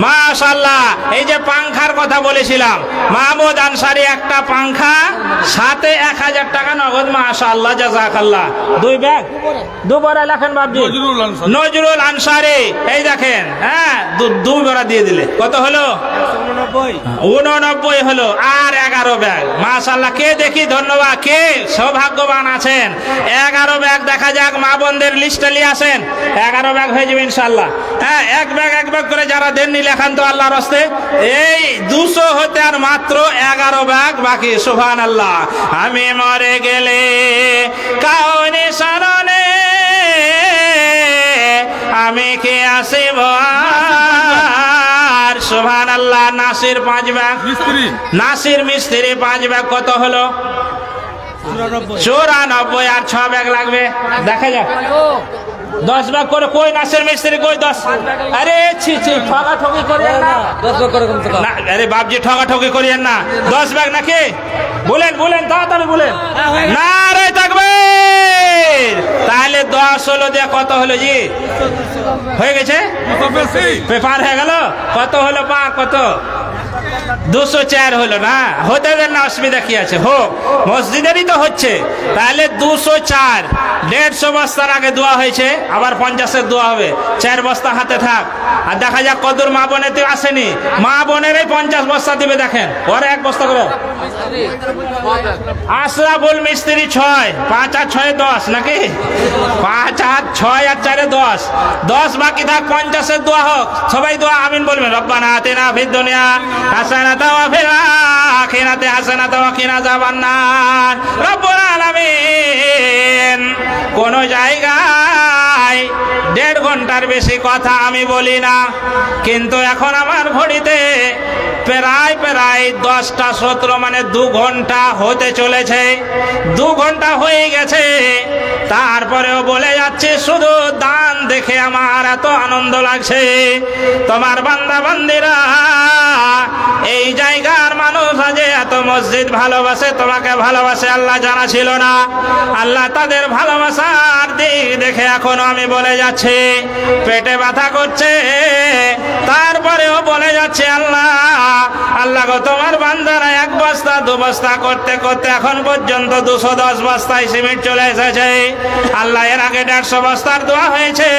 মাশাআল্লাহ। এই যে পাংখার কথা বলেছিলাম, মাহমুদ আনসারি একটা পাংখা, সাথে 1,000 টাকা নগদ। মাশাআল্লাহ, জাযাকাল্লাহ। 2 ব্যাগ, 2 বড়া লেখেন বাবজি। নজরুল আনসারি, এই দেখেন। হ্যাঁ, 2 বড়া দিয়ে দিলে কত হলো? 89 হলো। আর 11 ব্যাগ। মাশাআল্লাহ। কে দেখি, ধন্যবাদ। কে সৌভাগ্যবান আছেন? 11 ব্যাগ। দেখা যাক, মা বোনদের লিস্টে নিয়ে আসেন। 11 ব্যাগ হয়ে যাবে ইনশাআল্লাহ। হ্যাঁ, 1 ব্যাগ 1 ব্যাগ করে যারা দেননি লেখান তো আল্লাহর হস্তে। এই 200 হতে আর মাত্র 11 ব্যাগ বাকি। সুবহানাল্লাহ। আমি মরে গেলে কাউনে শরণে, আমি কে আসিব আর? সুবহানাল্লাহ। নাসির 5 ব্যাগ, নাসির মিস্ত্রি 5 ব্যাগ, কত হলো? 94। আর 6 ব্যাগ লাগবে। দেখা যাক, 10 ব্যাগ করে। কই নাসির মিস্ত্রি, কই 10? আরে ছি ছি, ঠকাঠকি করিয়েন না। 10 ব্যাগ করে কমছে না। আরে বাপজি, ঠকাঠকি করিয়েন না। 10 ব্যাগ নাকি? বলেন বলেন, তাড়াতাড়ি বলেন। না রে তাকবীর। তাহলে 10 হলো, দিয়ে কত হলো জি? হয়ে গেছে, পেপার হয়ে গেল। কত হলো পা? কত? 204 হলো না, হতে দেন না, অসুবিধা কি আছে, হোক, মসজিদেরই তো হচ্ছে। তাহলে 204, 150 বস্তার আগে দোয়া হয়েছে, আবার 50-এর দোয়া হবে, 4 বস্তা হাতে থাক। আর দেখা যাক কদর মা বোনেতে আসেনি, মা বোনেরই 50 বস্তা দিবে, দেখেন ওরা 1 বস্তা করে। আশরাফুল মিস্ত্রি 6, 5 আর 6 10 নাকি, 5 আর 6 আর 4 10, 10 বাকি থাক, 50-এর দোয়া হোক। সবাই দোয়া আমিন বলবেন। রব্বানা আতিনা ফিদ দুনিয়া হাসানাতাও ওয়া ফিল আখিরাতি হাসানাতাও ওয়া কিনা আযাবান্নার। রব্বুল আলামিন, কোন জায়গায় 1.5 ঘন্টার বেশি কথা আমি বলি না, কিন্তু এখন আমার ঘড়িতে প্রায় 10টা 17, মানে 2 ঘন্টা হতে চলেছে, 2 ঘন্টা হয়ে গেছে। তারপরেও বলে যাচ্ছে, শুধু দান দেখে আমার এত আনন্দ লাগছে। তোমার বান্দা বান্দিরা, এই জায়গার মানুষ আজ এত মসজিদ ভালোবাসে, তোমাকে ভালোবাসে, আল্লাহ জানা ছিল না। আল্লাহ তাদের ভালোবাসার দিক দেখে এখনো আমি বলে যাচ্ছি, পেটে ব্যথা করছে, তারপরেও বলে যাচ্ছে আল্লাহ গো, তোমার বান্দারা 1 বস্তা 2 বস্তা করতে করতে এখন পর্যন্ত 210 বস্তায় সিমেন্ট চলে এসেছে। আল্লাহ এর আগে 150 বস্তার দোয়া হয়েছে,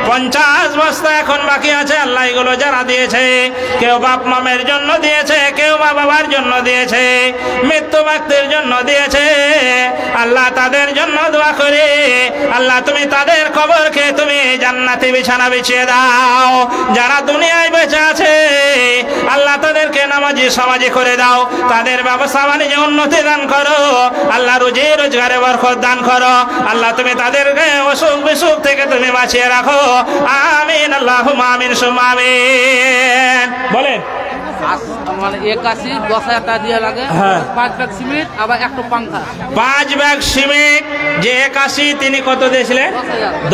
50 বস্তা এখন বাকি আছে। আল্লাহ এগুলো যারা দিয়েছে, কেউ বাপ মামের জন্য দিয়েছে, কেউ মা বাবার জন্য দিয়েছে, মৃত্যু ব্যক্তির জন্য দিয়েছে, আল্লাহ তাদের জন্য দোয়া করে, আল্লাহ তুমি তাদের কবরকে তুমি জান্নাতি বিছানা বিছিয়ে দাও। যারা দুনিয়ায় বেঁচে আছে, আল্লাহ তাদেরকে নামাজি সমাজি করে দাও, তাদের ব্যবসা বাণিজ্যে উন্নতি দান করো, আল্লাহ রুজি রোজগারে বরকত দান করো, আল্লাহ তুমি তাদেরকে অসুখ বিসুখ থেকে তুমি বাঁচিয়ে রাখো। আমিন, আল্লাহুম্মা আমিন সুম্মা আমিন। বলেন। মানে 81 10,000 টাকা দিয়ে লাগে, 5 ব্যাগ সিমেন্ট, আবার একটা পাঙ্খা। 5 ব্যাগ সিমেন্ট, যে 81 তিনি কত দিয়েছিলেন?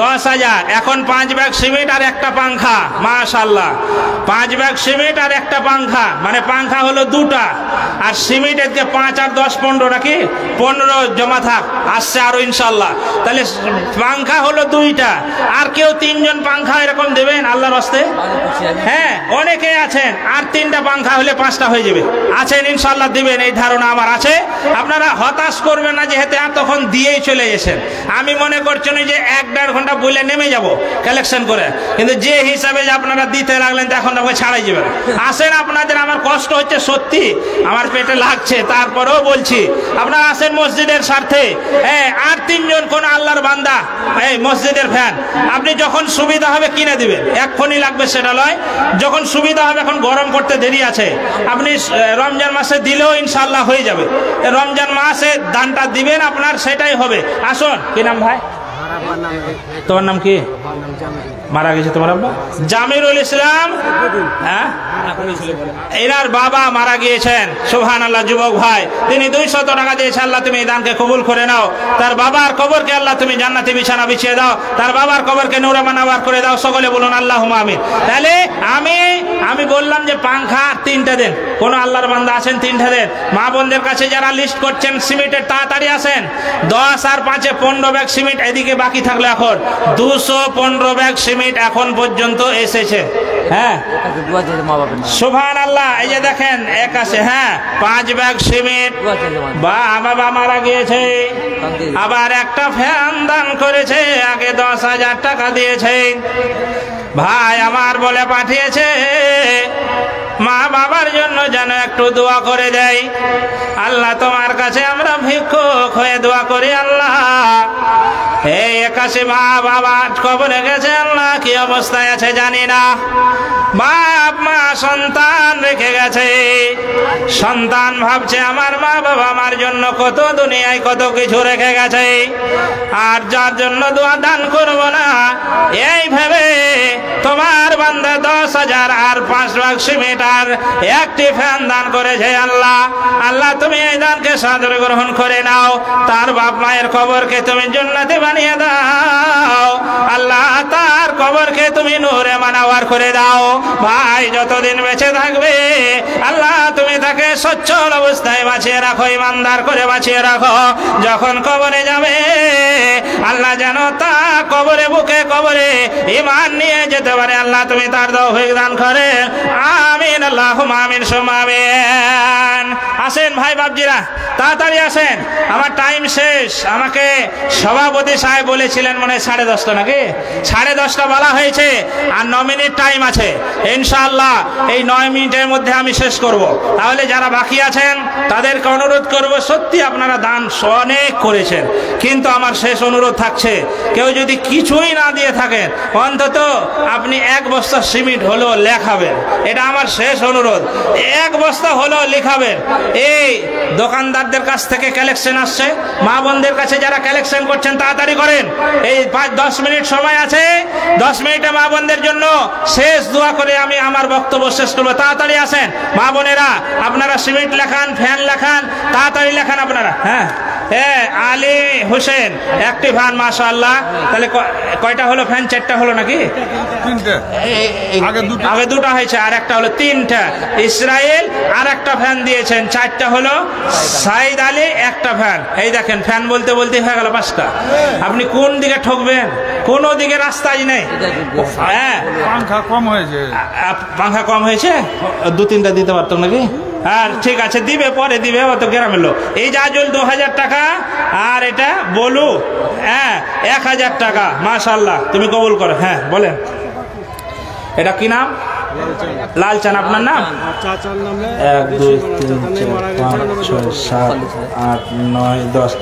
10,000। এখন 5 ব্যাগ সিমেন্ট আর একটা পাঙ্খা। মাশাআল্লাহ, 5 ব্যাগ সিমেন্ট আর একটা পাঙ্খা, মানে পাঙ্খা হলো 2টা, আর সিমেন্ট এদিকে 5 আর 10 15 নাকি 15 জমা থাক, আসছে আরো ইনশাআল্লাহ। তাহলে পাঙ্খা হলো 2টা, আর কেউ 3 জন পাঙ্খা এরকম দেবেন আল্লাহর রাস্তে? হ্যাঁ, অনেকে আছেন, আর 3টা পাঙ্খা হলে 5টা হয়ে যাবে, আছেন ইনশাআল্লাহ দিবেন, এই ধারণা আমার আছে। আপনারা হতাশ করবেন না, যেহেতু তখন দিয়েই চলে গেছেন। আমি মনে করছি যে 1-1.5 ঘন্টা বলে নেমে যাব কালেকশন করে, কিন্তু যে হিসাবে যে আপনারা দিতে লাগলেন, এখন আমাকে ছাড়াই যাবেন। আসেন, আপনাদের আমার কষ্ট হচ্ছে সত্যি, আমার পেটে লাগছে, তারপরেও বলছি আপনারা আসেন মসজিদের স্বার্থে। আর 3 জন কোন আল্লাহর বান্দা, এই মসজিদের ফ্যান, আপনি যখন সুবিধা হবে কিনে দিবেন, এক্ষুনি লাগবে সেটা নয়, যখন সুবিধা হবে। এখন গরম করতে দেরি আছে, আপনি রমজান মাসে দিলেও ইনশাআল্লাহ হয়ে যাবে। রমজান মাসে দানটা দিবেন আপনার, সেটাই হবে। আসুন, কি নাম ভাই? তোমার নাম কি? মারা গেছে তোমার আব্বা? জামিরুল ইসলাম। হ্যাঁ, এনার বাবা মারা গিয়েছেন, সুবহানাল্লাহ। যুবক ভাই, তিনি 200 টাকা দিয়েছে। আল্লাহ তুমি এই দানকে কবুল করে নাও। তার বাবার কবরকে আল্লাহ তুমি জান্নাতি বিছানা বিছিয়ে দাও, তার বাবার কবরকে নূরে মানাওয়ার করে দাও। সকলে বলুন আল্লাহুম্মা আমিন। তাহলে আমি বললাম যে পাংখা 3টা দেন, কোন আল্লাহর বান্দা আছেন 3টা দেন। মা বোনদের কাছে যারা লিস্ট করছেন সিমেন্টের, তাড়াতাড়ি আসেন। 10 আর 5-এ 15 ব্যাগ সিমেন্ট এদিকে বাকি থাকলে এখন 215 ব্যাগ সিমেন্ট এখন পর্যন্ত এসেছে। হ্যাঁ, সুবহানাল্লাহ। এই যে দেখেন 81, হ্যাঁ, 5 ব্যাগ সিমেন্ট। বাবা মারা গিয়েছে, আবার একটা ফ্যান দান করেছে, আগে 10,000 টাকা দিয়েছে। ভাই আমার বলে পাঠিয়েছে মা বাবার জন্য যেন একটু দোয়া করে দেয়। আল্লাহ তোমার কাছে আমরা ভিক্ষুক হয়ে দোয়া করি। আল্লাহ, এই 81 মা বাবা কবরে গেছে, আল্লাহ কি অবস্থায় আছে জানি না। বাপ মা সন্তান রেখে গেছে, সন্তান ভাবছে আমার মা বাবা আমার জন্য কত দুনিয়ায় কত কিছু রেখে গেছে, আর যার জন্য দোয়া দান করবো না এই ভেবে তোমার বান্দা 10,000 আর 5 লাখ সিমেন্ট আর একটি ফ্যান দান করেছে। আল্লাহ, আল্লাহ তুমি এই দানকে সাদরে গ্রহণ করে নাও, তার বাপ মায়ের কবরকে তুমি জান্নাতে বানিয়ে দাও। আল্লাহ, তার কবরকে তুমি নূরে মানাওয়ার করে দাও। ভাই যতদিন বেঁচে থাকবে আল্লাহ তুমি তাকে সচ্ছল অবস্থায় বাঁচিয়ে রাখো, ইমানদার করে বাঁচিয়ে রাখো। যখন কবরে যাবে আল্লাহ যেন তা কবরে বুকে কবরে ইমান নিয়ে যেতে পারে, আল্লাহ তুমি তার তৌফিক দান করে। আমিন, আল্লাহুম্মা আমিন সুম্মা আমিন। আসেন ভাই বাপজিরা, তাড়াতাড়ি আসেন, আমার টাইম শেষ। আমাকে সভাপতি সাহেব বলেছিলেন মনে হয় 10:30 নাকি 10:30 বলা হয়েছে, আর 9 মিনিট টাইম আছে। ইনশাআল্লাহ এই 9 মিনিটের মধ্যে আমি শেষ করব। তাহলে যারা বাকি আছেন তাদেরকে অনুরোধ করব, সত্যি আপনারা দান অনেক করেছেন, কিন্তু আমার শেষ অনুরোধ থাকছে, কেউ যদি কিছুই না দিয়ে থাকেন অন্তত আপনি 1 বস্তা সিমেন্ট হলো লেখাবেন, এটা আমার শেষ অনুরোধ। 1 বস্তা হলো লেখাবেন। এই দোকানদারদের কাছ থেকে কালেকশন আসছে, মা বোনদের কাছে যারা কালেকশন করছেন তাড়াতাড়ি করেন, এই 5-10 মিনিট সময় আছে, 10 মিনিটে মা বোনদের জন্য শেষ দোয়া করে আমি আমার বক্তব্য শেষ করবো। তাড়াতাড়ি আসেন মা বোনেরা, আপনারা সিমেন্ট লেখান, ফ্যান লেখান, তাড়াতাড়ি লেখান আপনারা। হ্যাঁ আলী হোসেন একটি ফ্যান, মাশাআল্লাহ। তাহলে কয়টা হলো ফ্যান? 4টা হলো নাকি? আগে 2টা হয়েছে, আর একটা হলো 3টা। ইসরায়েল আর একটা ফ্যান দিয়েছেন, 4টা হলো। সাইদ আলী একটা ফ্যান। এই দেখেন ফ্যান বলতে বলতে হয়ে গেল 5টা। আপনি কোন দিকে ঠকবেন? কোন দিকে রাস্তাই নেই। হ্যাঁ পাংখা কম হয়েছে, পাংখা কম হয়েছে, 2-3টা দিতে পারতো নাকি? আর ঠিক আছে, দিবে পরে দিবে, অত গ্রামের লোক। এই জাজুল 2000 টাকা, আর এটা বলু 1000 টাকা। মাশাআল্লাহ, তুমি কবুল করো। হ্যাঁ বলেন, এটা কি নাম? লালচান। আপনার নাম? 1 2 3 4 5 6 7 8 9 10।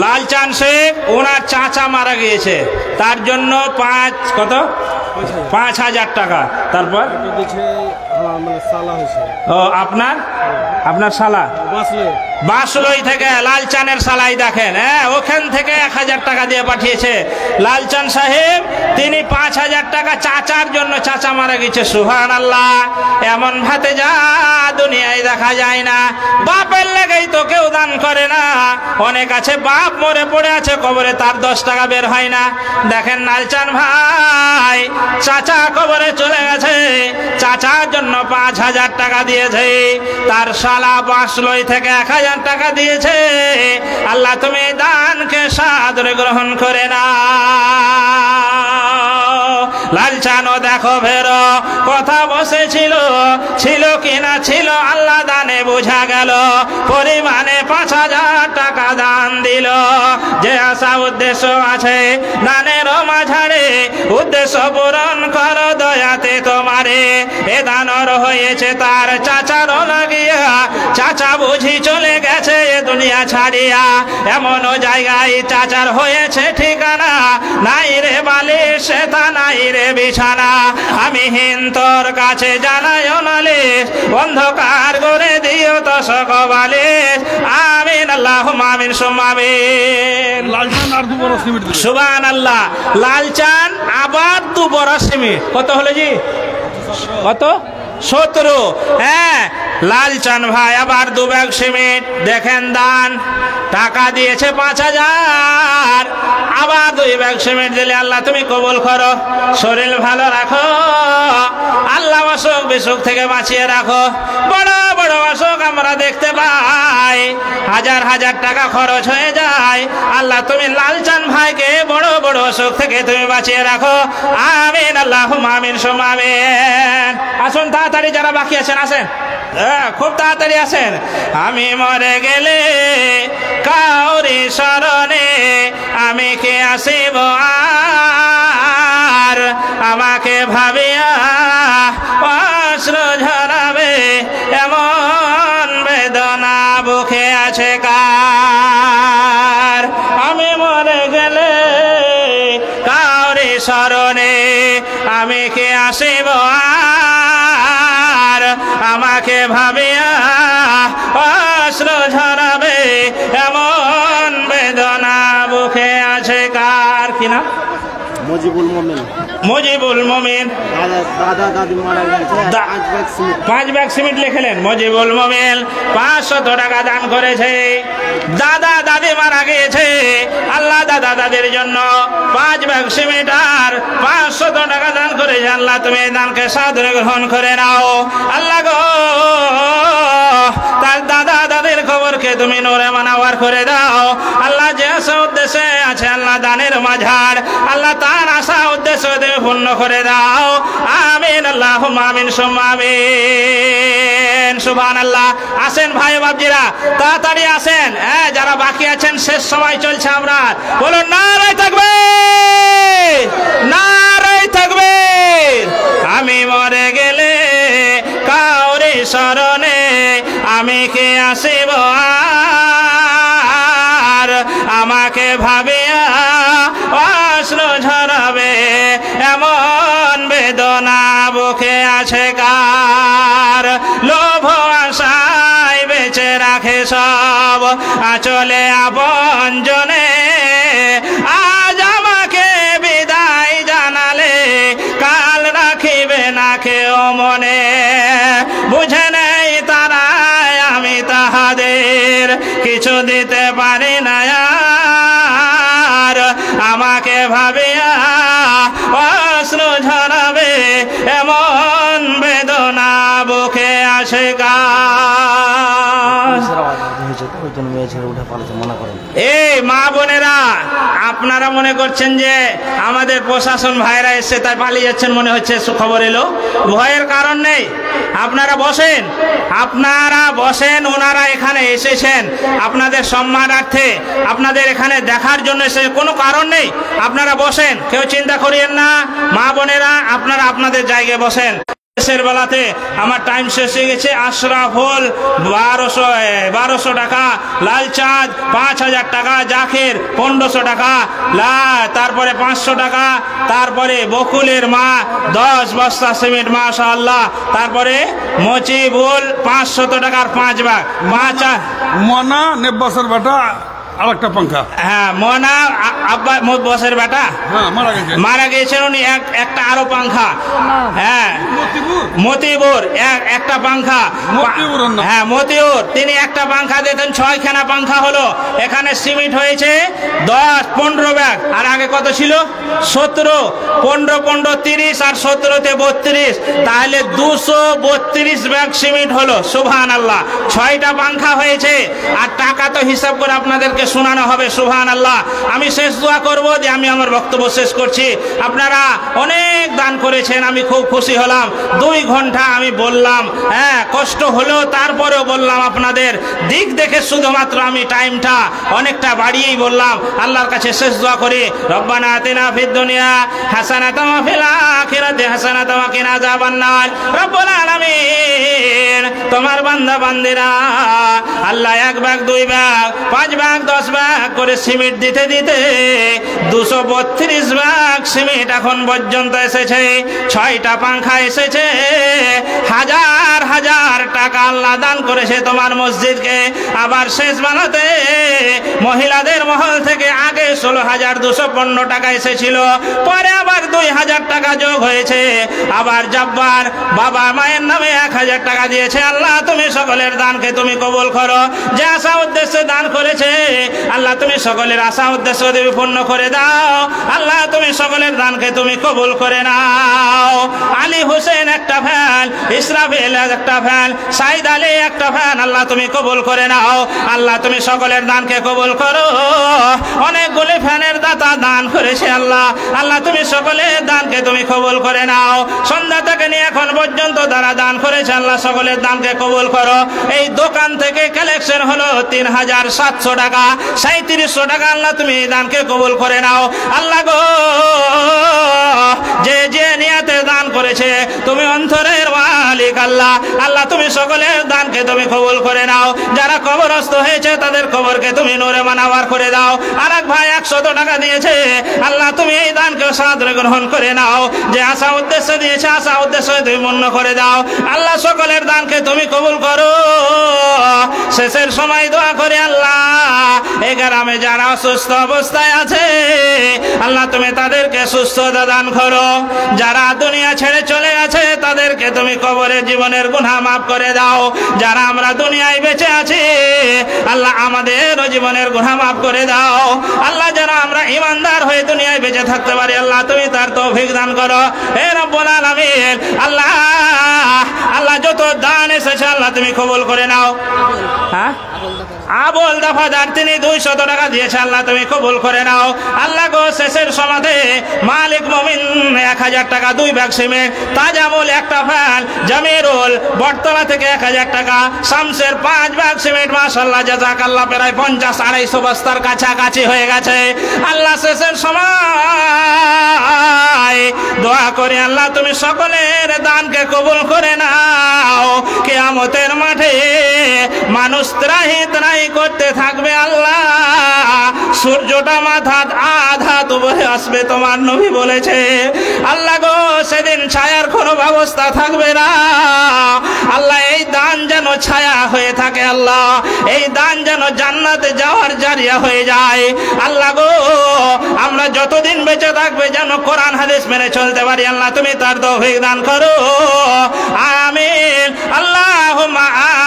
লালচান শেখ, ওনার চাচা মারা গিয়েছে, তার জন্য 5,000 টাকা। তারপর ও আপনার শালা বাসলই থেকে লালচানের শালাই দেখেন, ওখান থেকে 1000 টাকা দিয়ে পাঠিয়েছে লালচান সাহেব। তিনি 5,000 টাকা চাচার জন্য, চাচা মারা গেছে। সুবহানাল্লাহ, এমন ভাতে যা দুনিয়ায় দেখা যায় না। বাপের লেগেই তো কেউ দান করে না। অনেক আছে বাপ মরে পড়ে আছে কবরে, তার 10 টাকা বের হয় না। দেখেন লালচান ভাই চাচা কবরে চলে গেছে, চাচার জন্য 5,000 টাকা দিয়েছে। তার শালা বাসলই থেকে 1000 টাকা দিয়েছে। আল্লাহ তুমি দানকে সাদরে গ্রহণ করে না। লালচানও দেখো ভেরো কথা বসেছিল, ছিল কিনা ছিল আল্লাহ দানে বোঝা গেল। পরিমাণে 5,000 টাকা দান দিল। যে আশা উদ্দেশ্য আছে দানের মাঝারে, উদ্দেশ্য পূরণ করো দয়াতে তোমারে। এ দানর হয়েছে তার চাচারও লাগিয়া, চাচা বুঝি চলে গেছে এ দুনিয়া ছাড়িয়া। এমন জায়গায় চাচার হয়েছে ঠিকানা, নাই রে বালিশ সেটা নাই রে বিছানা। আমি হিন তোর কাছে জানাই নালিশ, অন্ধকার করে দিও তো সকবালিশ। আমিন, আল্লাহুম্মা আমিন সুম্মা আমিন। লালচান আর 2 বড় সিমেন্ট দিল। সুবহানাল্লাহ, লালচান আবার 2 বড় সিমেন্ট। কত হলো জি? কত? 17। লালচান ভাই আবার 2 ব্যাগ সিমেন্ট। দেখেন দান টাকা দিয়েছে 5,000, আবার 2 ব্যাগ সিমেন্ট দিলে আল্লাহ তুমি কবুল করো। শরীর ভালো রাখো আল্লাহ, অসুখ বিসুখ থেকে বাঁচিয়ে রাখো। বড় বড় অসুখ আমরা দেখতে পাই, 1000 টাকা খরচ হয়ে যায়। আল্লাহ তুমি লালচান ভাইকে বড় বড় অসুখ থেকে তুমি বাঁচিয়ে রাখো। আমিন, আল্লাহুম্মা আমিন সুম্মা আমিন। আসুন তাড়াতাড়ি, যারা বাকি আছেন আসেন, খুব তাড়াতাড়ি আসেন। আমি মরে গেলে কাউরি শরণে আমি কে আসিব আর, আমাকে ভাবিয়া অশ্রু ঝরাবে এমন বেদনা বুকে আছে কার। আমি মরে গেলে কাউরি শরণে আমি কে আসিব আর, আমাকে ভাবিয়া অশ্রু ঝরাবে এমন বেদনা বুকে আছে কার। কি নাম? মুজিবুল মোমিন। মুজিবুল মোমিন। দাদা দাদি মারা গেছে, 5 ব্যাগ সিমেন্ট লিখলেন। মুজিবুল মোমিন 500 টাকা দান করেছে। দাদা দাদি মারা গিয়েছে, আল্লাহ দাদা দাদির জন্য 5 ব্যাগ সিমেন্ট আর 500 টাকা দান করেছে। আল্লাহ তুমি এই দানকে সাদরে গ্রহণ করে নাও। আল্লাহ গো তার তুমি নূরে মানাওয়ার করে দাও। আল্লাহ যে আশা উদ্দেশ্যে আছে আল্লাহ দানের মাঝার, আল্লাহ তার আশা উদ্দেশ্য তুমি পূর্ণ করে দাও। আমিন আল্লাহুম্মা আমিন সুম্মা আমিন। সুবহানাল্লাহ। আসেন ভাই বাবজিরা, তাড়াতাড়ি আসেন। যারা বাকি আছেন শেষ সময় চলছে আমরা, বলুন নারে তাকবীর, নারে তাকবীর। আমি মরে গেলে কাউরি শরণে আমি কে আসিব আর, আমাকে ভাবিয়া অশ্রু ঝরাবে এমন বেদনা বুকে আছে কার। লোভ আশায় বেঁচে রাখে সব আচলে আপন জনে, আজ আমাকে বিদায় জানালে কাল রাখিবে না কেউ মনে। বুঝে নেই তারা আমি তাহাদের কিছু দিতে পারি না আর, আমাকে ভাবিয়া অশ্রু ঝরাবে এমন বেদনা বুকে আসে কার। এই মা বোনেরা, আপনারা মনে করছেন যে আমাদের প্রশাসন ভাইরা এসে তাই পালিয়ে যাচ্ছেন মনে হচ্ছে, খবর এলো। ভয়ের কারণ নেই, আপনারা বসেন, আপনারা বসেন। ওনারা এখানে এসেছেন আপনাদের সম্মানার্থে, আপনাদের এখানে দেখার জন্য এসে, কোনো কারণ নেই। আপনারা বসেন, কেউ চিন্তা করিয়েন না। মা বোনেরা আপনারা আপনাদের জায়গায় বসেন। শেষের বেলাতে আমার টাইম শেষ হয়ে গেছে। আশরাফুল 1200 টাকা, লালচাঁদ 5000 টাকা, জাকের 1500 টাকা, তারপরে 500 টাকা, তারপরে বকুলের মা 10 বস্তা সিমেন্ট মাশাআল্লাহ, তারপরে মচিবুল 500 টাকার 5 ভাগ, মনা নেব্বাসের বেটা আরেকটা পাঙ্খা। হ্যাঁ, মনা আব্বা বসের বেটা মারা গিয়েছেন উনি, একটা আরো পাঙ্খা। হ্যাঁ, মতিবুর একটা পাঙ্খা। হ্যাঁ, মতিউর তিনি একটা পাঙ্খা দিতেন, 6খানা পাঙ্খা হলো। এখানে সিমেন্ট হয়েছে 10-15 ব্যাগ, আর আগে কত ছিল? 17। 15 30 আর 17তে 32, তাহলে 232 ব্যাগ সিমেন্ট হলো। সুবহানাল্লাহ। 6টা পাঙ্খা হয়েছে, আর টাকা তো হিসাব করে আপনাদেরকে শোনানো হবে। সুবহানাল্লাহ। আমি শেষ দোয়া করব, যে আমি আমার বক্তব্য শেষ করছি। আপনারা অনেক দান করেছেন, আমি খুব খুশি হলাম। 2 ঘন্টা আমি বললাম, হ্যাঁ কষ্ট হলেও তারপরেও বললাম আপনাদের দিক দেখে, শুধুমাত্র আমি টাইমটা অনেকটা বাড়িয়েই বললাম। আল্লাহর কাছে শেষ দোয়া করি, রব্বানা আতিনা ফিদ দুনিয়া হাসানাতাও ওয়া ফিল আখিরাতি হাসানাতাও ওয়া কিনা আযাবান্নার। রব্বুল আলামিন, তোমার বান্দা বান্দিরা আল্লাহ 1 ভাগ 2 ভাগ 5 ভাগ 10 ভাগ করে সিমেন্ট দিতে দিতে 232 ভাগ সিমেন্ট এখন পর্যন্ত এসেছে। 6টা পাঙ্খা এসেছে, হাজার হাজার টাকা আল্লাহ দান করেছে তোমার মসজিদকে। আবার শেষ বেলাতে মহিলাদের মহল থেকে আগে 16,215 টাকা এসেছিল, পরে আবার 2,000 টাকা যোগ হয়েছে। আবার জব্বার বাবা মায়ের নামে 1,000 টাকা দিয়েছে। আল্লাহ তুমি সকলের দানকে তুমি কবুল করো। যে আশা উদ্দেশ্যে দান করেছে আল্লাহ তুমি সকলের আশা উদ্দেশ্য তুমি পূর্ণ করে দাও। আল্লাহ তুমি সকলের দানকে তুমি কবুল করে নাও। আলী হোসেন একটা ফ্যান, ইসরাফিল একটা ফ্যান, সাইদ আলী একটা ফ্যান, আল্লাহ তুমি কবুল করে নাও। আল্লাহ তুমি সকলের দানকে কবুল করো। অনেকগুলি ফ্যানের দাতা দান করেছে আল্লাহ, আল্লাহ তুমি সকলের দানকে তুমি কবুল করে নাও। সন্ধ্যা থেকে নিয়ে এখন পর্যন্ত যারা দান করেছে আল্লাহ সকলের দানকে কবুল করো। এই দোকান থেকে কালেকশন হলো 3,700 টাকা, 3700 টাকা, আল্লাহ তুমি দানকে কবুল করে নাও। আল্লাহ গো, যে যে নিয়াতে দান করেছে তুমি অন্তরের মালিক আল্লাহ, আল্লাহ তুমি সকলের দানকে তুমি কবুল করে নাও। যারা কবরস্থ হয়েছে তাদের কবরকে তুমি নূরে মানাওয়ার করে দাও। আর এক ভাই 100 টাকা দিয়েছে, আল্লাহ তুমি এই দানকে সাদরে গ্রহণ করে নাও। যে আশা উদ্দেশ্য দিয়েছে আশা উদ্দেশ্য তুমি পূর্ণ করে দাও। আল্লাহ সকলের দানকে তুমি কবুল করো। শেষের সময় দোয়া করে আল্লাহ এই গ্রামে যারা অসুস্থ অবস্থায় আছে আল্লাহ তুমি তাদেরকে সুস্থতা দান করো। যারা দুনিয়া ছেড়ে চলে গেছে তাদেরকে তুমি কবরে জীবনের গুনাহ মাফ করে দাও। যারা আমরা দুনিয়ায় বেঁচে আছি আল্লাহ আমাদেরও জীবনের গুনাহ মাফ করে দাও। আল্লাহ যেন আমরা ইমানদার হয়ে দুনিয়ায় বেঁচে থাকতে পারি আল্লাহ তুমি তার তৌফিক দান করো। হে রব্বুল আলামিন, আল্লাহ আল্লাহ যত যত দান এসেছে আল্লাহ তুমি কবুল করে নাও। হ্যাঁ, আবুল দফাদার তিনি 200 টাকা দিয়েছে, আল্লাহ তুমি কবুল করে নাও। আল্লাহ গো শেষের সমাধে মালিক মুমিন 1000 টাকা 2 ব্যাগ সিমেন্ট, তাজামুল একটা ফ্যান, জামিরুল বটতলা থেকে 1000 টাকা, শামসের 5 ব্যাগ সিমেন্ট। মাশাআল্লাহ জাযাকাল্লাহ, প্রায় 50-250 বস্তার কাছাকাছি হয়ে গেছে। আল্লাহ শেষের সময় দোয়া করি আল্লাহ তুমি সকলের দানকে কবুল করে নাও। কিয়ামতের মাঠে মানুষ ত্রাহি ত্রাহি করতে থাকবে আল্লাহ, সূর্যটা মাথা আধা উপরে আসবে তোমার নবী বলেছে। আল্লাহ গো সেদিন ছায়ার কোনো ব্যবস্থা থাকবে না আল্লাহ, এই দান যেন ছায়া হয়ে থাকে আল্লাহ, এই দান যেন জান্নাতে যাওয়ার জারিয়া হয়ে যায়। আল্লাহ গো আমরা যতদিন বেঁচে থাকবে যেন কোরআন হাদিস মেনে চলতে পারি আল্লাহ তুমি তার তৌফিক দান করো। আমিন আল্লাহুম্মা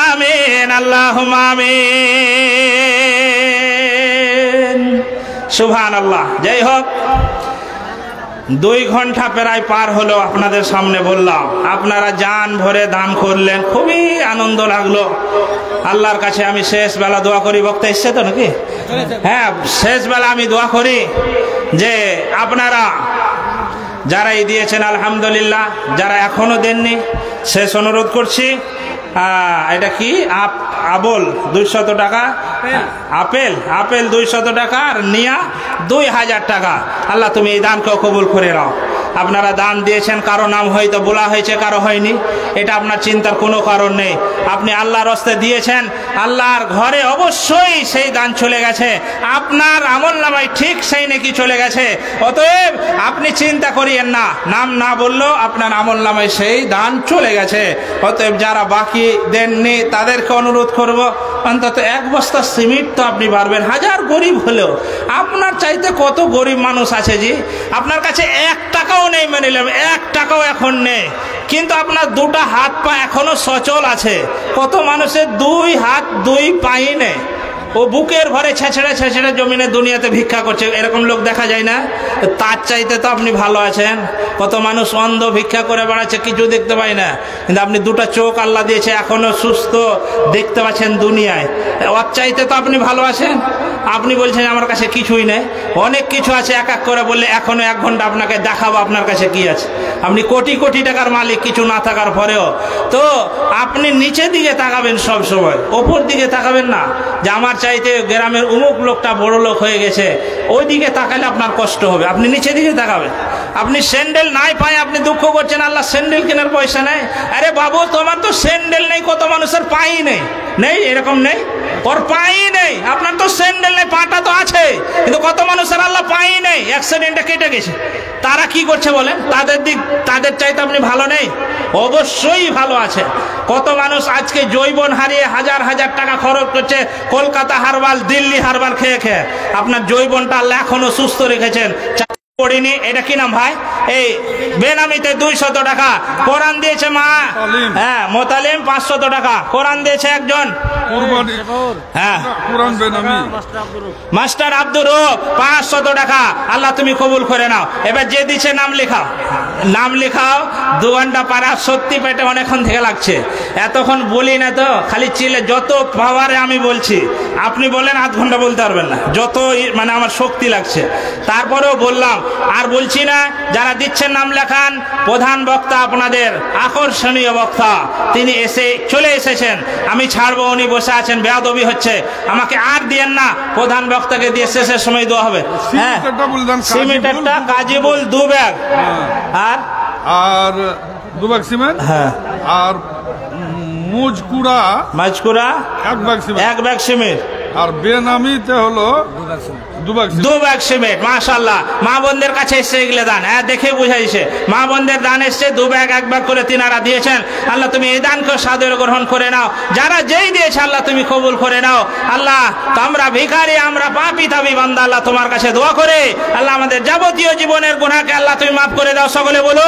আমিন আল্লাহুম্মা আমিন। সুবহানাল্লাহ। যাই হোক, 2 ঘন্টা প্রায় পার হলো, আপনাদের সামনে বললাম, আপনারা জান ভরে দান করলেন, খুবই আনন্দ লাগলো। আল্লাহর কাছে আমি শেষ বেলা দোয়া করি, বক্তা এসছে তো নাকি? হ্যাঁ, শেষ বেলা আমি দোয়া করি যে আপনারা যারাই দিয়েছেন আলহামদুলিল্লাহ, যারা এখনো দেননি শেষ অনুরোধ করছি, এটা কি আবল 200 টাকা, আপেল 200 টাকা, আর নিয়া 2000 টাকা। আল্লাহ তুমি এই দানকেও কবুল করে নাও। আপনারা দান দিয়েছেন, কারো নাম হয়তো বলা হয়েছে, কারো হয়নি, এটা আপনার চিন্তার কোনো কারণ নেই। আপনি আল্লাহর রাস্তায় দিয়েছেন, আল্লাহর ঘরে অবশ্যই সেই দান চলে গেছে, আপনার আমলনামায় ঠিক সেই নেকি চলে গেছে। অতএব আপনি চিন্তা করিয়েন না, নাম না বললেও আপনার আমলনামায় সেই দান চলে গেছে। অতএব যারা বাকি দেননি তাদেরকে অনুরোধ করব, অন্তত 1 বস্তা সিমেন্ট তো আপনি পারবেন, হাজার গরিব হলেও। আপনার চাইতে কত গরিব মানুষ আছে জি, আপনার কাছে 1 টাকাও নেই, মেনে নিলাম 1 টাকাও এখন নেই, কিন্তু আপনার 2টা হাত পা এখনো সচল আছে। কত মানুষের 2 হাত 2 পাই নেই, ও বুকের ভরে ছেঁচড়ে ছেঁচড়ে জমিনে দুনিয়াতে ভিক্ষা করছে, এরকম লোক দেখা যায় না? তার চাইতে তো আপনি ভালো আছেন। কত মানুষ অন্ধ ভিক্ষা করে বেড়াচ্ছে, কিছু দেখতে পায় না, কিন্তু আপনি 2টা চোখ আল্লাহ দিয়েছে, এখনো সুস্থ দেখতে পাচ্ছেন দুনিয়ায়, ওর চাইতে তো আপনি ভালো আছেন। আপনি বলছেন আমার কাছে কিছুই নেই, অনেক কিছু আছে, এক এক করে বললে এখনো 1 ঘন্টা আপনাকে দেখাবো আপনার কাছে কি আছে। আপনি কোটি কোটি টাকার মালিক, কিছু না থাকার পরেও। তো আপনি নিচের দিকে তাকাবেন সব সময়, ওপর দিকে তাকাবেন না যে আমার চাইতে গ্রামের অমুক লোকটা বড় লোক হয়ে গেছে, ওই দিকে তাকালে আপনার কষ্ট হবে। আপনি নিচের দিকে তাকাবেন। আপনি স্যান্ডেল নাই পায় আপনি দুঃখ করছেন, আল্লাহ স্যান্ডেল কেনার পয়সা নেই। আরে বাবু, তোমার তো স্যান্ডেল নেই, কত মানুষের পাই নেই, নেই এরকম নেই, ওর পাই নেই। আপনার তো স্যান্ডেল নেই, পাটা তো আছে, কিন্তু কত মানুষের আল্লাহ পাই নেই, অ্যাক্সিডেন্টে কেটে গেছে। তারা কি করছে বলেন? তাদের চাইতে আপনি ভালো নেই? অবশ্যই ভালো আছে। কত মানুষ আজকে জৈবন হারিয়ে হাজার হাজার টাকা খরচ করছে কলকাতা হারবাল, দিল্লি হারবাল খেয়ে খেয়ে। আপনার জৈবনটা আল্লাহ এখনো সুস্থ রেখেছেন। পড়িনি, এটা কি নাম ভাই? এই বেনামিতে 200 টাকা কোরআন দিয়েছে মা, হ্যাঁ মোতালিম 500 টাকা কোরআন দিয়েছে একজন, হ্যাঁ মাস্টার আব্দুর রব 500 টাকা। আল্লাহ তুমি কবুল করে নাও। এবার যে দিচ্ছে নাম লেখাও, নাম লেখাও। 2 ঘন্টা পারা সত্যি পেটে অনেকক্ষণ থেকে লাগছে, এতক্ষণ বলি না তো, খালি চিলে যত পাওয়ারে আমি বলছি। আপনি বলেন 8 ঘন্টা বলতে পারবেন না, যত মানে আমার শক্তি লাগছে, তারপরেও বললাম। আর বলছি না, যারা দিচ্ছেন নাম লেখান। প্রধান বক্তা আপনাদের আকর্ষণীয় বক্তা, তিনি চলে এসেছেন, আমি ছাড়বো, উনি বসে আছেন, বেয়াদবি হচ্ছে, আমাকে আর দিয়েন না। প্রধান বক্তাকে দিয়ে শেষের সময় দেওয়া হবে। হ্যাঁ, সিমেন্ট একটা, কাজিবুল 2 ব্যাগ, আর 2 ব্যাগ সিমেন্ট, হ্যাঁ, আর মুজকুড়া 1 ব্যাগ সিমেন্ট, আর বেনামিতে হলো 2 ব্যাগ সিমেন্ট। মাশাআল্লাহ, মা বোনদের কাছে এসে এগুলো দান, হ্যাঁ দেখে বুঝাইছে, মা বোনদের দান এসছে। 2 ব্যাগ 1 ব্যাগ করে তিনারা দিয়েছেন। আল্লাহ তুমি এই দানকে সাদরে গ্রহণ করে নাও। যারা যেই দিয়েছে আল্লাহ তুমি কবুল করে নাও। আল্লাহ আমরা ভিখারি, আমরা পাপী তাবি বান্দা, আল্লাহ তোমার কাছে দোয়া করে আল্লাহ আমাদের যাবতীয় জীবনের গুনাহকে আল্লাহ তুমি মাফ করে দাও। সকলে বলো।